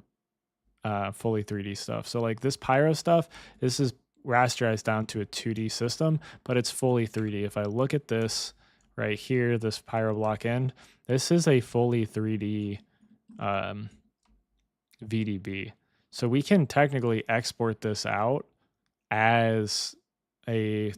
fully 3D stuff. So like this Pyro stuff, this is rasterized down to a 2D system, but it's fully 3D. If I look at this right here, this Pyro block end, this is a fully 3D VDB. So we can technically export this out as a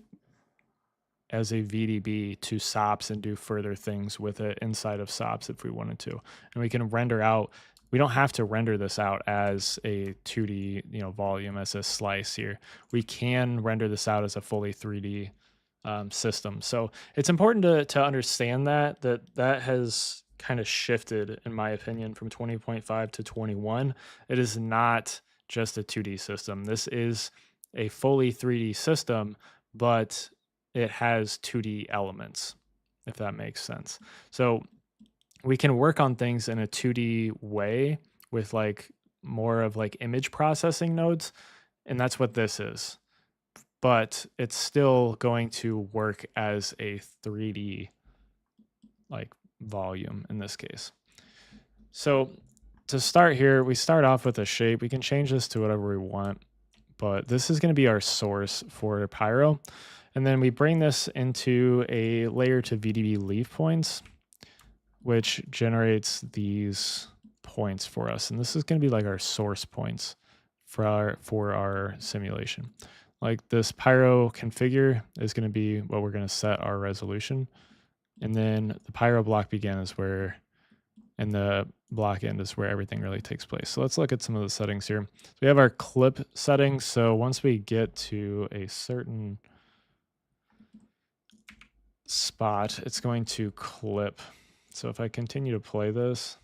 VDB to SOPs and do further things with it inside of SOPs if we wanted to. And we can render out, we don't have to render this out as a 2D, volume, as a slice here. We can render this out as a fully 3D system. So it's important to understand that has kind of shifted, in my opinion, from 20.5 to 21. It is not just a 2D system. This is a fully 3D system, but it has 2D elements, if that makes sense. So we can work on things in a 2D way with like more of like image processing nodes, and that's what this is. But it's still going to work as a 3D like volume in this case. So to start here, we start off with a shape. We can change this to whatever we want, but this is going to be our source for Pyro. And then we bring this into a layer to VDB leaf points, which generates these points for us. And this is going to be like our source points for our simulation. Like this Pyro configure is going to be what we're going to set our resolution. And then the Pyro block begin is where, and the block end is where everything really takes place. So let's look at some of the settings here. So we have our clip settings. So once we get to a certain spot, it's going to clip. So if I continue to play this,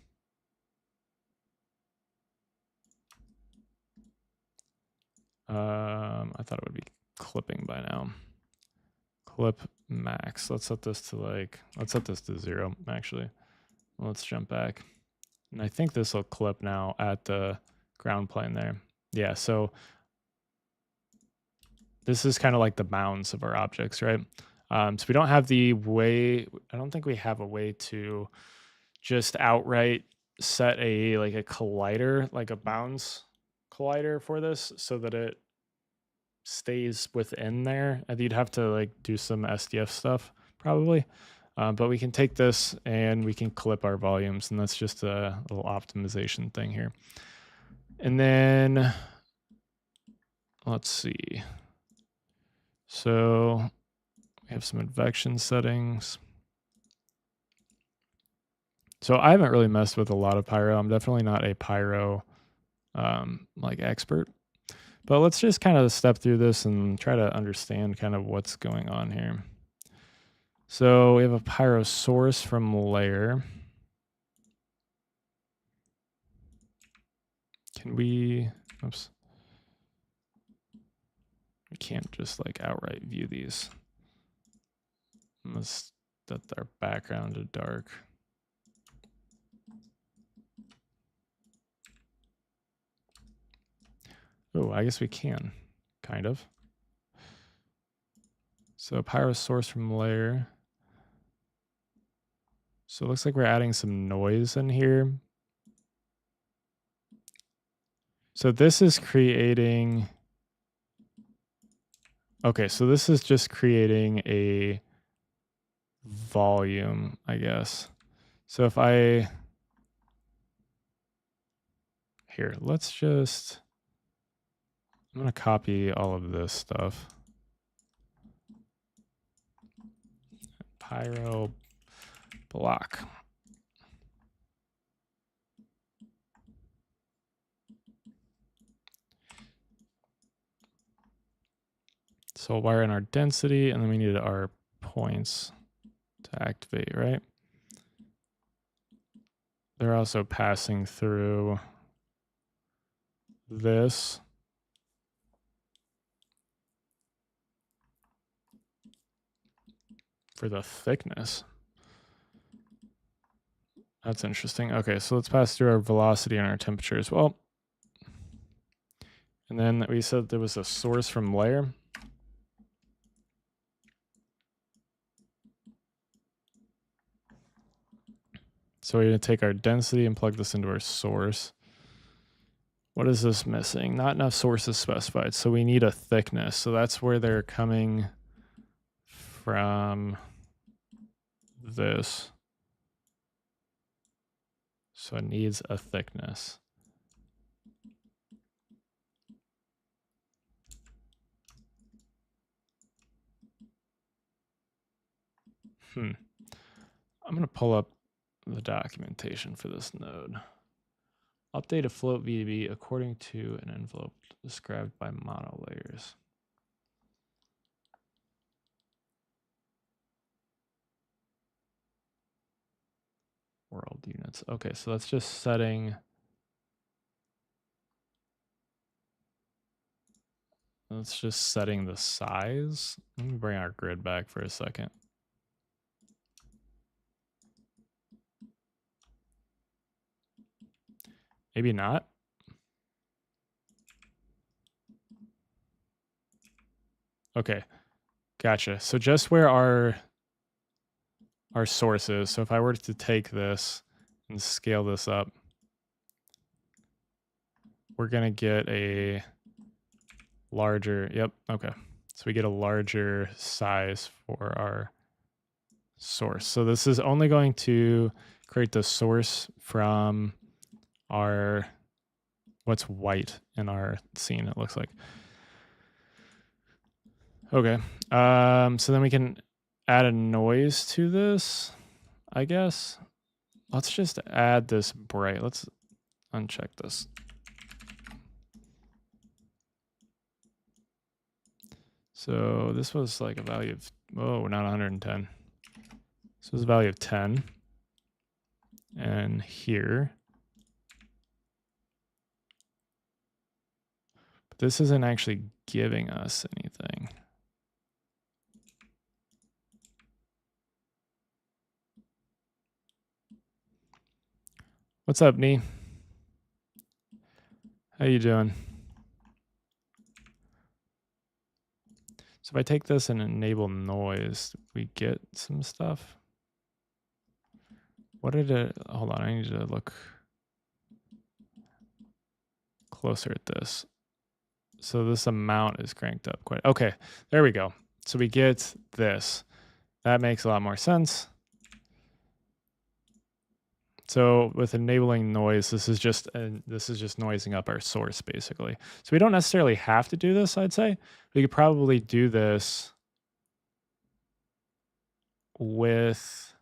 I thought it would be clipping by now. Clip max. Let's set this to 0 actually. Let's jump back. And I think this will clip now at the ground plane there. Yeah, so this is kind of like the bounds of our objects, right? So we don't have the way, I don't think we have a way to just outright set a collider, like a bounds collider for this so that it stays within there. And you'd have to like do some SDF stuff probably. But we can take this and we can clip our volumes, and that's just a little optimization thing here. And then let's see. So we have some advection settings. So I haven't really messed with a lot of Pyro. I'm definitely not a Pyro like expert. But let's just kind of step through this and try to understand kind of what's going on here. So we have a Pyro source from layer. Can we, oops. We can't just like outright view these. Let's set our background to dark. Oh, I guess we can, kind of. So Pyro source from layer. So it looks like we're adding some noise in here. So this is creating, okay, so this is just creating a volume, I guess. So if I, here, let's just, I'm gonna copy all of this stuff. Pyro block. So we'll wire in our density, and then we need our points to activate, right? They're also passing through this. For the thickness. That's interesting. Okay, so let's pass through our velocity and our temperature as well. And then we said there was a source from layer. So we're going to take our density and plug this into our source. What is this missing? Not enough sources specified. So we need a thickness. So that's where they're coming from this. So it needs a thickness. I'm going to pull up the documentation for this node. Update a float VDB according to an envelope described by monolayers. world units. Okay, so that's just setting. That's just setting the size. Let me bring our grid back for a second. Maybe not. Okay, gotcha. So just where our source is. So if I were to take this and scale this up, we're gonna get a larger, yep, okay. So we get a larger size for our source. So this is only going to create the source from our, what's white in our scene, it looks like. Okay, so then we can add a noise to this, I guess. Let's just add this bright. Let's uncheck this. So this was like a value of, oh, not 110. This was a value of 10. And here, but this isn't actually giving us anything. What's up, Nee? How you doing? So if I take this and enable noise, we get some stuff. What did it, hold on, I need to look closer at this. So this amount is cranked up quite, okay, there we go. So we get this. That makes a lot more sense. So with enabling noise, this is just noising up our source basically. So we don't necessarily have to do this, I'd say. We could probably do this with,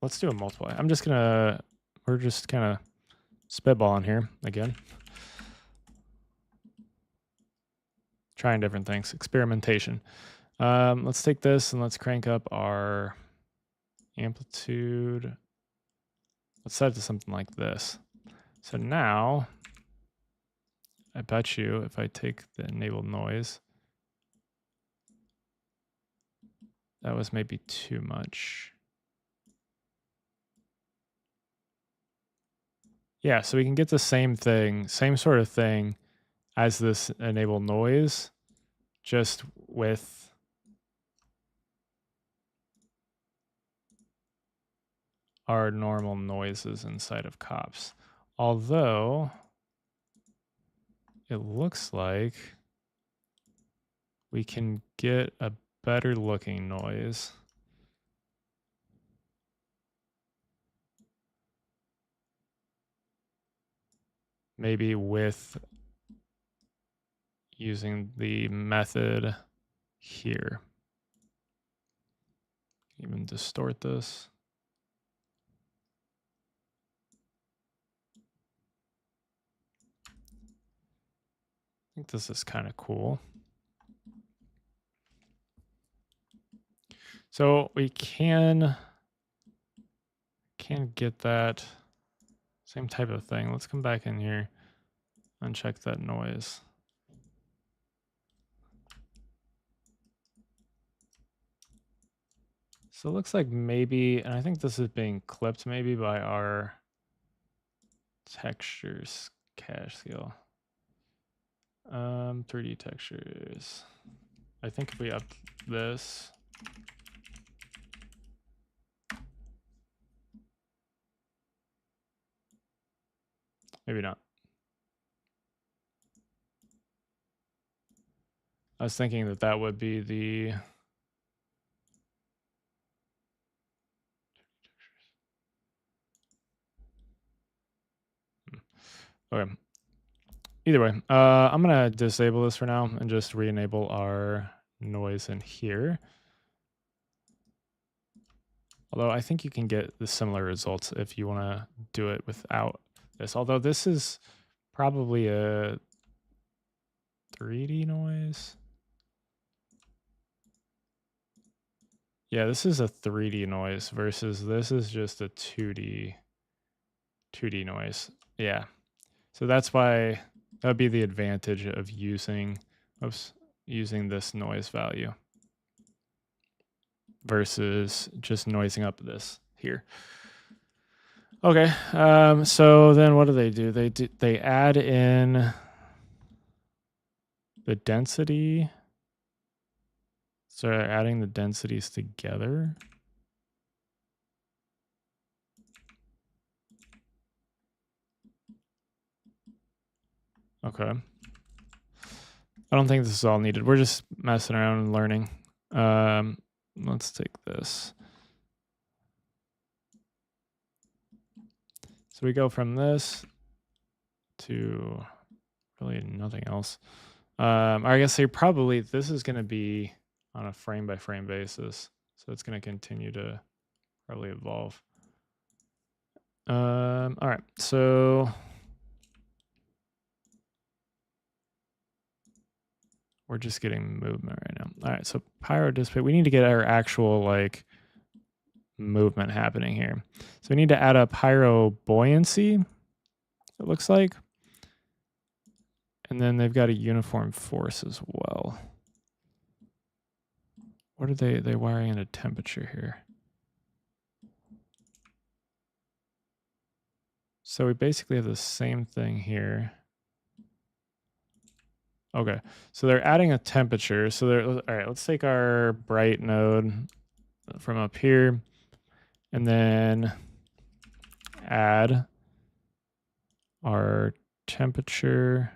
let's do a multiply. We're just kind of spitballing here again. Trying different things, experimentation. Let's take this and let's crank up our amplitude. Let's set it to something like this. So now, I bet you if I take the enable noise, that was maybe too much. Yeah, so we can get the same thing, same sort of thing as this enable noise, just with our normal noises inside of cops. Although it looks like we can get a better looking noise. Maybe with using the method here. Even distort this. I think this is kind of cool. So we can get that same type of thing. Let's come back in here and check that noise. So it looks like maybe, and I think this is being clipped maybe by our textures cache scale. 3D textures. I think if we up this, maybe not. I was thinking that that would be the okay. Either way, I'm gonna disable this for now and just re-enable our noise in here. Although I think you can get the similar results if you want to do it without this. Although this is probably a 3D noise. Yeah, this is a 3D noise versus this is just a 2D noise. Yeah. So that's why that would be the advantage of using this noise value versus just noising up this here. Okay, so then what do? They add in the density. So they're adding the densities together. Okay. I don't think this is all needed. We're just messing around and learning. Let's take this. So we go from this to really nothing else. I guess this is going to be on a frame by frame basis. So it's going to continue to probably evolve. All right, so we're just getting movement right now. All right, so Pyro dissipate. We need to get our actual like movement happening here. So we need to add a Pyro buoyancy, it looks like. And then they've got a uniform force as well. What are they wiring in a temperature here? So we basically have the same thing here. Okay, so they're adding a temperature. So they're, all right, let's take our bright node from up here and then add our temperature,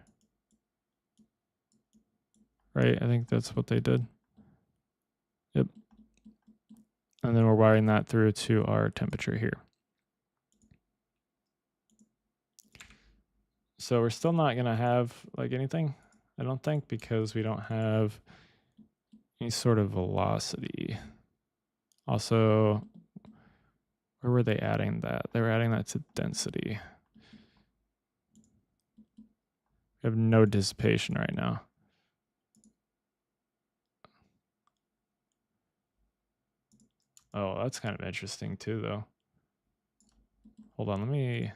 right? I think that's what they did. Yep. And then we're wiring that through to our temperature here. So we're still not going to have like anything, I don't think, because we don't have any sort of velocity. Also, where were they adding that? They were adding that to density. We have no dissipation right now. Oh, that's kind of interesting too, though. Hold on, let me...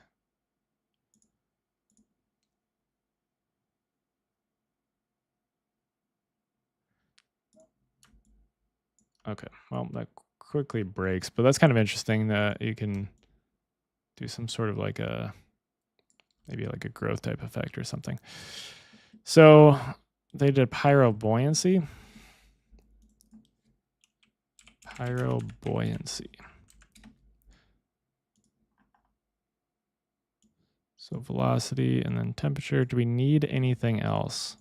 Okay, well, that quickly breaks, but that's kind of interesting that you can do some sort of like a, maybe like a growth type effect or something. So they did Pyro buoyancy. Pyro buoyancy. So velocity and then temperature. Do we need anything else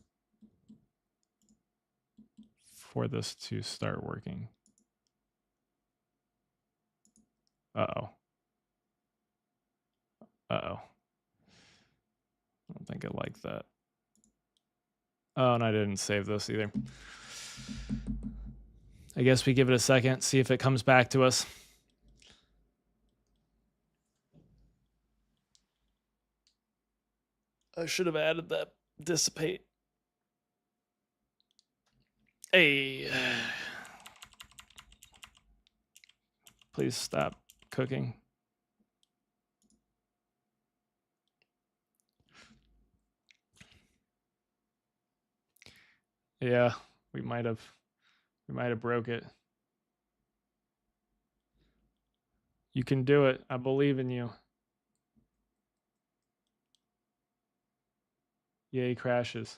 for this to start working? Uh-oh. Uh-oh. I don't think I like that. Oh, and I didn't save this either. I guess we give it a second, see if it comes back to us. I should have added that dissipate. Hey. Please stop cooking. Yeah, we might have broke it. You can do it. I believe in you. Yay, crashes.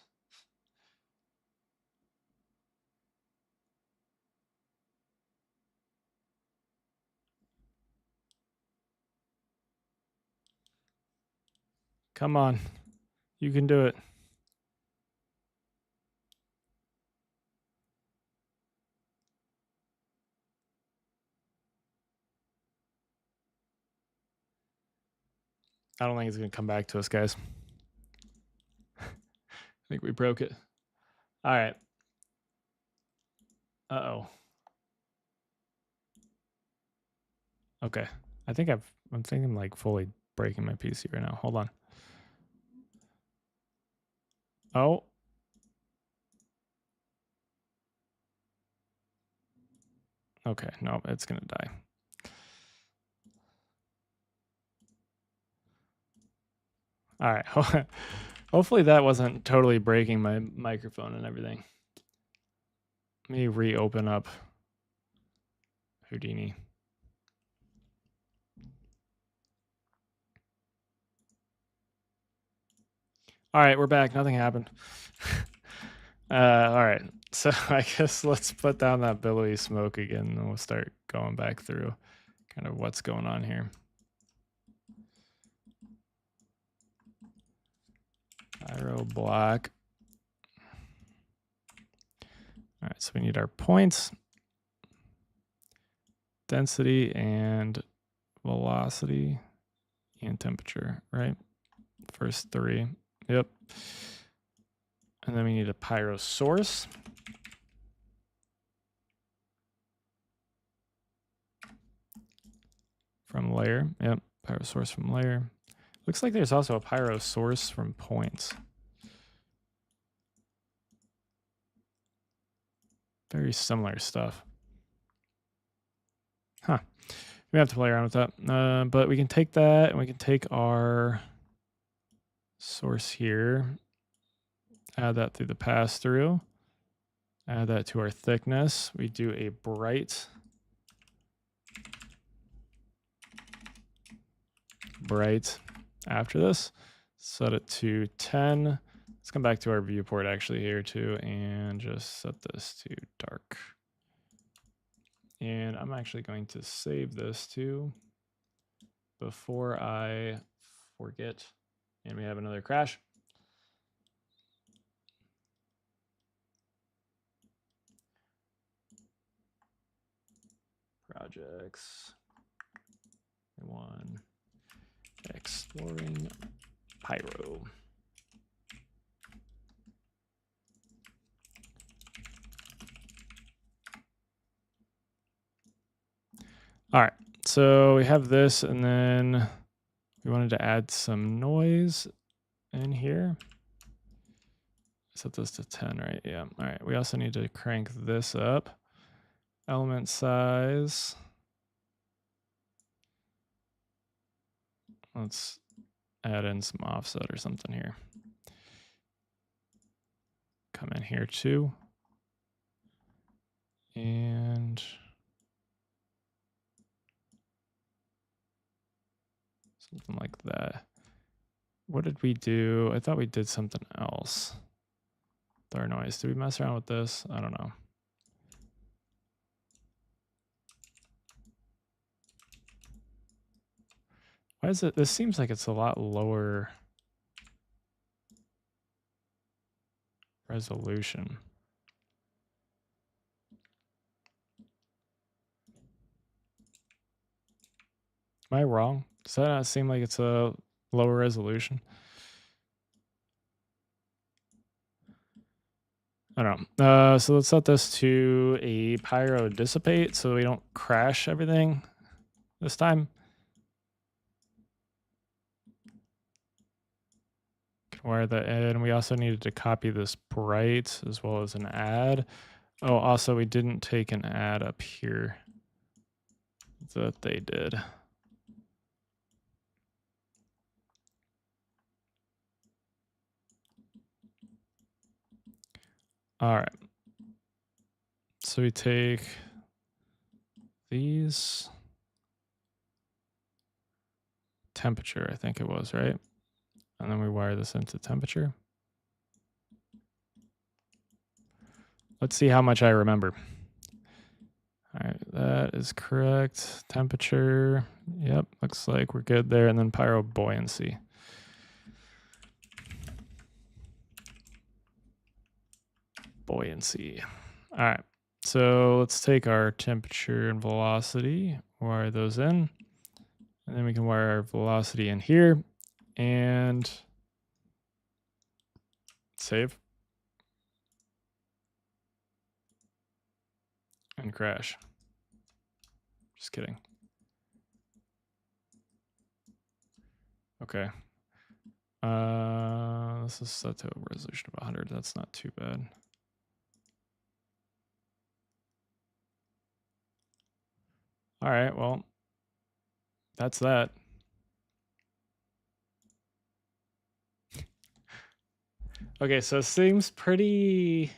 Come on. You can do it. I don't think it's going to come back to us, guys. I think we broke it. All right. Uh-oh. Okay. I'm thinking I'm like fully breaking my PC right now. Hold on. Oh. Okay, no, it's gonna die. All right. Hopefully that wasn't totally breaking my microphone and everything. Let me reopen up Houdini. All right, we're back. Nothing happened. All right. So I guess let's put down that billowy smoke again, and we'll start going back through kind of what's going on here. Pyro block. All right, so we need our points, density, and velocity, and temperature, right? First three. Yep. And then we need a pyro source. From layer. Yep. Pyro source from layer. Looks like there's also a pyro source from points. Very similar stuff. Huh. We have to play around with that. But we can take that and we can take our source here, add that through the pass through, add that to our thickness. We do a bright after this, set it to 10. Let's come back to our viewport actually here too and just set this to dark. And I'm actually going to save this too before I forget and we have another crash. Projects. One. Exploring Pyro. All right, so we have this, and then we wanted to add some noise in here. Set this to 10, right? Yeah. All right, we also need to crank this up. Element size. Let's add in some offset or something here. Come in here too. And something like that. What did we do? I thought we did something else. With our noise. Did we mess around with this? I don't know. Why is it? This seems like it's a lot lower resolution. Am I wrong? Does that not seem like it's a lower resolution? I don't know. So let's set this to a pyro dissipate so we don't crash everything this time. Can wire that in. We also needed to copy this bright as well as an add. Oh, also we didn't take an add up here that they did. All right. So we take these. Temperature, I think it was, right? And then we wire this into temperature. Let's see how much I remember. All right, that is correct. Temperature, yep, looks like we're good there. And then pyro buoyancy. Buoyancy. All right, so let's take our temperature and velocity, wire those in. And then we can wire our velocity in here and save. And crash. Just kidding. Okay. This is set to a resolution of 100. That's not too bad. All right, well, that's that. Okay, so it seems pretty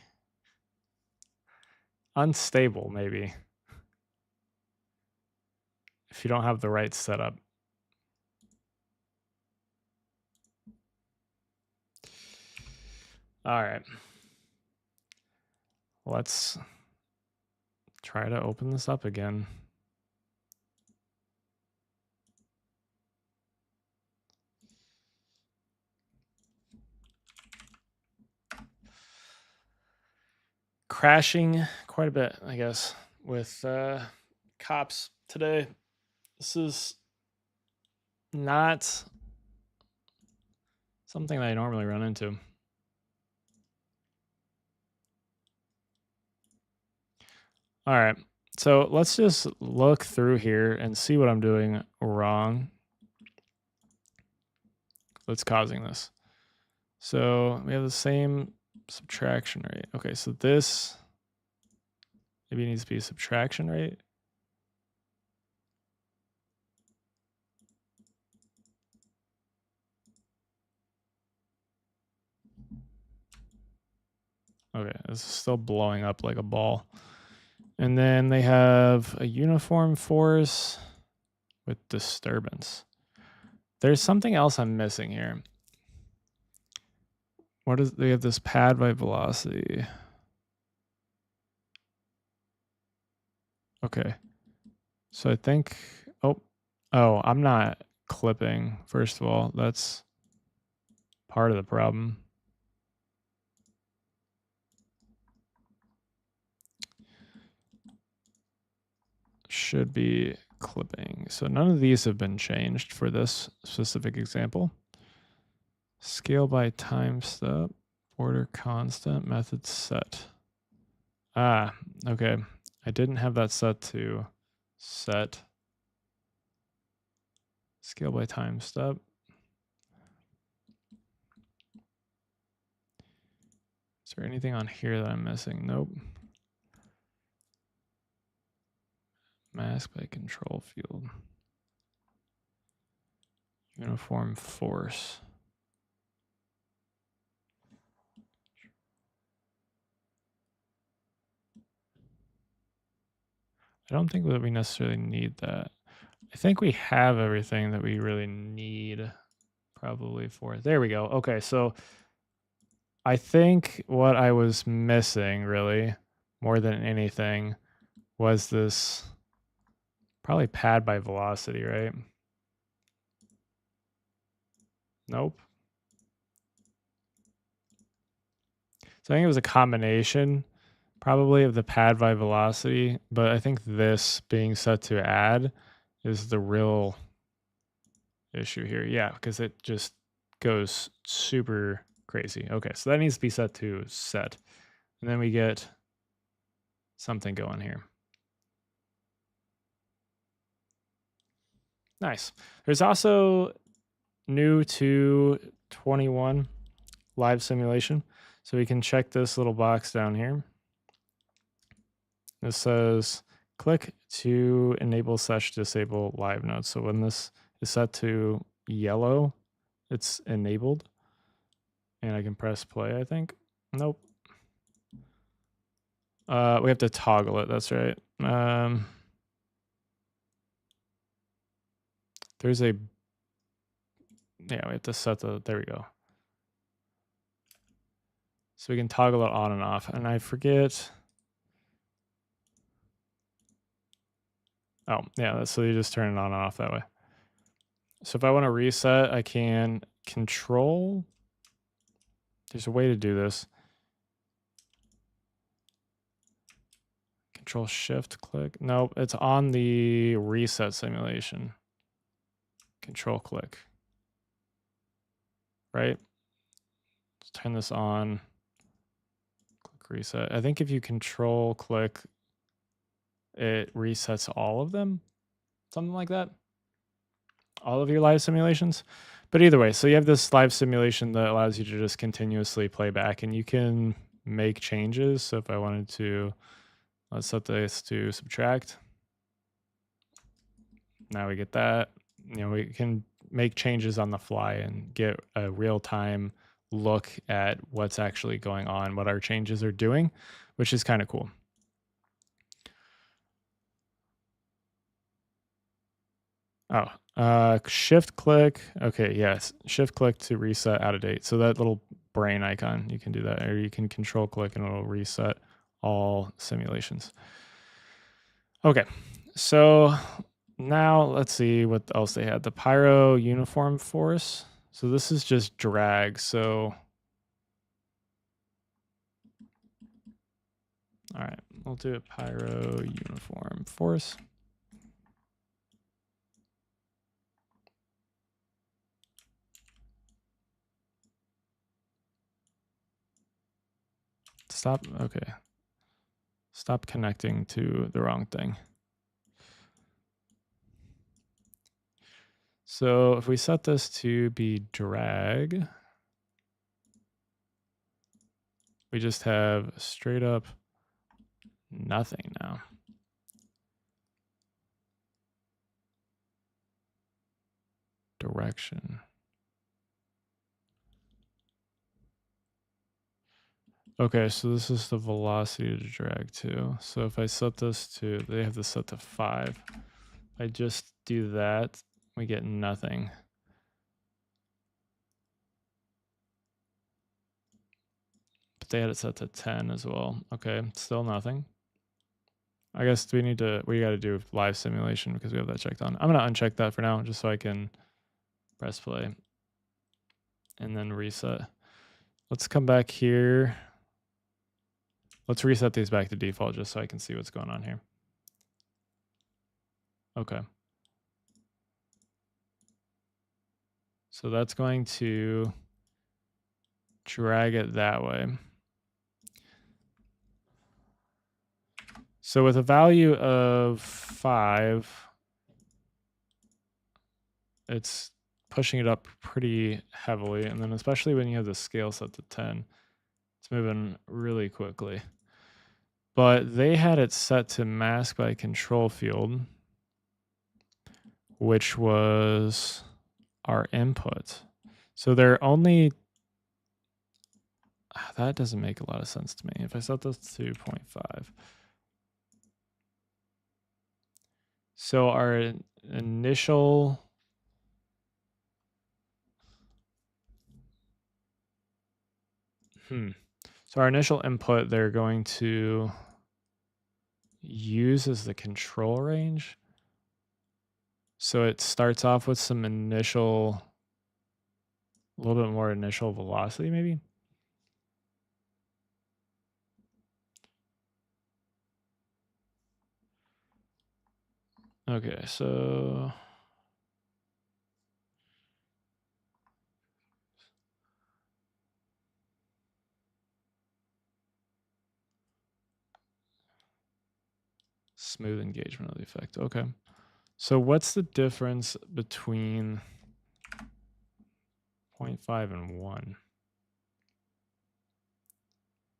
unstable, maybe, if you don't have the right setup. All right. Let's try to open this up again. Crashing quite a bit, I guess, with cops today. This is not something that I normally run into. All right, so let's just look through here and see what I'm doing wrong that's causing this. So we have the same subtraction rate. Okay, so this maybe needs to be subtraction rate. Okay, this is still blowing up like a ball. And then they have a uniform force with disturbance. There's something else I'm missing here. What is, they have this pad by velocity. Okay. So I think, oh, I'm not clipping, first of all. That's part of the problem. Should be clipping. So none of these have been changed for this specific example. Scale by time step, border constant, method set. Ah, okay. I didn't have that set to set. Scale by time step. Is there anything on here that I'm missing? Nope. Mask by control field. Uniform force. I don't think that we necessarily need that. I think we have everything that we really need probably for it. There we go. Okay, so I think what I was missing really more than anything was this probably pad by velocity, right? Nope. So I think it was a combination probably of the pad by velocity, but I think this being set to add is the real issue here. Yeah, because it just goes super crazy. Okay, so that needs to be set to set. And then we get something going here. Nice. There's also new to 21 live simulation. So we can check this little box down here. This says click to enable / disable live nodes. So when this is set to yellow, it's enabled. And I can press play, I think. Nope. We have to toggle it, that's right. There's a, yeah, we have to set the, there we go. So we can toggle it on and off. And I forget. Oh, yeah, so you just turn it on and off that way. So if I want to reset, I can control. There's a way to do this. Control shift click. Nope, it's on the reset simulation. Control click. Right? Let's turn this on. Click reset. I think if you control click, it resets all of them. Something like that. All of your live simulations. But either way, so you have this live simulation that allows you to just continuously play back, and you can make changes. So if I wanted to, let's set this to subtract. now we get that. We can make changes on the fly and get a real-time look at what's actually going on, what our changes are doing, which is kind of cool. Shift click. Okay, yes, shift click to reset out of date. So that little brain icon, you can do that, or you can control click and it'll reset all simulations. Okay, so now let's see what else they had. The Pyro uniform force. So this is just drag. So, all right, we'll do a Pyro uniform force. Stop. Okay. Stop connecting to the wrong thing. So if we set this to be drag, we just have straight up nothing now. Direction. Okay, so this is the velocity to drag to. So if I set this to, they have this set to 5. I just do that, we get nothing. But they had it set to 10 as well. Okay, still nothing. I guess we got to do live simulation because we have that checked on. I'm going to uncheck that for now just so I can press play and then reset. Let's come back here. Let's reset these back to default just so I can see what's going on here. Okay. So that's going to drag it that way. So with a value of 5, it's pushing it up pretty heavily. And then especially when you have the scale set to 10, it's moving really quickly. But they had it set to mask by control field, which was our input. So they're only, that doesn't make a lot of sense to me. If I set this to 0.5. So our initial, so our initial input they're going to use as the control range. So it starts off with some initial, a little bit more initial velocity maybe. Okay, so smooth engagement of the effect. Okay. So what's the difference between 0.5 and 1?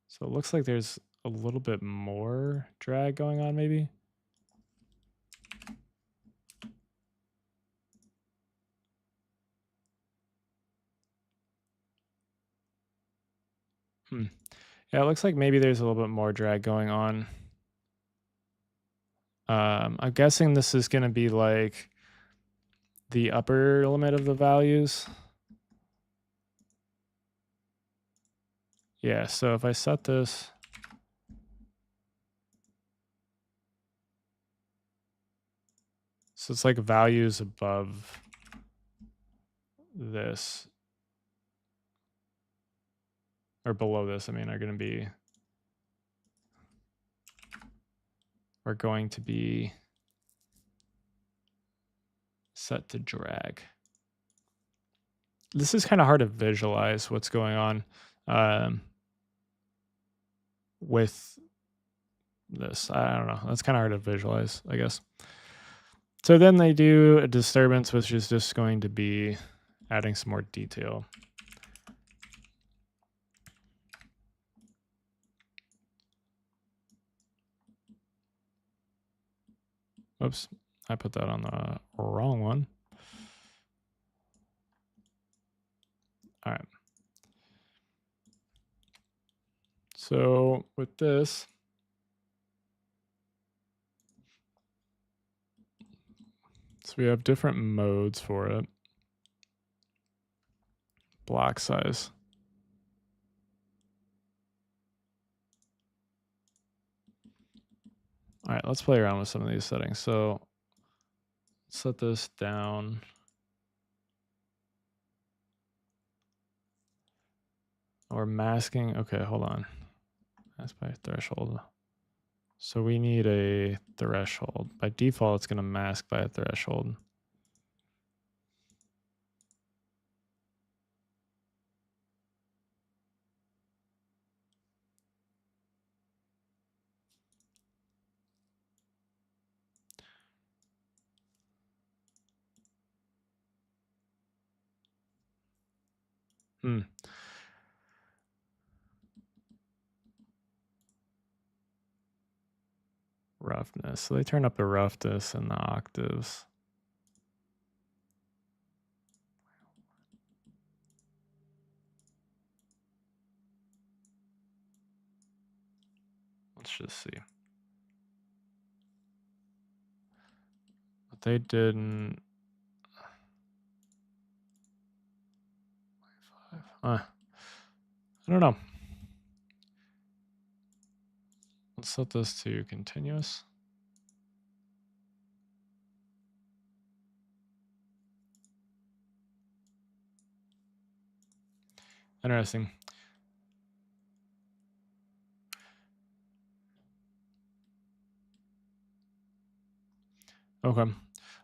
So it looks like there's a little bit more drag going on maybe. Yeah, it looks like maybe there's a little bit more drag going on. I'm guessing this is going to be like the upper limit of the values. Yeah, so if I set this, so it's like values above this, or below this, I mean, are going to be set to drag. This is kind of hard to visualize what's going on with this. I don't know. That's kind of hard to visualize, I guess. So then they do a disturbance, which is just going to be adding some more detail. Oops, I put that on the wrong one. All right. So with this, so we have different modes for it. Block size. All right, let's play around with some of these settings. So set this down. We're masking. Okay, hold on. Mask by threshold. So we need a threshold. By default, it's going to mask by a threshold. Roughness. So they turn up the roughness and the octaves. Let's just see. But they didn't. I don't know. Let's set this to continuous. Interesting. Okay.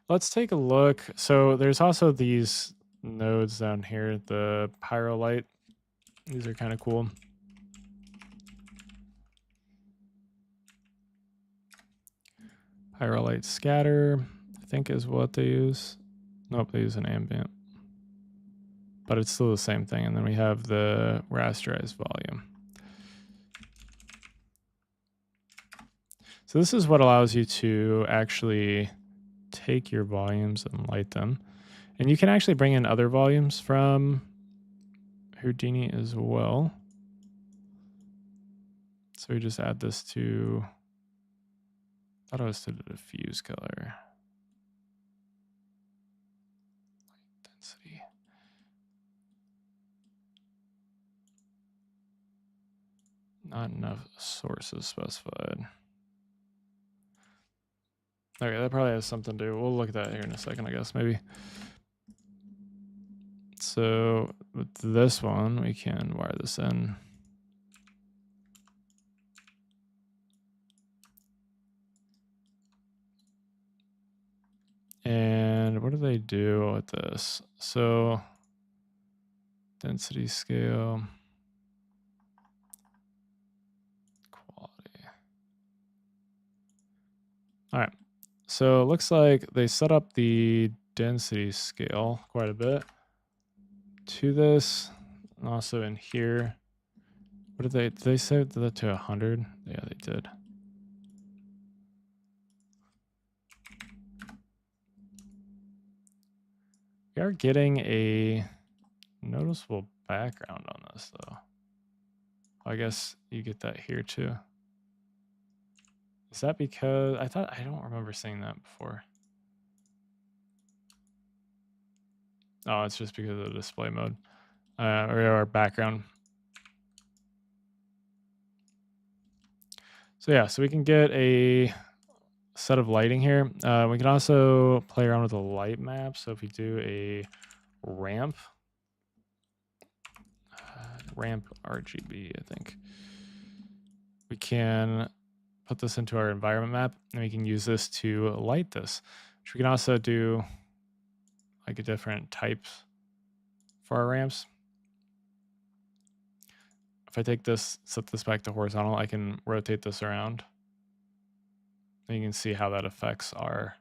Let's take a look. So there's also these nodes down here, the Pyro light. These are kind of cool. Pyro light scatter, I think is what they use. Nope, they use an ambient. But it's still the same thing. And then we have the rasterized volume. So this is what allows you to actually take your volumes and light them. And you can actually bring in other volumes from Houdini as well. So we just add this to, I thought it was to the diffuse color. Light density. Not enough sources specified. Okay, that probably has something to do. We'll look at that here in a second, I guess, maybe. So with this one, we can wire this in. And what do they do with this? So density scale, quality. All right. So it looks like they set up the density scale quite a bit to this. And also in here, what did they set that to 100? Yeah, they did. We are getting a noticeable background on this though. I guess you get that here too. Is that because I don't remember seeing that before. Oh, it's just because of the display mode or our background. So yeah, so we can get a set of lighting here. We can also play around with the light map. So if we do a ramp RGB, I think we can put this into our environment map and we can use this to light this, which we can also do like a different types for our ramps. If I take this, set this back to horizontal, I can rotate this around. And you can see how that affects our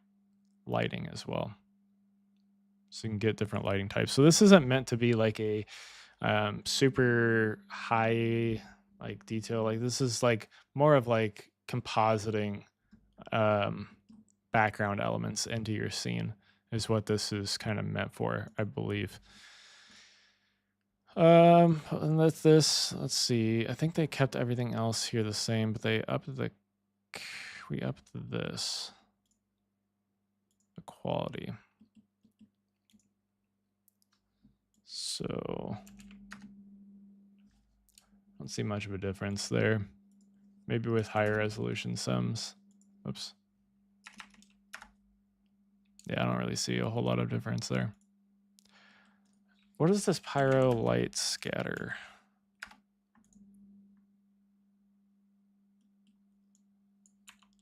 lighting as well. So you can get different lighting types. So this isn't meant to be like a super high like detail. Like this is like more of like compositing background elements into your scene is what this is kind of meant for, I believe. And that's this. Let's see. I think they kept everything else here the same, but we upped this, the quality. So I don't see much of a difference there. Maybe with higher resolution sims. Oops. Yeah, I don't really see a whole lot of difference there. What is this Pyro light scatter?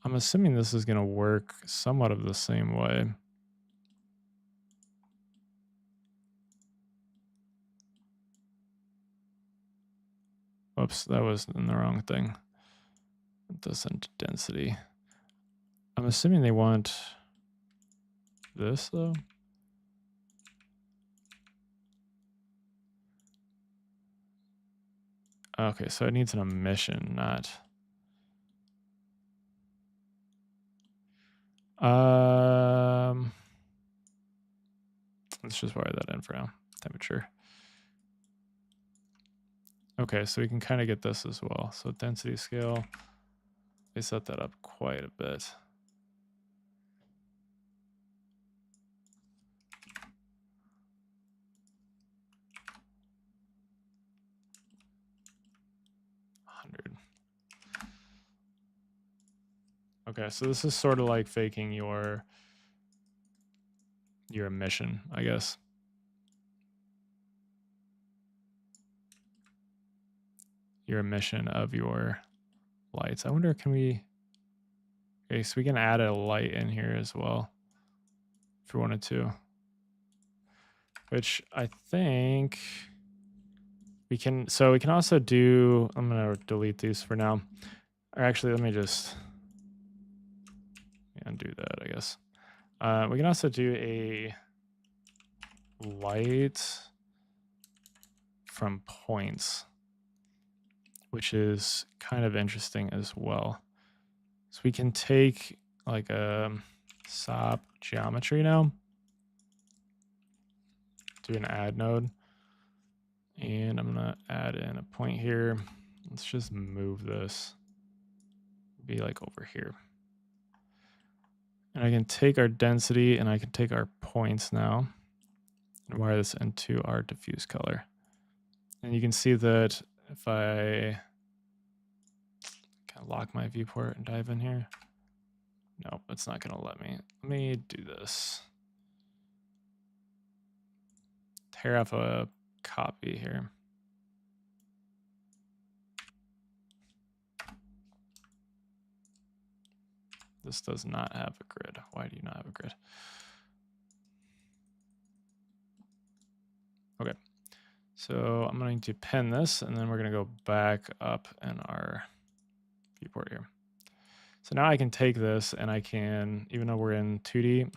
I'm assuming this is going to work somewhat of the same way. Oops, that was in the wrong thing. Put this into density. I'm assuming they want this though. Okay, so it needs an emission, not. Let's just wire that in for now. Temperature. Okay, so we can kind of get this as well. So density scale, they set that up quite a bit. Okay, so this is sort of like faking your emission, I guess. Your emission of your lights. I wonder, can we... Okay, so we can add a light in here as well if we wanted to. Which I think we can... So we can also do... I'm going to delete these for now. Or actually, let me just undo that, I guess. We can also do a light from points, which is kind of interesting as well. So we can take like a SOP geometry now, do an add node, and I'm gonna add in a point here. Let's just move this, be like over here. And I can take our density and I can take our points now and wire this into our diffuse color. And you can see that if I kind of lock my viewport and dive in here, nope, it's not gonna let me. Let me do this. Tear off a copy here. This does not have a grid. Why do you not have a grid? Okay, so I'm going to pin this, and then we're going to go back up in our viewport here. So now I can take this, and I can, even though we're in 2D,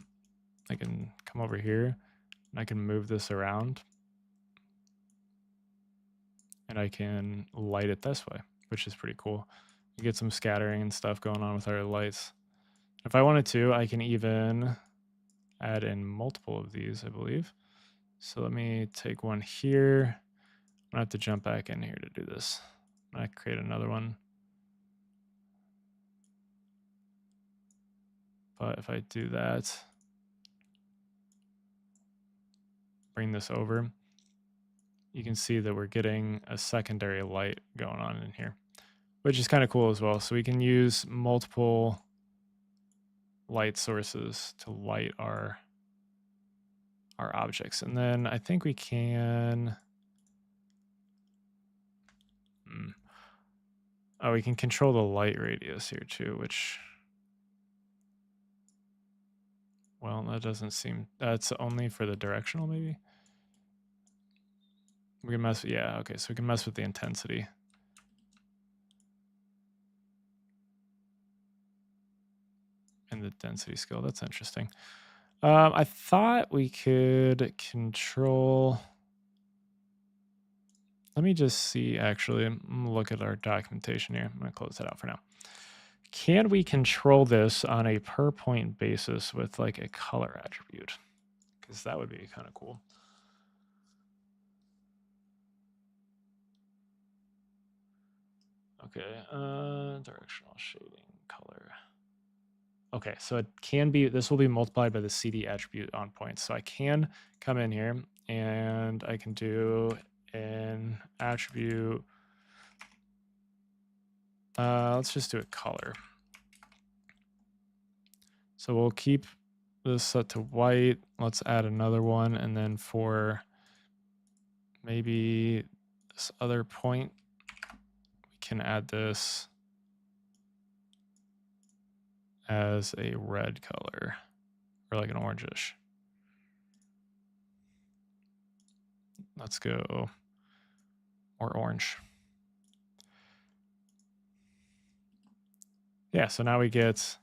I can come over here, and I can move this around, and I can light it this way, which is pretty cool. You get some scattering and stuff going on with our lights. If I wanted to, I can even add in multiple of these, I believe. So let me take one here. I'm gonna have to jump back in here to do this. I'm gonna create another one. But if I do that, bring this over, you can see that we're getting a secondary light going on in here, which is kind of cool as well. So we can use multiple light sources to light our objects. And then I think we can... Oh, we can control the light radius here too, which... Well, that doesn't seem... That's only for the directional, maybe? We can mess with... Yeah, okay, so we can mess with the intensity. And the density scale. That's interesting. I thought we could control... Let me just see, actually. I'm going to look at our documentation here. I'm going to close that out for now. can we control this on a per point basis with like a color attribute? Because that would be kind of cool. Okay, directional shading color. Okay, so it can be, this will be multiplied by the CD attribute on points. So I can come in here and I can do an attribute. Let's just do a color. So we'll keep this set to white. Let's add another one. And then for maybe this other point, we can add this as a red color or like an orangish. Let's go more orange. Yeah, so now we get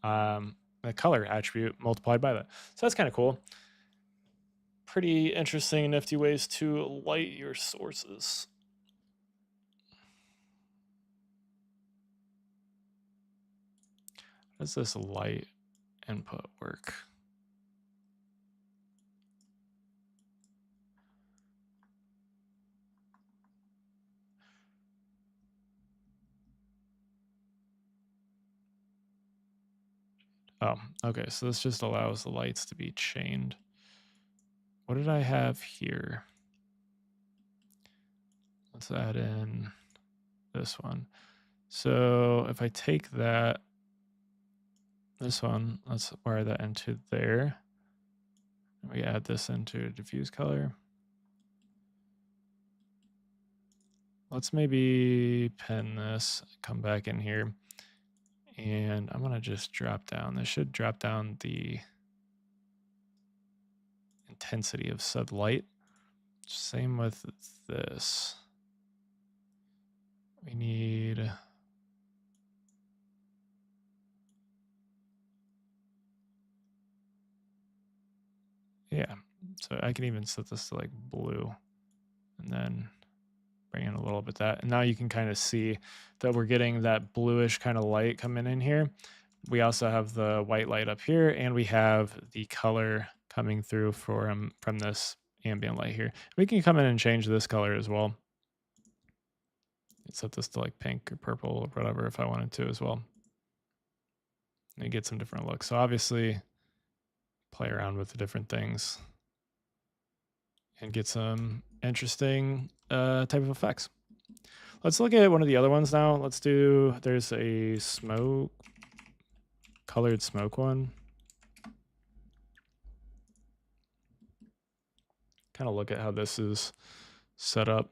the color attribute multiplied by that. So that's kind of cool. Pretty interesting, nifty ways to light your sources. How does this light input work? Oh, okay, so this just allows the lights to be chained. What did I have here? Let's add in this one. So if I take that, this one, let's wire that into there. We add this into diffuse color. Let's maybe pen this, come back in here, and I'm gonna just drop down. This should drop down the intensity of said light. Same with this. We need yeah, so I can even set this to like blue and then bring in a little bit of that. And now you can kind of see that we're getting that bluish kind of light coming in here. We also have the white light up here, and we have the color coming through from this ambient light here. We can come in and change this color as well. Set this to like pink or purple or whatever if I wanted to as well. And get some different looks. So obviously play around with the different things and get some interesting type of effects. Let's look at one of the other ones now. Let's do, there's a smoke, colored smoke one. Kind of look at how this is set up.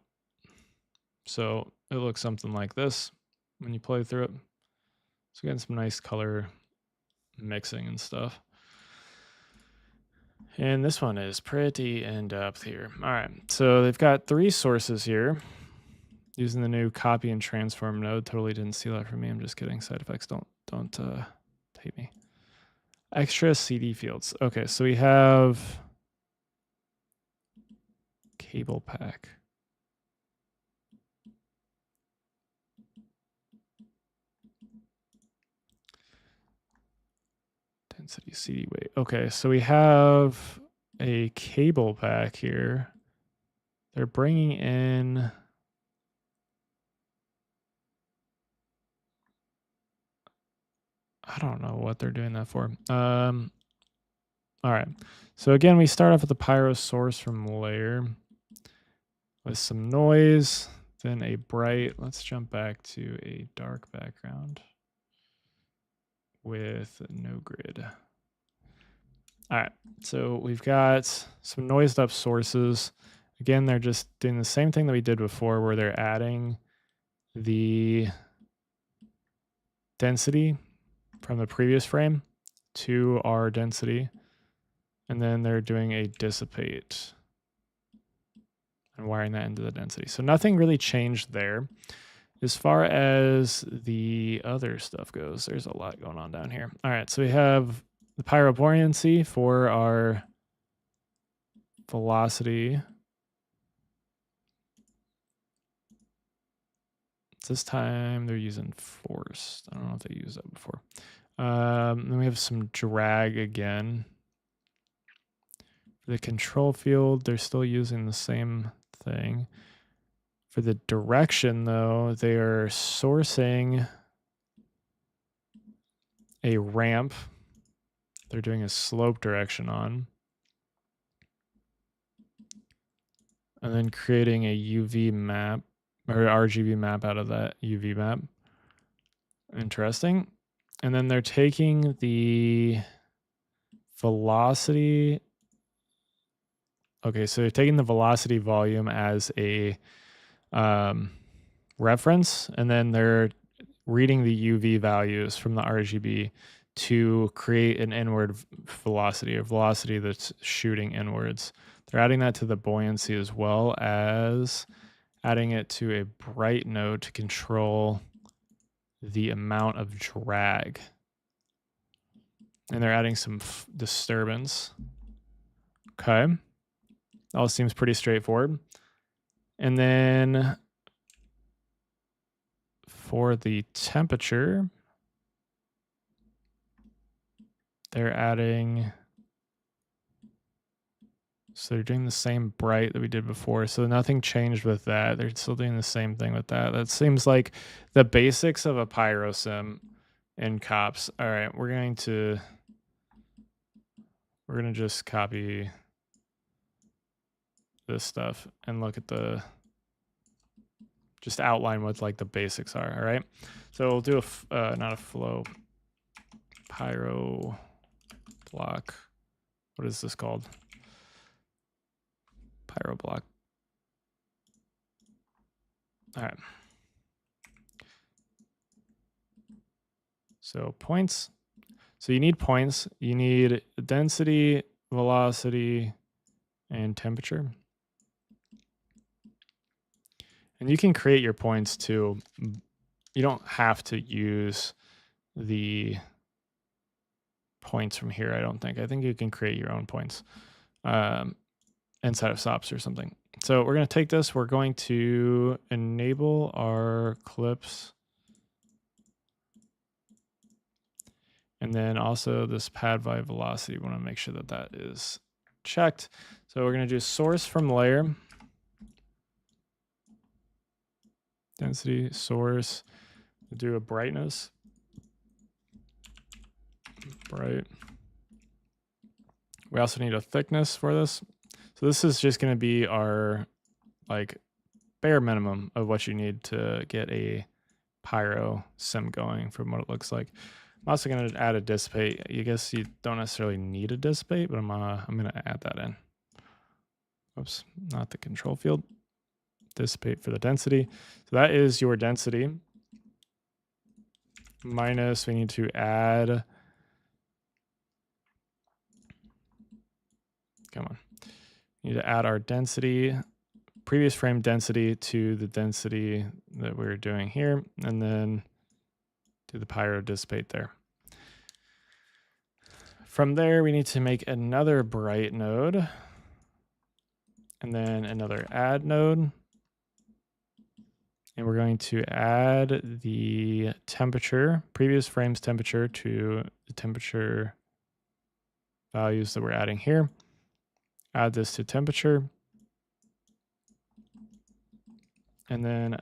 So it looks something like this when you play through it. So getting some nice color mixing and stuff. And this one is pretty in depth here. All right, so they've got 3 sources here using the new copy and transform node. Totally didn't see that from me. I'm just kidding. Side effects don't hate me. Extra CD fields. Okay, so we have cable pack. Density CD weight. Okay, so we have a cable pack here. They're bringing in I don't know what they're doing that for. All right. So again, we start off with the Pyro source from layer with some noise, then a bright. Let's jump back to a dark background with no grid. All right. So we've got some noised up sources. Again, they're just doing the same thing that we did before where they're adding the density from the previous frame to our density. And then they're doing a dissipate and wiring that into the density. So nothing really changed there. As far as the other stuff goes, there's a lot going on down here. All right, so we have the Pyro buoyancy for our velocity. This time they're using forced. I don't know if they used that before. Then we have some drag again. For the control field, they're still using the same thing. For the direction, though, they are sourcing a ramp. They're doing a slope direction on. And then creating a UV map or RGB map out of that UV map. Interesting. And then they're taking the velocity. Okay, so they're taking the velocity volume as a reference, and then they're reading the UV values from the RGB to create an inward velocity, or velocity that's shooting inwards. They're adding that to the buoyancy as well as adding it to a bright node to control the amount of drag. And they're adding some disturbance. Okay. All seems pretty straightforward. And then for the temperature, they're adding, so they're doing the same bright that we did before. So nothing changed with that. They're still doing the same thing with that. That seems like the basics of a Pyro sim in cops. All right, we're going to just copy this stuff and look at the, just outline what like the basics are. All right, so we'll do a not a flow, Pyro block. What is this called? Pyro block. All right. So points. So you need points. You need density, velocity, and temperature. And you can create your points too. You don't have to use the points from here, I don't think. I think you can create your own points inside of SOPs or something. So we're going to take this. We're going to enable our clips. And then also this pad by velocity. We want to make sure that that is checked. So we're going to do source from layer. Density, source. We'll do a brightness. Bright. We also need a thickness for this. So this is just going to be our like bare minimum of what you need to get a Pyro sim going from what it looks like. I'm also going to add a dissipate. I guess you don't necessarily need a dissipate, but I'm going to add that in. Oops, not the control field. Dissipate for the density. So that is your density. Minus, we need to add, come on. We need to add our density, previous frame density to the density that we're doing here, and then do the Pyro dissipate there. From there, we need to make another bright node, and then another add node. And we're going to add the temperature, previous frame's temperature to the temperature values that we're adding here. Add this to temperature. And then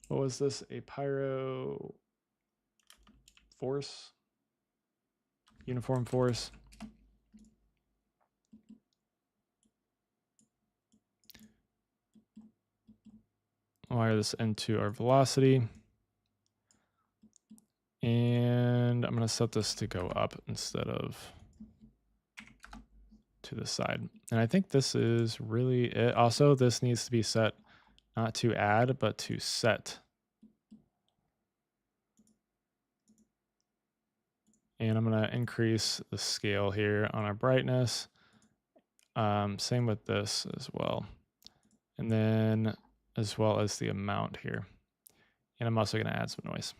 what was this? A Pyro force, uniform force. Wire this into our velocity. And I'm going to set this to go up instead of to the side. And I think this is really it. Also, this needs to be set not to add, but to set. And I'm going to increase the scale here on our brightness. Same with this as well. And then as well as the amount here. And I'm also going to add some noise.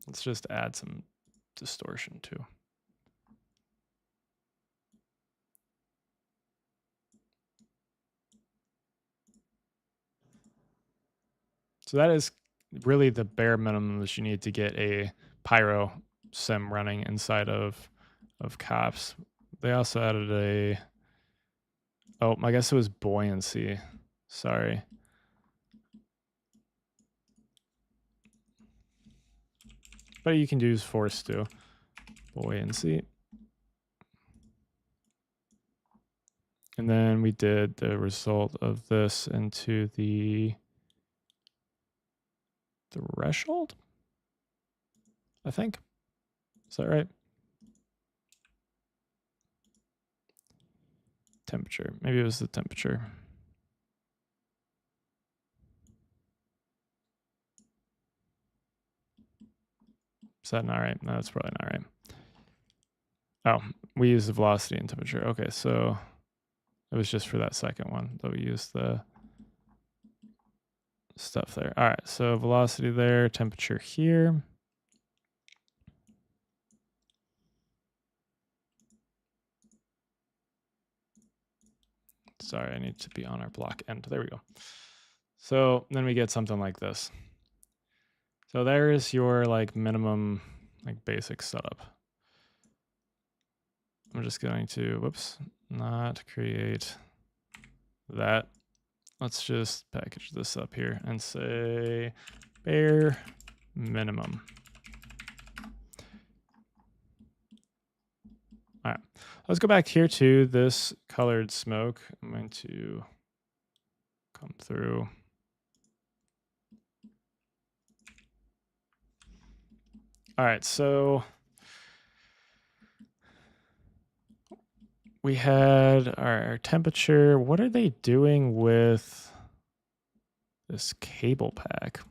Let's just add some distortion too. So that is really the bare minimum that you need to get a Pyro sim running inside of Cops. They also added a, oh, I guess it was buoyancy. Sorry. But you can use force too. Buoyancy. And then we did the result of this into the threshold, I think. Is that right? Temperature. Maybe it was the temperature. Is that not right? No, that's probably not right. Oh, we used the velocity and temperature. Okay, so it was just for that second one that we used the stuff there. All right, so velocity there, temperature here. Sorry, I need to be on our block end. There we go. So then we get something like this. So there is your like minimum, like basic setup. I'm just going to, whoops, not create that. Let's just package this up here and say bare minimum. All right, let's go back here to this colored smoke. I'm going to come through. All right, so we had our temperature. What are they doing with this cable pack?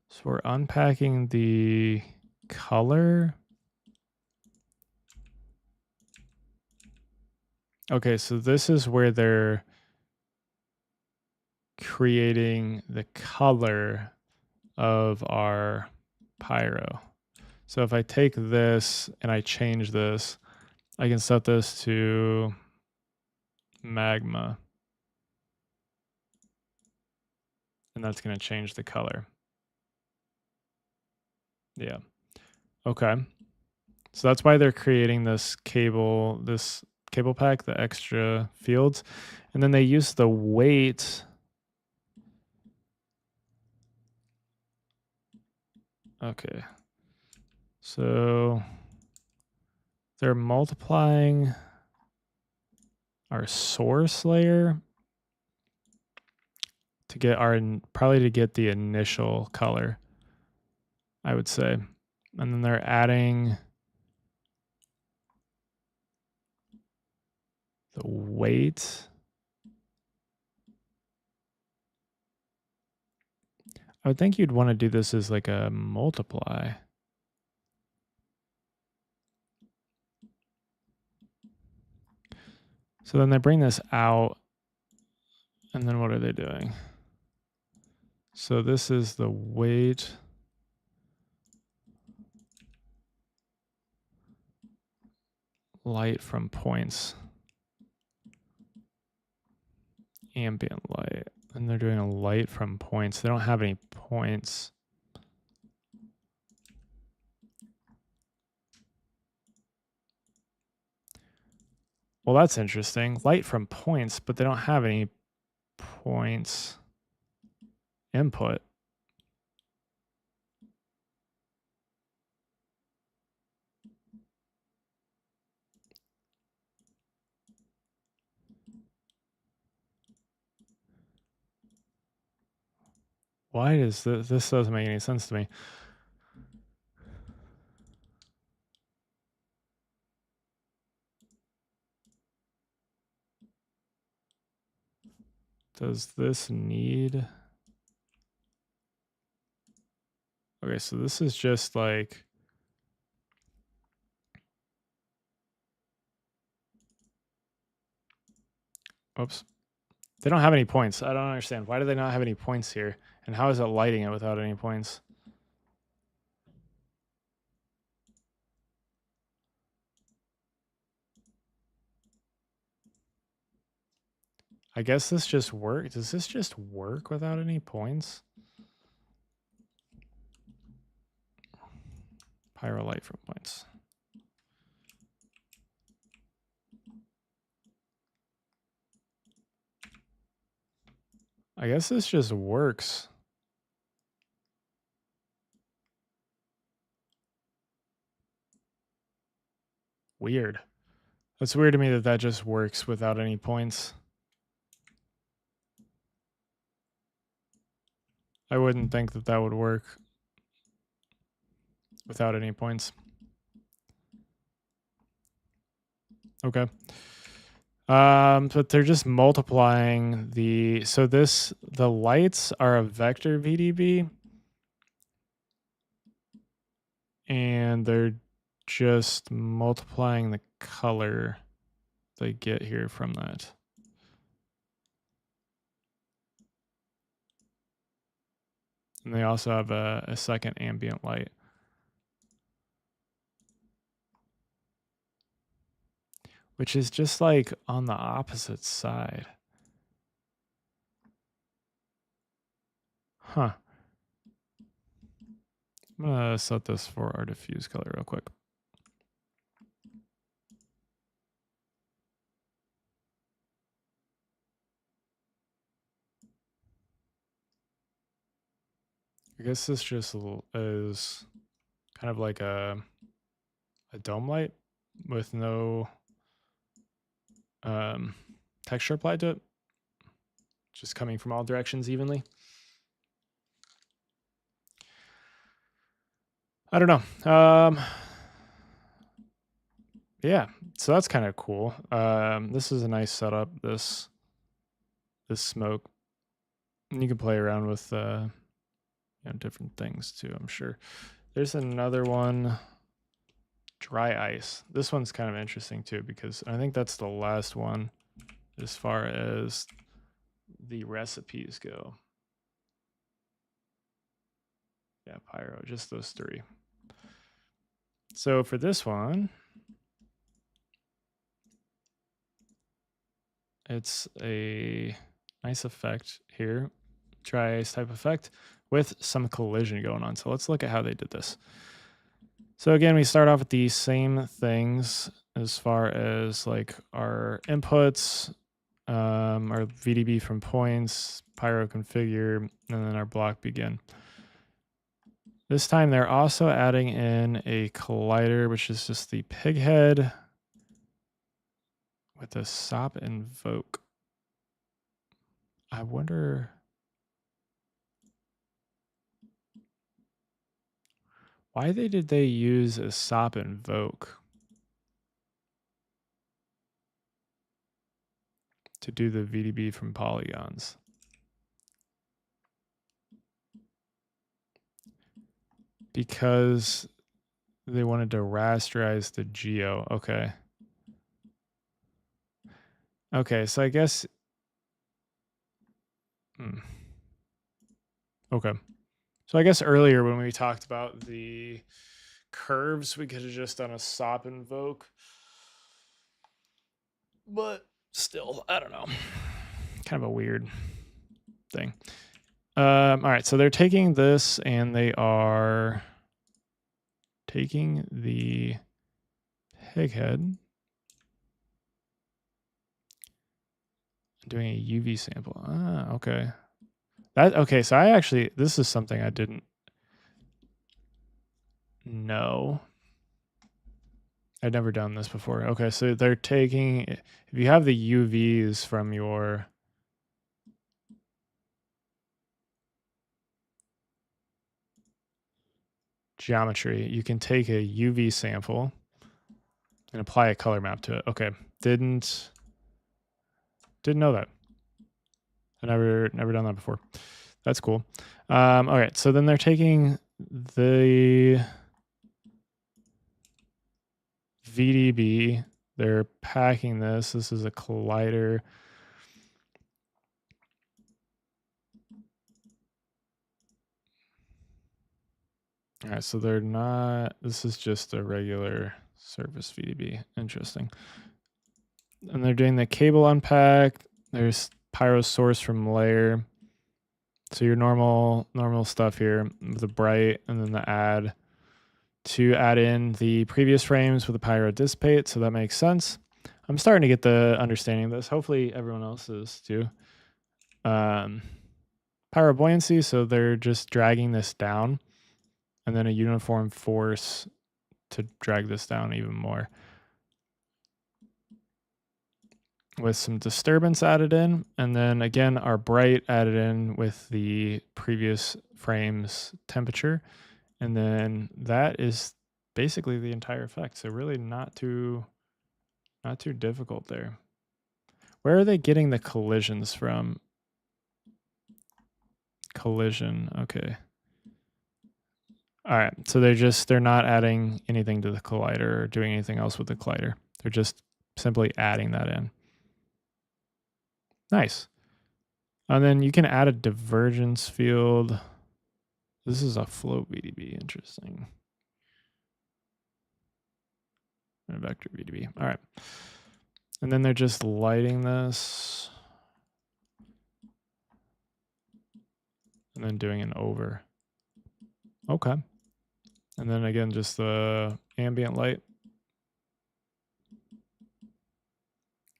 So we're unpacking the color. Okay, so this is where they're creating the color of our Pyro. So if I take this and I change this, I can set this to magma. And that's going to change the color. Yeah. Okay. So that's why they're creating this cable pack, the extra fields. And then they use the weight. Okay. So they're multiplying our source layer to get probably to get the initial color, I would say. And then they're adding the weight. I would think you'd want to do this as like a multiply. So then they bring this out, and then what are they doing? So this is the weight. Light from points. Ambient light. And they're doing a light from points. They don't have any points. Well, that's interesting. Light from points, but they don't have any points input. Why does this doesn't make any sense to me? Does this need? Okay, so this is just like, oops. They don't have any points. I don't understand. Why do they not have any points here? And how is it lighting it without any points? I guess this just works. Does this just work without any points? Pyro light from points. I guess this just works. Weird. That's weird to me that that just works without any points. I wouldn't think that that would work without any points. Okay. But they're just multiplying the, so this, the lights are a vector VDB and they're just multiplying the color they get here from that. And they also have a second ambient light. Which is just like on the opposite side. Huh. I'm gonna set this for our diffuse color real quick. I guess this just is kind of like a dome light with no texture applied to it, just coming from all directions evenly. I don't know. Yeah, so that's kind of cool. This is a nice setup, this smoke. And you can play around with you know, different things too, I'm sure. There's another one, dry ice. This one's kind of interesting too, because I think that's the last one as far as the recipes go. Yeah, Pyro, just those three. So for this one, it's a nice effect here, dry ice type effect with some collision going on. So let's look at how they did this. So again, we start off with the same things as far as like our inputs, our VDB from points, Pyro configure, and then our block begin. This time they're also adding in a collider, which is just the pig head with a SOP invoke. I wonder, why did they use a SOP invoke to do the VDB from polygons? Because they wanted to rasterize the geo. Okay. Okay, so I guess. Okay. So I guess earlier when we talked about the curves, we could have just done a SOP invoke. But still, I don't know. Kind of a weird thing. All right, so they're taking this and they are taking the pig head, doing a UV sample. Ah, okay. Okay, so I actually, this is something I didn't know. I'd never done this before. Okay, so they're taking, if you have the UVs from your geometry, you can take a UV sample and apply a color map to it. Okay, didn't know that. I never done that before. That's cool. All right, so then they're taking the VDB, they're packing this. This is a collider. All right, so they're not, this is just a regular surface VDB. Interesting. And they're doing the cable unpack. There's Pyro source from layer. So your normal stuff here with the bright and then the add. to add in the previous frames with the Pyro dissipate, so that makes sense. I'm starting to get the understanding of this. Hopefully everyone else is too. Pyro buoyancy, so they're just dragging this down, and then a uniform force to drag this down even more. With some disturbance added in, and then again our bright added in with the previous frame's temperature, and then that is basically the entire effect. So really not too difficult there. Where are they getting the collisions from? Collision, okay. All right, so they're not adding anything to the collider or doing anything else with the collider. They're just simply adding that in. Nice. And then you can add a divergence field. This is a float VDB, interesting. And a vector VDB, all right. And then they're just lighting this. And then doing an over. Okay. And then again, just the ambient light,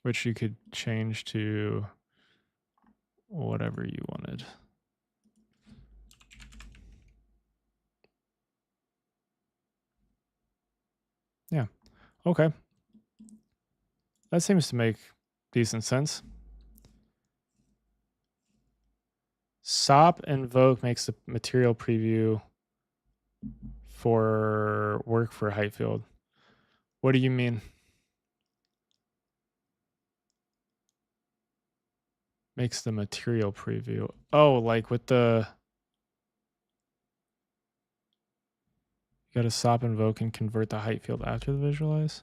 which you could change to whatever you wanted. Yeah. Okay. That seems to make decent sense. SOP invoke makes the material preview for work for height field. What do you mean? Makes the material preview. Oh, like with the... You got to SOP invoke and convert the height field after the visualize?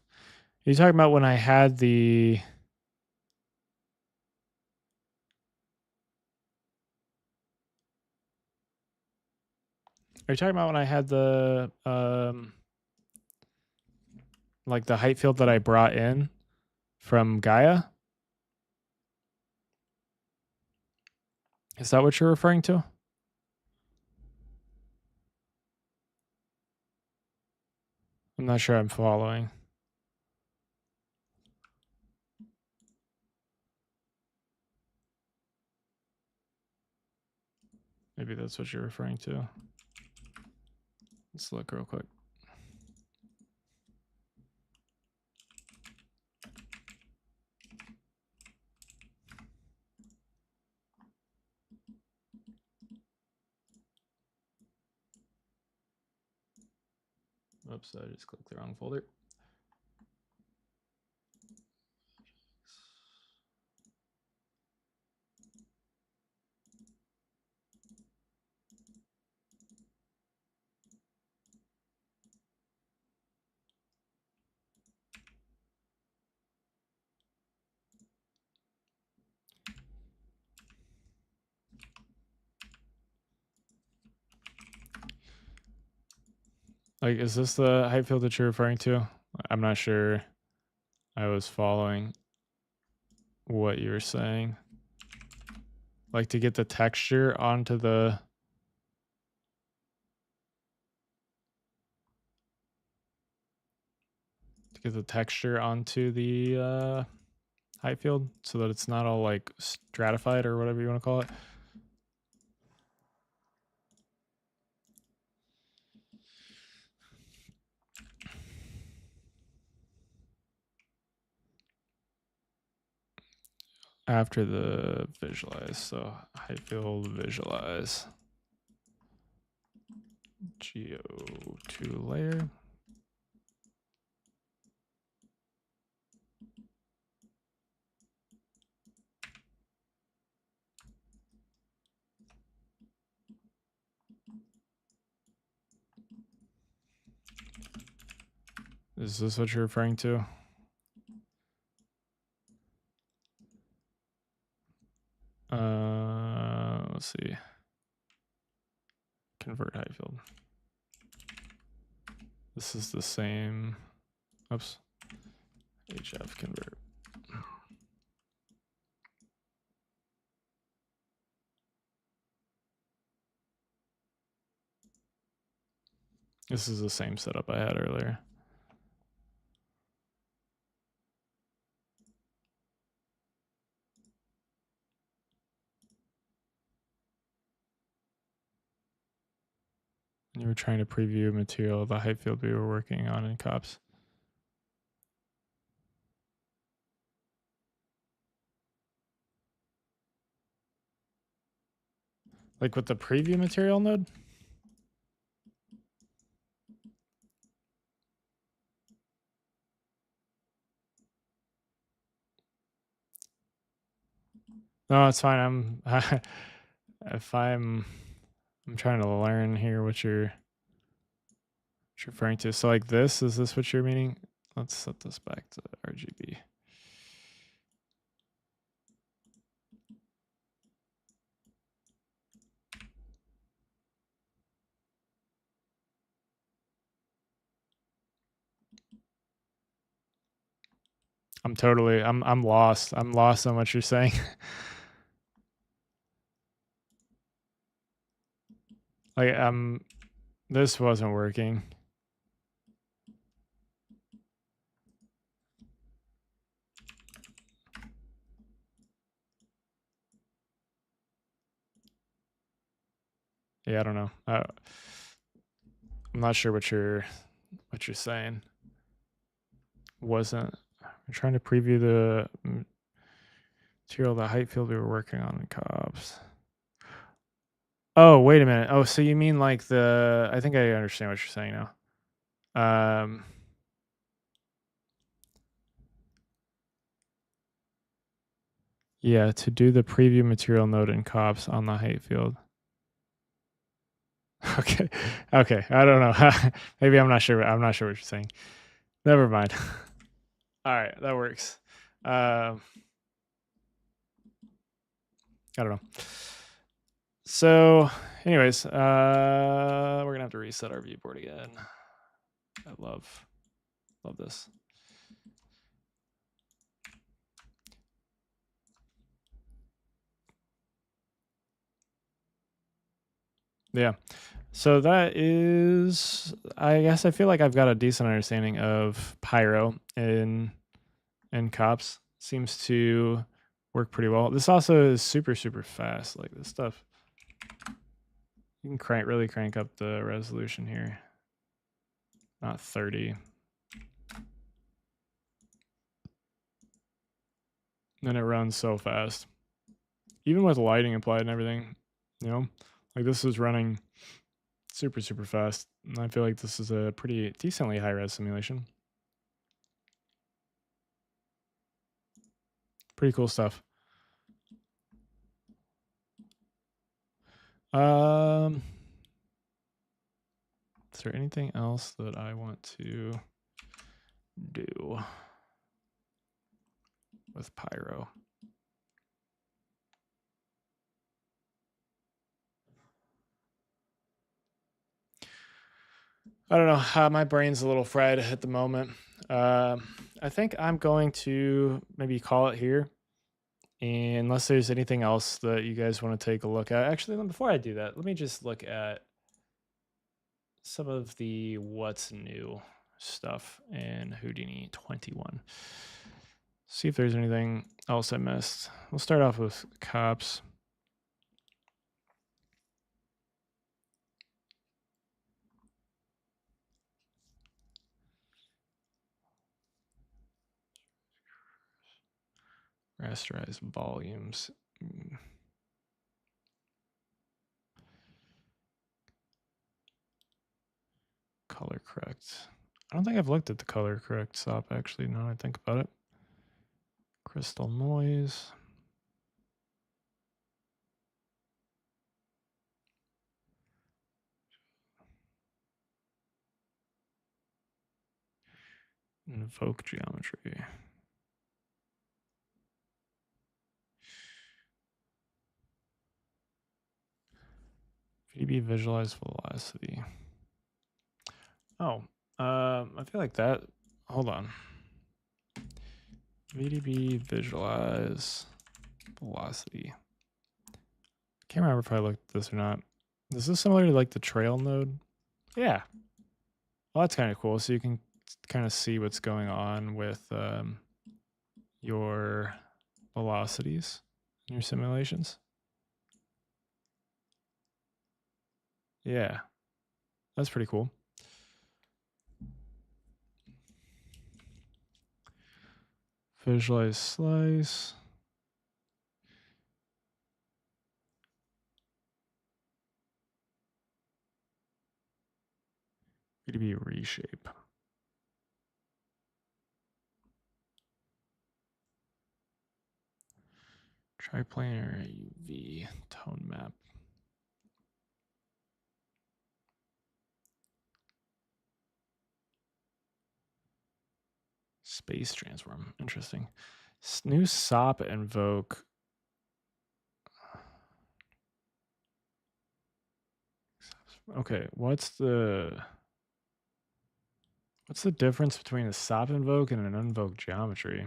Are you talking about when I had the... Are you talking about when I had the... like the height field that I brought in from Gaia? Is that what you're referring to? I'm not sure I'm following. Maybe that's what you're referring to. Let's look real quick. Oops, I just clicked the wrong folder. Like, is this the height field that you're referring to? I'm not sure I was following what you were saying. Like to get the texture onto the... To get the texture onto the height field so that it's not all like stratified or whatever you want to call it. After the visualize, so height field visualize. Geo2 layer. Is this what you're referring to? Let's see. Convert height field. This is the same. Oops. HF convert. This is the same setup I had earlier. You were trying to preview material of the height field we were working on in COPS. Like with the preview material node? No, it's fine. I'm trying to learn here what you're referring to. So like this, is this what you're meaning? Let's set this back to RGB. I'm lost. I'm lost on what you're saying. Like this wasn't working. Yeah, I don't know. I'm not sure what you're saying. Wasn't. I'm trying to preview the material, the height field we were working on in COPS. Oh, wait a minute. Oh, so you mean like the? I think I understand what you're saying now. Yeah, to do the preview material node in COPS on the height field. Okay. Okay. I don't know. Maybe I'm not sure. I'm not sure what you're saying. Never mind. All right, that works. I don't know. So, anyways, we're gonna have to reset our viewport again. I love this. Yeah. So that is, I guess I feel like I've got a decent understanding of Pyro in COPS. Seems to work pretty well. This also is super, super fast. Like this stuff, you can really crank up the resolution here. Not 30. And it runs so fast. Even with lighting applied and everything, you know, like this is running super, super fast. And I feel like this is a pretty decently high res simulation. Pretty cool stuff. Is there anything else that I want to do with Pyro? I don't know. My brain's a little fried at the moment. I think I'm going to maybe call it here. And unless there's anything else that you guys want to take a look at. Actually, before I do that, let me just look at some of the what's new stuff in Houdini 21. See if there's anything else I missed. We'll start off with COPS. Rasterize volumes. Color correct. I don't think I've looked at the color correct SOP actually, now that I think about it. Crystal noise. Invoke geometry. VB visualize velocity. Oh, I feel like that. Hold on. VDB visualize velocity. Can't remember if I looked at this or not. Is this similar to like the trail node? Yeah. Well, that's kind of cool. So you can kind of see what's going on with your velocities in your simulations. Yeah, that's pretty cool. Visualize slice. B2B reshape. Triplanar UV tone map. Space transform. Interesting. New SOP invoke. Okay, what's the difference between a SOP invoke and an invoke geometry?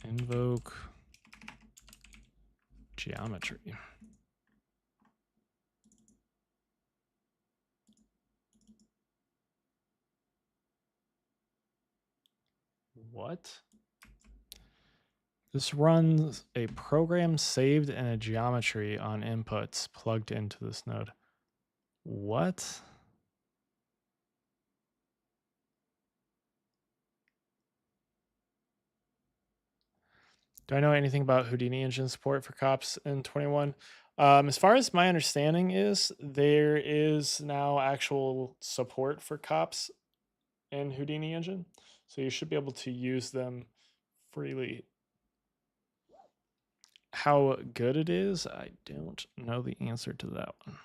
Invoke geometry. What? This runs a program saved in a geometry on inputs plugged into this node. What? Do I know anything about Houdini engine support for cops in 21? As far as my understanding is, there is now actual support for cops in Houdini engine. So you should be able to use them freely. How good it is, I don't know the answer to that one.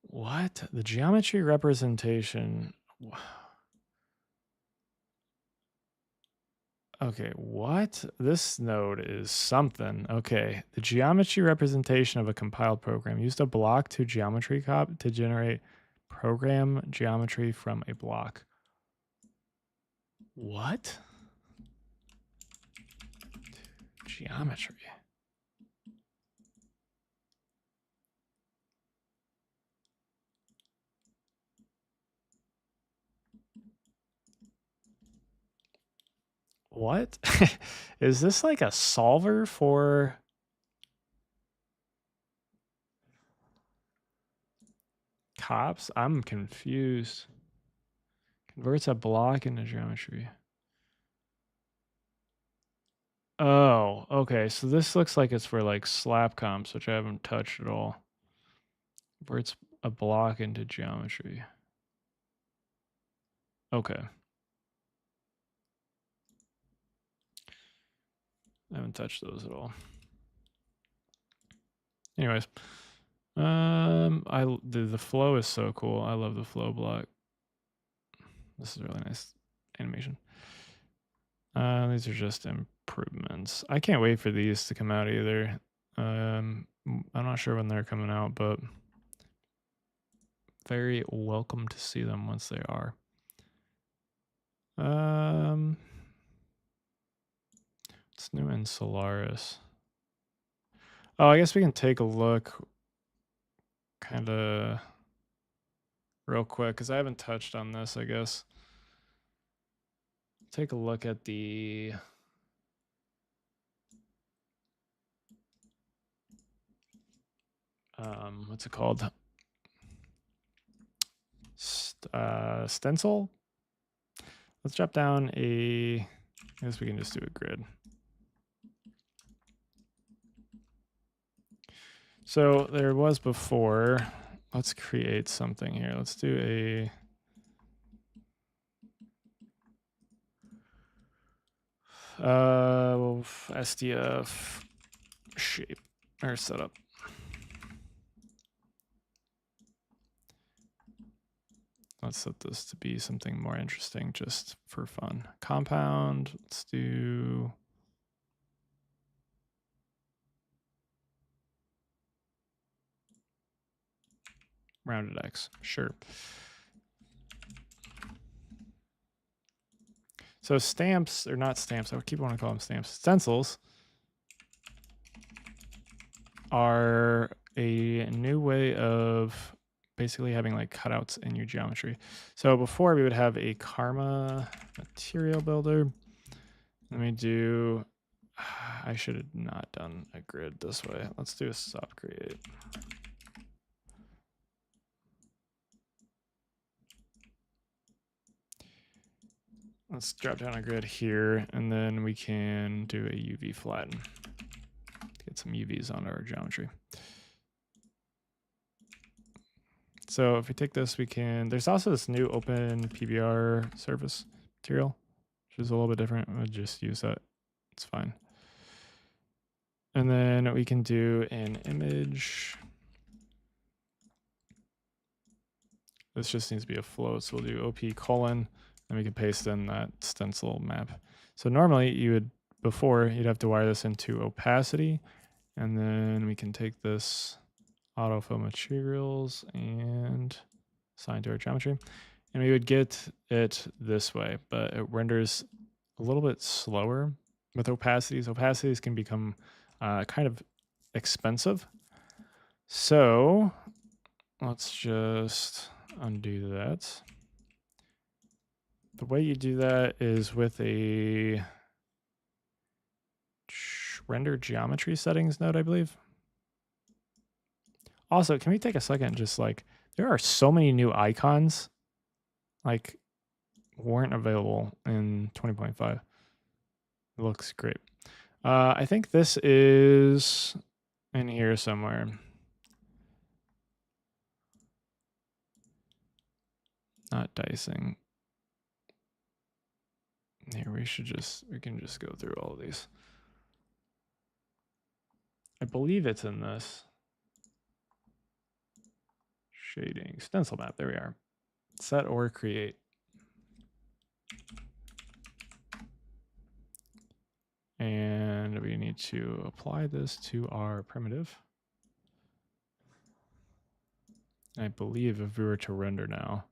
What? The geometry representation. Okay, what? This node is something. Okay, the geometry representation of a compiled program used a block to geometry cop to generate program geometry from a block. What? Geometry. What? Is this like a solver for cops? I'm confused. Converts a block into geometry. Oh, okay. So this looks like it's for like slap comps, which I haven't touched at all. Converts a block into geometry. Okay. I haven't touched those at all. Anyways, the flow is so cool. I love the flow block. This is really nice animation. These are just improvements. I can't wait for these to come out either. I'm not sure when they're coming out, but very welcome to see them once they are. What's new in Solaris? Oh, I guess we can take a look kind of real quick because I haven't touched on this, I guess. Take a look at the what's it called? Stencil. Let's drop down I guess we can just do a grid. So there was before. Let's create something here. Let's do a SDF shape or setup. Let's set this to be something more interesting just for fun. Compound, let's do rounded X. Sure. So stamps, or not stamps, I keep wanting to call them stamps. Stencils are a new way of basically having like cutouts in your geometry. So before we would have a Karma material builder. Let me do, I should have not done a grid this way. Let's do a sub create. Let's drop down a grid here, and then we can do a UV flatten. Get some UVs on our geometry. So if we take this, we can, there's also this new open PBR surface material, which is a little bit different. We'll just use that. It's fine. And then we can do an image. This just needs to be a float. So we'll do OP colon, and we can paste in that stencil map. So normally you would, before you'd have to wire this into opacity, and then we can take this autofill materials and assign to our geometry. And we would get it this way, but it renders a little bit slower with opacities. Opacities can become kind of expensive. So let's just undo that. The way you do that is with a render geometry settings node, I believe. Also, can we take a second and just like, there are so many new icons like weren't available in 20.5. It looks great. I think this is in here somewhere. Not dicing. Here, we can just go through all of these. I believe it's in this. Shading, stencil map, there we are. Set or create. And we need to apply this to our primitive. I believe if we were to render now,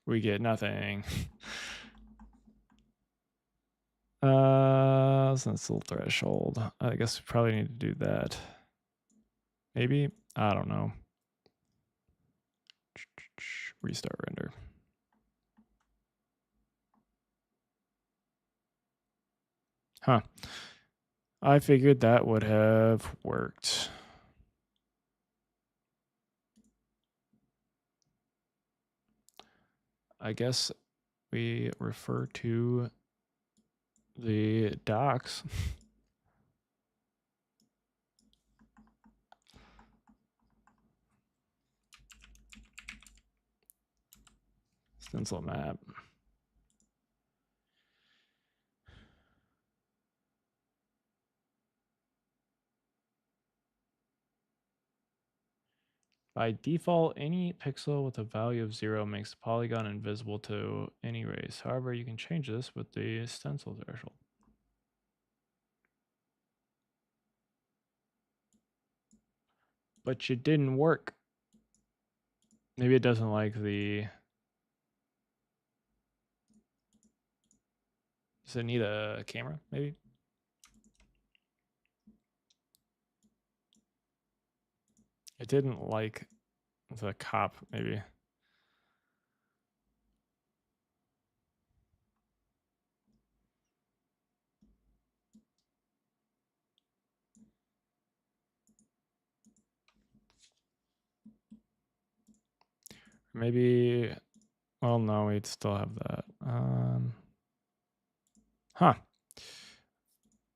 we get nothing. Stencil threshold. I guess we probably need to do that. Maybe, I don't know. Restart render. Huh. I figured that would have worked. I guess we refer to the docs. Stencil map. By default, any pixel with a value of 0 makes the polygon invisible to any rays. However, you can change this with the stencil threshold. But it didn't work. Maybe it doesn't like the... Does it need a camera, maybe? It didn't like the cop, maybe. Maybe, well, no, we'd still have that. Huh.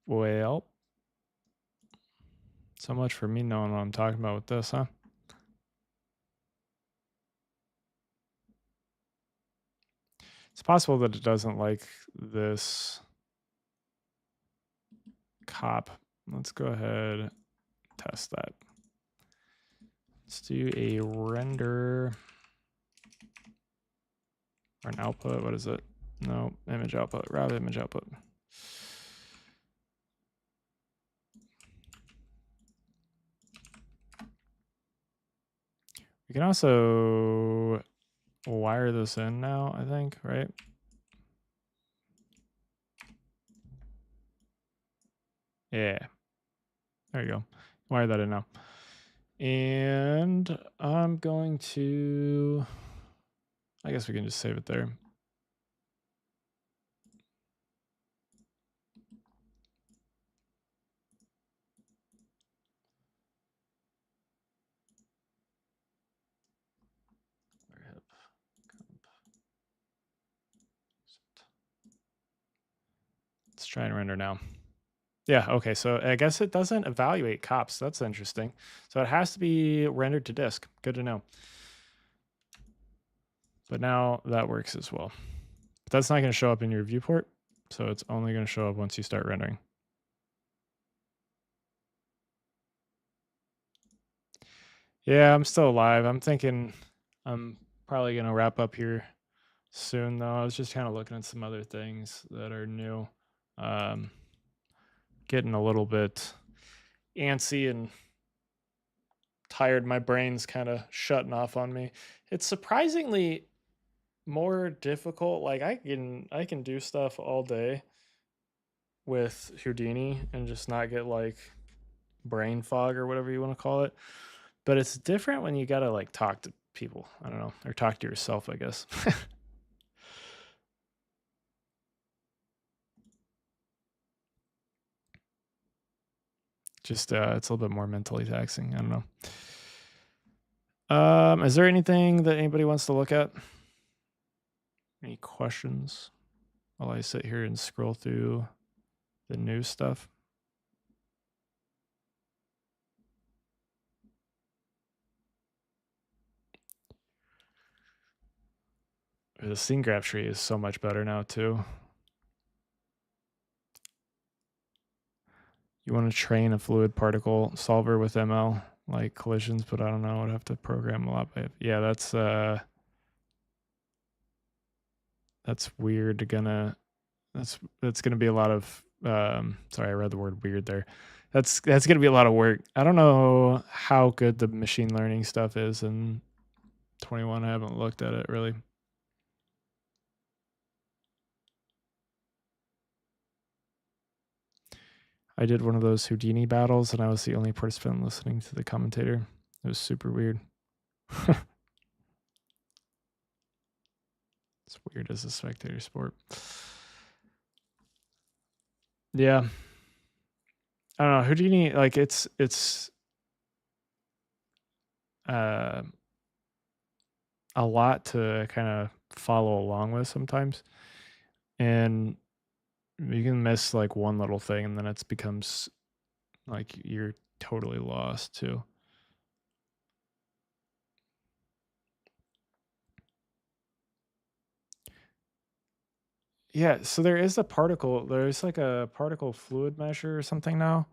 Well, so much for me knowing what I'm talking about with this, huh? It's possible that it doesn't like this cop. Let's go ahead and test that. Let's do a render or an output. What is it? No, image output, raw image output. We can also wire this in now, I think, right? Yeah. There you go. Wire that in now. And I'm going to, I guess we can just save it there. Let's try and render now. Yeah, okay, so I guess it doesn't evaluate cops. That's interesting. So it has to be rendered to disk. Good to know. But now that works as well. But that's not going to show up in your viewport, so it's only going to show up once you start rendering. Yeah, I'm still alive. I'm thinking I'm probably going to wrap up here soon, though. I was just kind of looking at some other things that are new. Getting a little bit antsy and tired. My brain's kind of shutting off on me. It's surprisingly more difficult. Like I can do stuff all day with Houdini and just not get like brain fog or whatever you want to call it. But it's different when you gotta like talk to people. I don't know, or talk to yourself, I guess. Just it's a little bit more mentally taxing. I don't know. Is there anything that anybody wants to look at? Any questions while I sit here and scroll through the new stuff? The scene graph tree is so much better now too. You want to train a fluid particle solver with ML, like collisions, but I don't know. I'd have to program a lot. But yeah, that's weird. That's gonna be a lot of sorry, I read the word weird there. That's gonna be a lot of work. I don't know how good the machine learning stuff is in 21. I haven't looked at it really. I did one of those Houdini battles and I was the only participant listening to the commentator. It was super weird. It's weird as a spectator sport. Yeah. I don't know. Houdini, like it's a lot to kind of follow along with sometimes. And you can miss like one little thing and then it becomes like you're totally lost too. Yeah, so there's like a particle fluid measure or something now.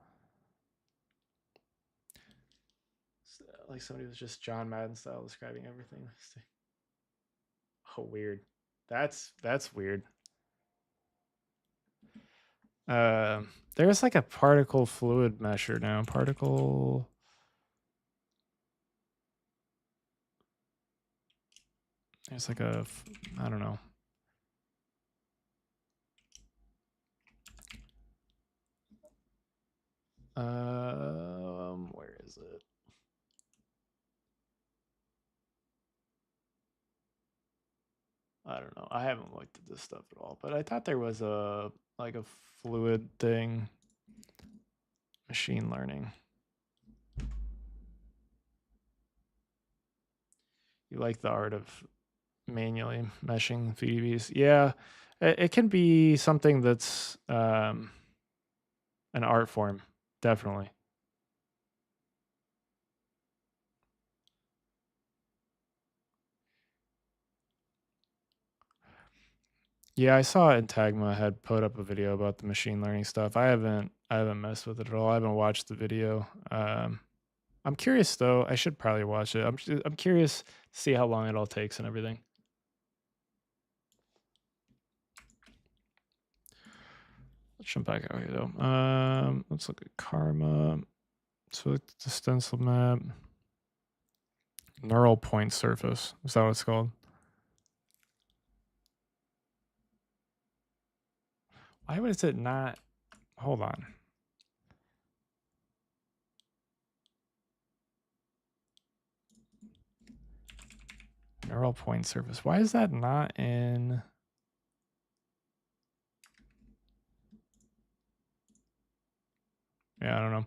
Like somebody was just John Madden style describing everything. Oh, weird. That's weird. There's like a particle fluid measure now. Particle. There's like a, I don't know. Where is it? I don't know. I haven't looked at this stuff at all, but I thought there was a like a fluid thing. Machine learning. You like the art of manually meshing VDVs? Yeah, it can be something that's an art form, definitely. Yeah, I saw Intagma had put up a video about the machine learning stuff. I haven't messed with it at all. I haven't watched the video. I'm curious though. I should probably watch it. I'm curious to see how long it all takes and everything. Let's jump back out here though. Let's look at Karma. So the stencil map. Neural point surface. Is that what it's called? Why was it not? Hold on. Neural point surface. Why is that not in? Yeah, I don't know.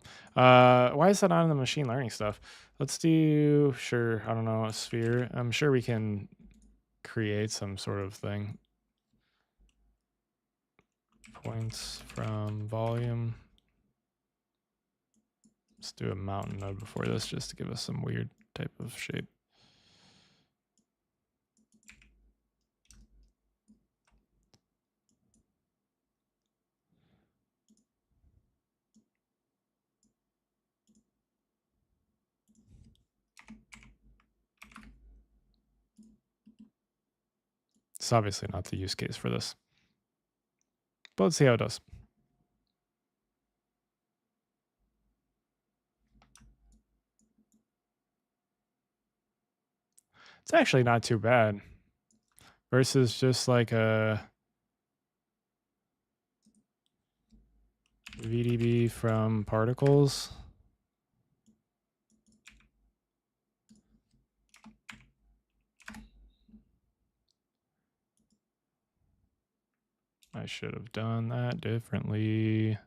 Why is that not in the machine learning stuff? Let's do, sure, I don't know, a sphere. I'm sure we can create some sort of thing. Points from volume. Let's do a mountain node before this just to give us some weird type of shape. It's obviously not the use case for this, but let's see how it does. It's actually not too bad versus just like a VDB from particles. I should have done that differently.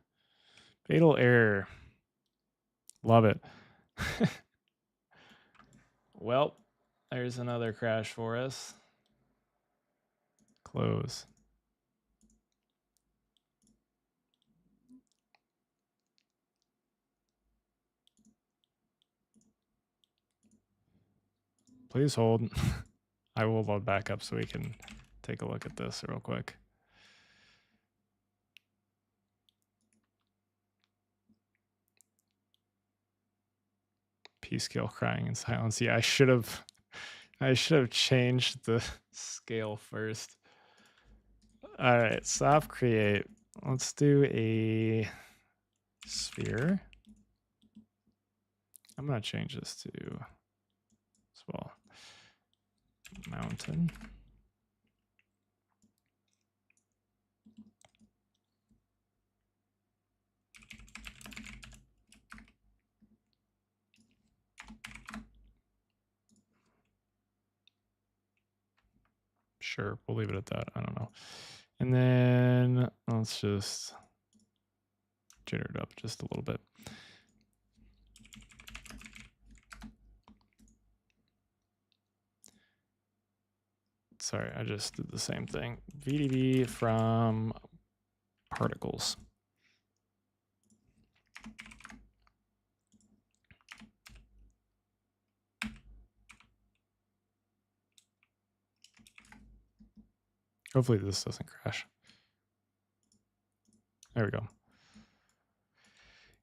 Fatal error. Love it. Well, there's another crash for us. Close. Please hold. I will load back up so we can take a look at this real quick. P-scale crying in silence. Yeah, I should have changed the scale first. All right, stop create. Let's do a sphere. I'm gonna change this to as well. Mountain. Sure, we'll leave it at that. I don't know. And then let's just jitter it up just a little bit. Sorry, I just did the same thing. VDB from particles. Hopefully this doesn't crash. There we go.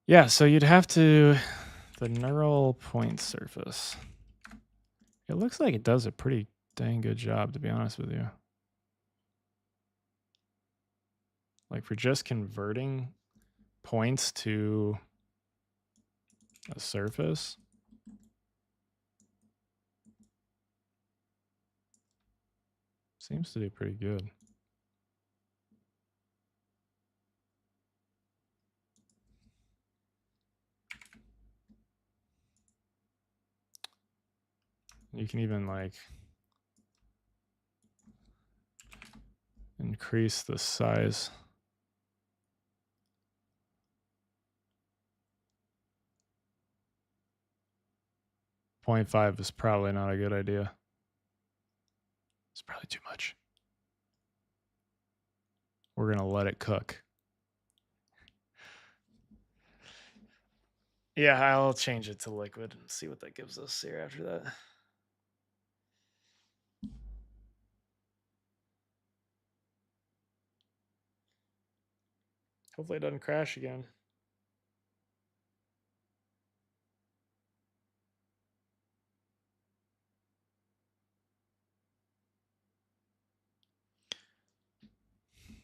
Yeah, so you'd have to, the neural point surface. It looks like it does a pretty dang good job, to be honest with you. Like for just converting points to a surface. Seems to do pretty good. You can even like increase the size. .5 is probably not a good idea. It's probably too much. We're going to let it cook. Yeah, I'll change it to liquid and see what that gives us here after that. Hopefully it doesn't crash again.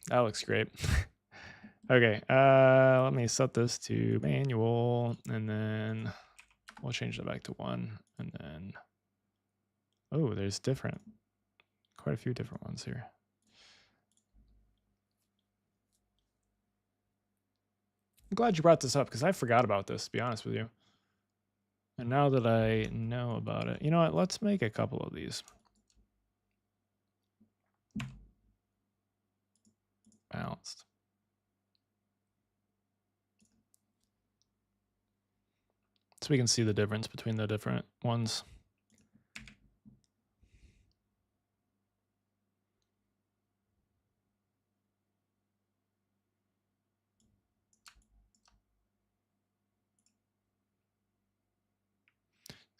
That looks great. Okay, let me set this to manual, and then we'll change that back to 1, and then Oh, there's quite a few different ones here. I'm glad you brought this up because I forgot about this, to be honest with you. And now that I know about it, you know what? Let's make a couple of these. Balanced. So we can see the difference between the different ones.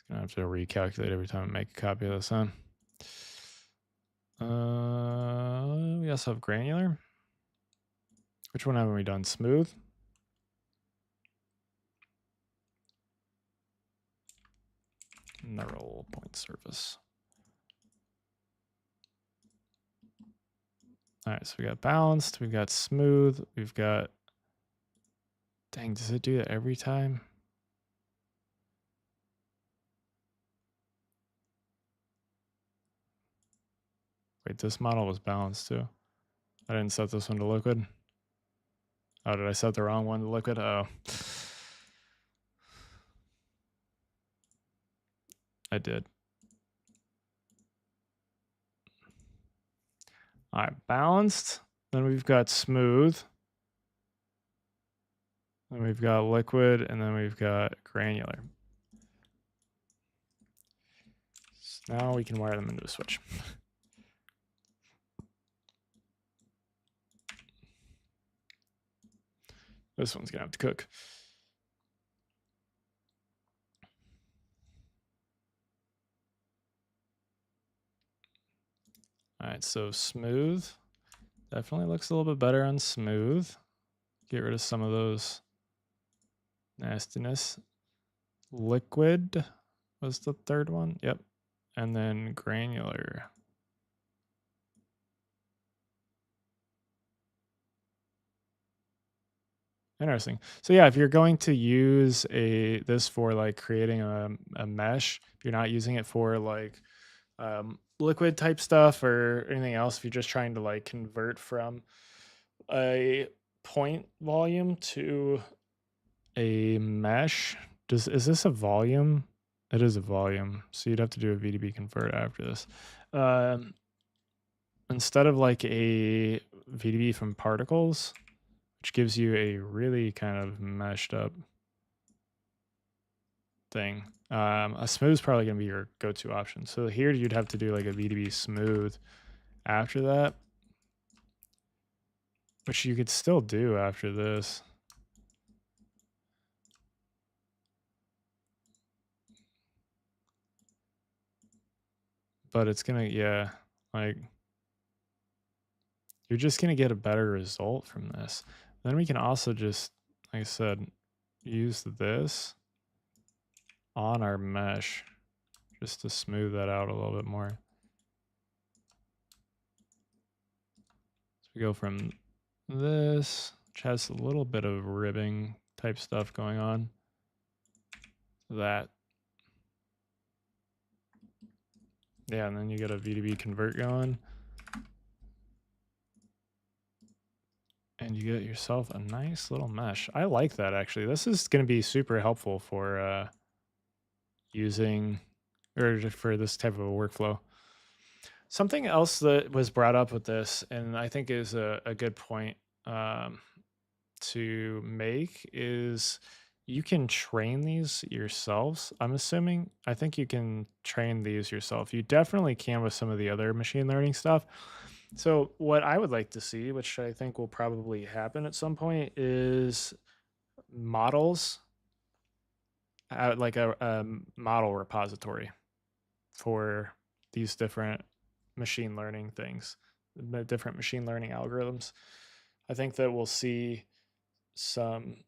Gonna have to recalculate every time I make a copy of this, huh? We also have granular. Which one haven't we done? Smooth? Neural point surface. All right, so we got balanced, we've got smooth, we've got... Dang, does it do that every time? Wait, this model was balanced too. I didn't set this one to liquid. Oh, did I set the wrong one to liquid? Oh. I did. All right, balanced. Then we've got smooth. Then we've got liquid, and then we've got granular. So now we can wire them into a switch. This one's gonna have to cook. All right, so smooth. Definitely looks a little bit better on smooth. Get rid of some of those nastiness. Liquid was the third one. Yep. And then granular. Interesting. So yeah, if you're going to use this for like creating a mesh, if you're not using it for like liquid type stuff or anything else, if you're just trying to like convert from a point volume to a mesh, is this a volume? It is a volume, so you'd have to do a VDB convert after this. Instead of like a VDB from particles, which gives you a really kind of meshed up thing. A smooth is probably going to be your go-to option. So here you'd have to do like a VDB smooth after that, which you could still do after this. But it's going to, yeah, like you're just going to get a better result from this. Then we can also just, like I said, use this on our mesh just to smooth that out a little bit more. So we go from this, which has a little bit of ribbing type stuff going on, to that. Yeah, and then you get a VDB convert going. And you get yourself a nice little mesh. I like that, actually. This is going to be super helpful for using, or for this type of a workflow. Something else that was brought up with this, and I think is a good point to make, is you can train these yourselves. I'm assuming. I think you can train these yourself. You definitely can with some of the other machine learning stuff. So what I would like to see, which I think will probably happen at some point, is models, like a model repository for these different machine learning things, the different machine learning algorithms. I think that we'll see some,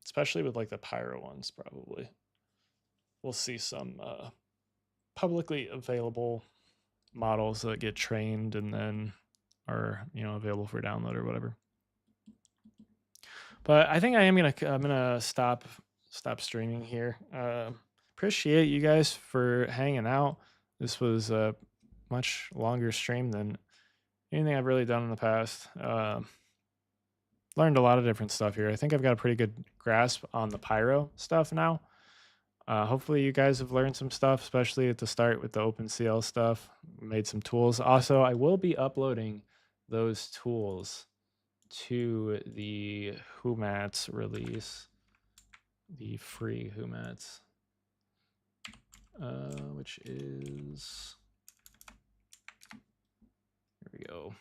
especially with like the Pyro ones, probably we'll see some publicly available models that get trained and then are, you know, available for download or whatever. But I think I'm gonna stop streaming here. Appreciate you guys for hanging out. This was a much longer stream than anything I've really done in the past. Learned a lot of different stuff here. I think I've got a pretty good grasp on the Pyro stuff now. Hopefully you guys have learned some stuff, especially at the start with the OpenCL stuff. Made some tools. Also, I will be uploading those tools to the HouMats release, the free HouMats, which is, here we go.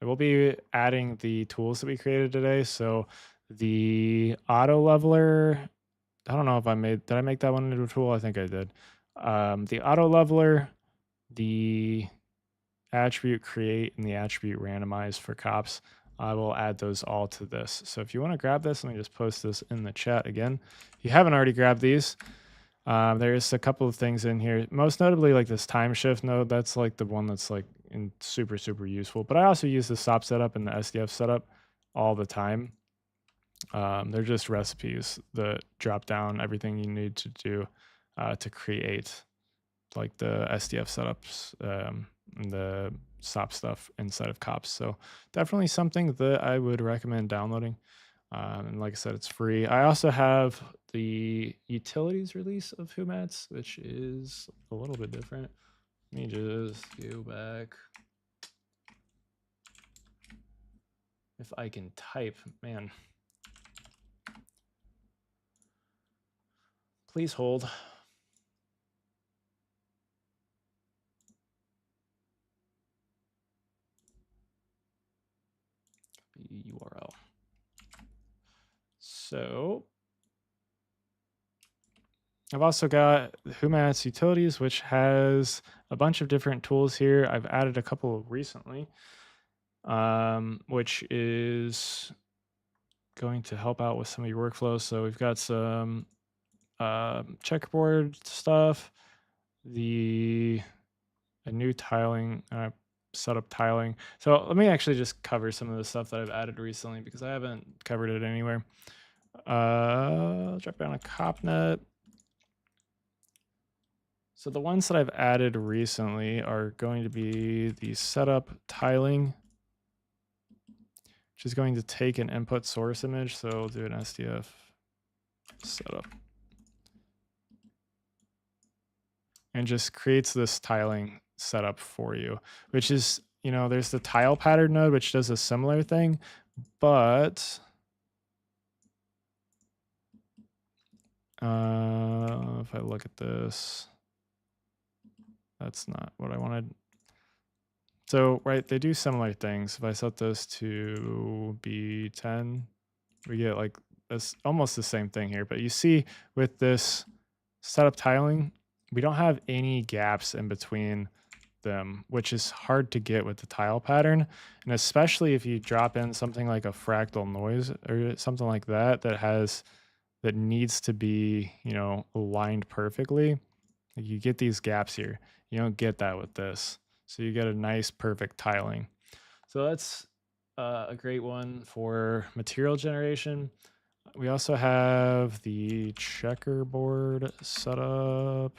I will be adding the tools that we created today. So the auto leveler, I don't know if did I make that one into a tool? I think I did. The auto leveler, the attribute create, and the attribute randomize for cops. I will add those all to this. So if you want to grab this, let me just post this in the chat again. If you haven't already grabbed these, there's a couple of things in here. Most notably, like this time shift node. That's like the one that's like super, super useful. But I also use the SOP setup and the SDF setup all the time. They're just recipes that drop down everything you need to do to create like the SDF setups and the SOP stuff inside of cops. So definitely something that I would recommend downloading. And like I said, it's free. I also have the utilities release of HouMats, which is a little bit different. Let me just go back. If I can type, man. Please hold. URL. So I've also got HouMats Utilities, which has a bunch of different tools here. I've added a couple recentlly, which is going to help out with some of your workflows. So we've got some checkerboard stuff, a new tiling, setup tiling. So let me actually just cover some of the stuff that I've added recently because I haven't covered it anywhere. Drop down a CopNet. So the ones that I've added recently are going to be the setup tiling, which is going to take an input source image. So we'll do an SDF setup. And just creates this tiling setup for you, which is, there's the tile pattern node, which does a similar thing, but if I look at this, that's not what I wanted. So, right, they do similar things. If I set this to B10, we get like this, almost the same thing here. But you see with this setup tiling, we don't have any gaps in between them, which is hard to get with the tile pattern. And especially if you drop in something like a fractal noise or something like that, that needs to be, aligned perfectly. Like you get these gaps here. You don't get that with this. So you get a nice, perfect tiling. So that's a great one for material generation. We also have the checkerboard setup,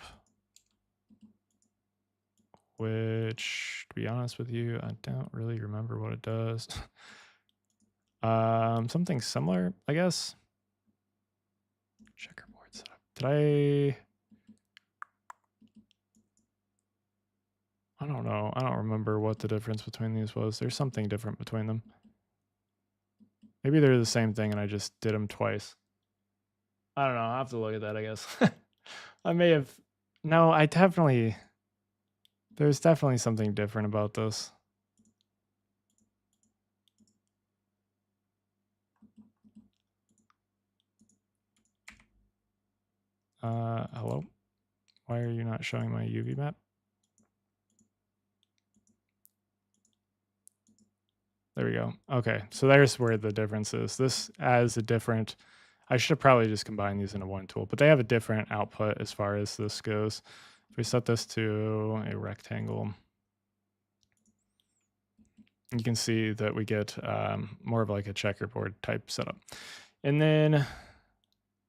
which, to be honest with you, I don't really remember what it does. Something similar, I guess. Checkerboard setup. I don't know. I don't remember what the difference between these was. There's something different between them. Maybe they're the same thing and I just did them twice. I don't know. I'll have to look at that, I guess. I may have. No, there's definitely something different about this. Hello? Why are you not showing my UV map? There we go. Okay, so there's where the difference is. This has a different, I should have probably just combined these into one tool, but they have a different output as far as this goes. If we set this to a rectangle, you can see that we get more of like a checkerboard type setup. And then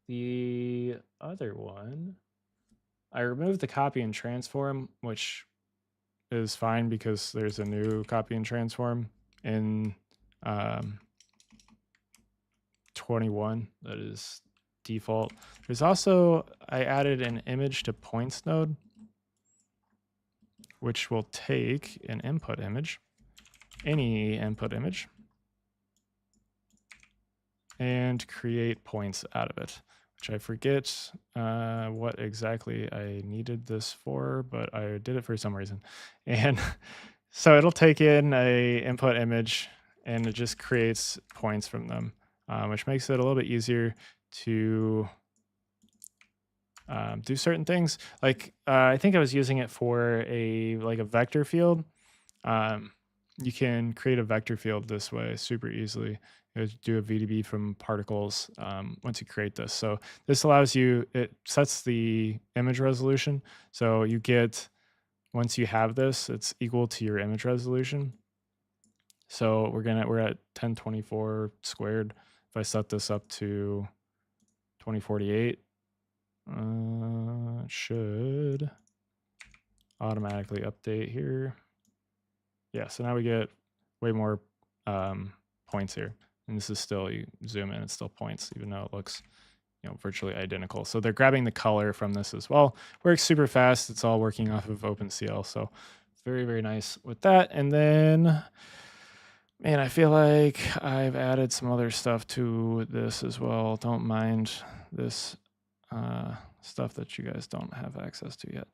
the other one, I removed the copy and transform, which is fine because there's a new copy and transform in 21 that is default. There's also, I added an image to points node, which will take an input image, any input image, and create points out of it, which I forget what exactly I needed this for, but I did it for some reason. And so it'll take in a input image and it just creates points from them, which makes it a little bit easier to do certain things. Like I think I was using it for a vector field. You can create a vector field this way super easily. Do a VDB from particles once you create this. So this allows you, it sets the image resolution. So you get, once you have this, it's equal to your image resolution. So we're at 1024 squared. If I set this up to 2048, it should automatically update here. Yeah, so now we get way more points here. And this is still, you zoom in, it's still points, even though it looks, virtually identical. So they're grabbing the color from this as well. Works super fast. It's all working off of OpenCL. So very, very nice with that. And then, man, I feel like I've added some other stuff to this as well. Don't mind this stuff that you guys don't have access to yet.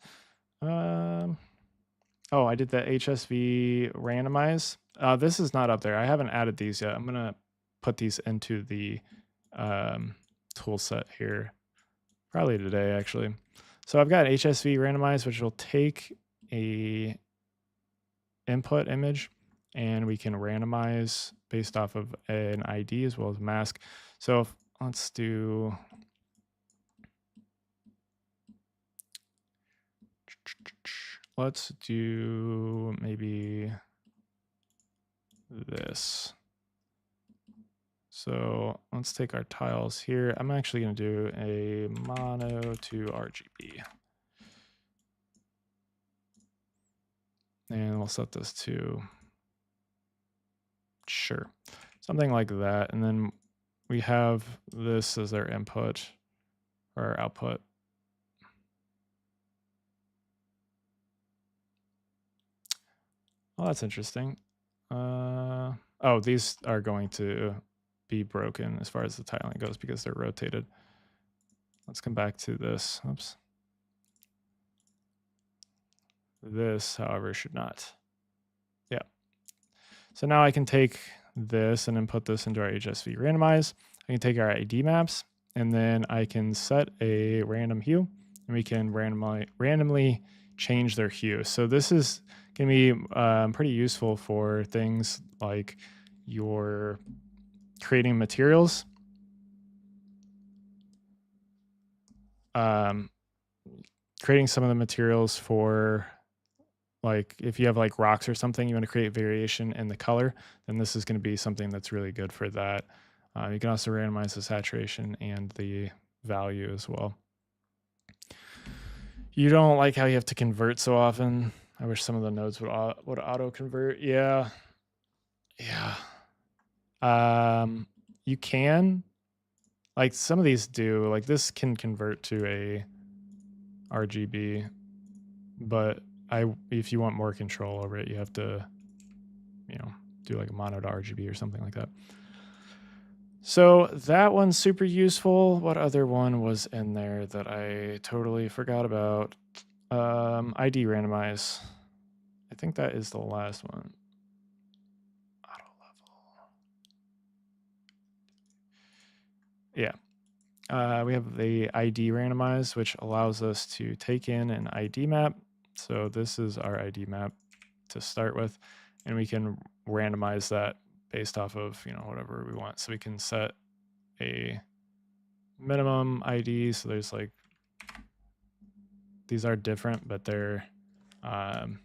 Oh, I did the HSV randomize. This is not up there. I haven't added these yet. I'm going to put these into the tool set here probably today, actually. So I've got HSV randomize, which will take a input image and we can randomize based off of an ID as well as mask. So let's do, maybe this. So let's take our tiles here. I'm actually going to do a mono to RGB. And we'll set this to, sure, something like that. And then we have this as our input or our output. Oh, that's interesting. Oh, these are going to be broken as far as the tiling goes because they're rotated. Let's come back to this. Oops. This, however, should not. Yeah. So now I can take this and then put this into our HSV randomize. I can take our ID maps and then I can set a random hue and we can randomly change their hue. So this is going to be pretty useful for things like your creating materials. Creating some of the materials for, like, if you have like rocks or something, you want to create variation in the color, then this is going to be something that's really good for that. You can also randomize the saturation and the value as well. You don't like how you have to convert so often. I wish some of the nodes would auto convert. Yeah. You can, like, some of these do, like this can convert to a RGB, but if you want more control over it, you have to, do like a mono to RGB or something like that. So that one's super useful. What other one was in there that I totally forgot about? ID randomize. I think that is the last one. Auto level. Yeah. We have the ID randomize, which allows us to take in an ID map. So this is our ID map to start with, and we can randomize that based off of, whatever we want. So we can set a minimum ID. So there's like, these are different, but they're going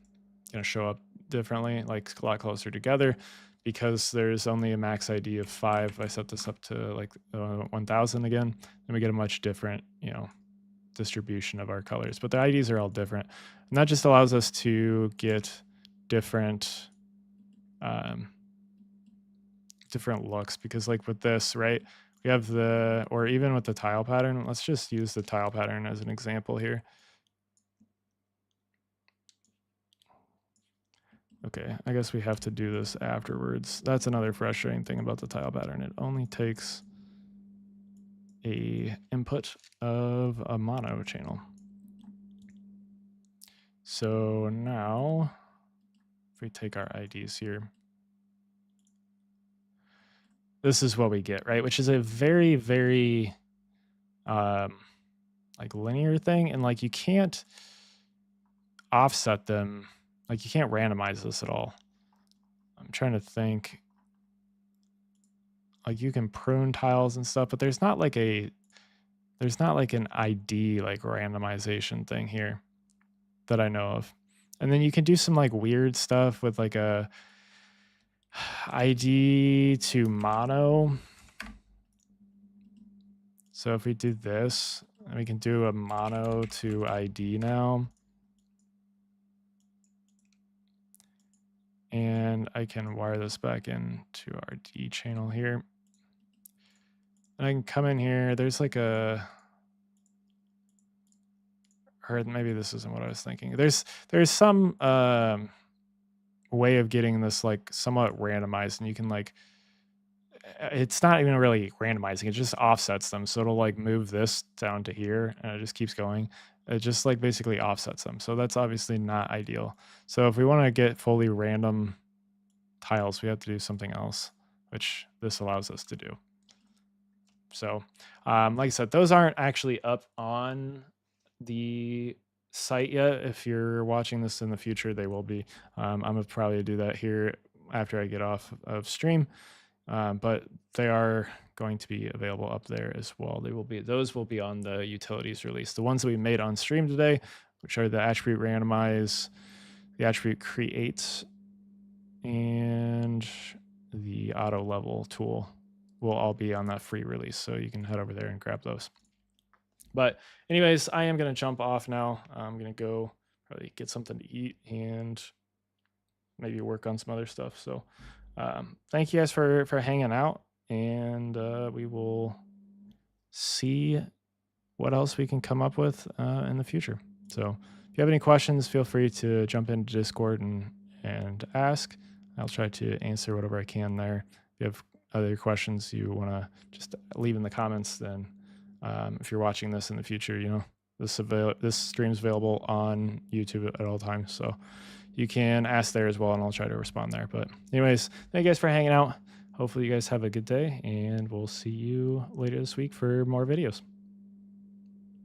to show up differently, like a lot closer together, because there's only a max ID of 5. I set this up to like 1000 again, and we get a much different, distribution of our colors, but the IDs are all different. And that just allows us to get different different looks, because like with this, right, we have or even with the tile pattern, let's just use the tile pattern as an example here. Okay, I guess we have to do this afterwards. That's another frustrating thing about the tile pattern. It only takes a input of a mono channel. So now if we take our IDs here, this is what we get, right? Which is a very, very like linear thing. And like you can't offset them. Like you can't randomize this at all. I'm trying to think. Like you can prune tiles and stuff, but there's not like an ID like randomization thing here that I know of. And then you can do some like weird stuff with like a ID to mono. So if we do this, we can do a mono to ID now. And I can wire this back into our D channel here. And I can come in here. There's like or maybe this isn't what I was thinking. There's some way of getting this like somewhat randomized, and you can like, it's not even really randomizing, it just offsets them. So it'll like move this down to here and it just keeps going. It just like basically offsets them. So that's obviously not ideal. So if we want to get fully random tiles, we have to do something else, which this allows us to do. So like I said, those aren't actually up on the site yet. If you're watching this in the future, they will be. I'm gonna probably do that here after I get off of stream, but they are going to be available up there as well. Those will be on the utilities release. The ones that we made on stream today, which are the attribute randomize, the attribute create, and the auto level tool, will all be on that free release. So you can head over there and grab those. But anyways, I am going to jump off now. I'm going to go probably get something to eat and maybe work on some other stuff. So thank you guys for hanging out, and we will see what else we can come up with in the future. So if you have any questions, feel free to jump into Discord and ask. I'll try to answer whatever I can there. If you have other questions you want to just leave in the comments, then if you're watching this in the future, you know, this stream is available on YouTube at all times, so you can ask there as well, and I'll try to respond there. But anyways, thank you guys for hanging out. Hopefully you guys have a good day, and we'll see you later this week for more videos.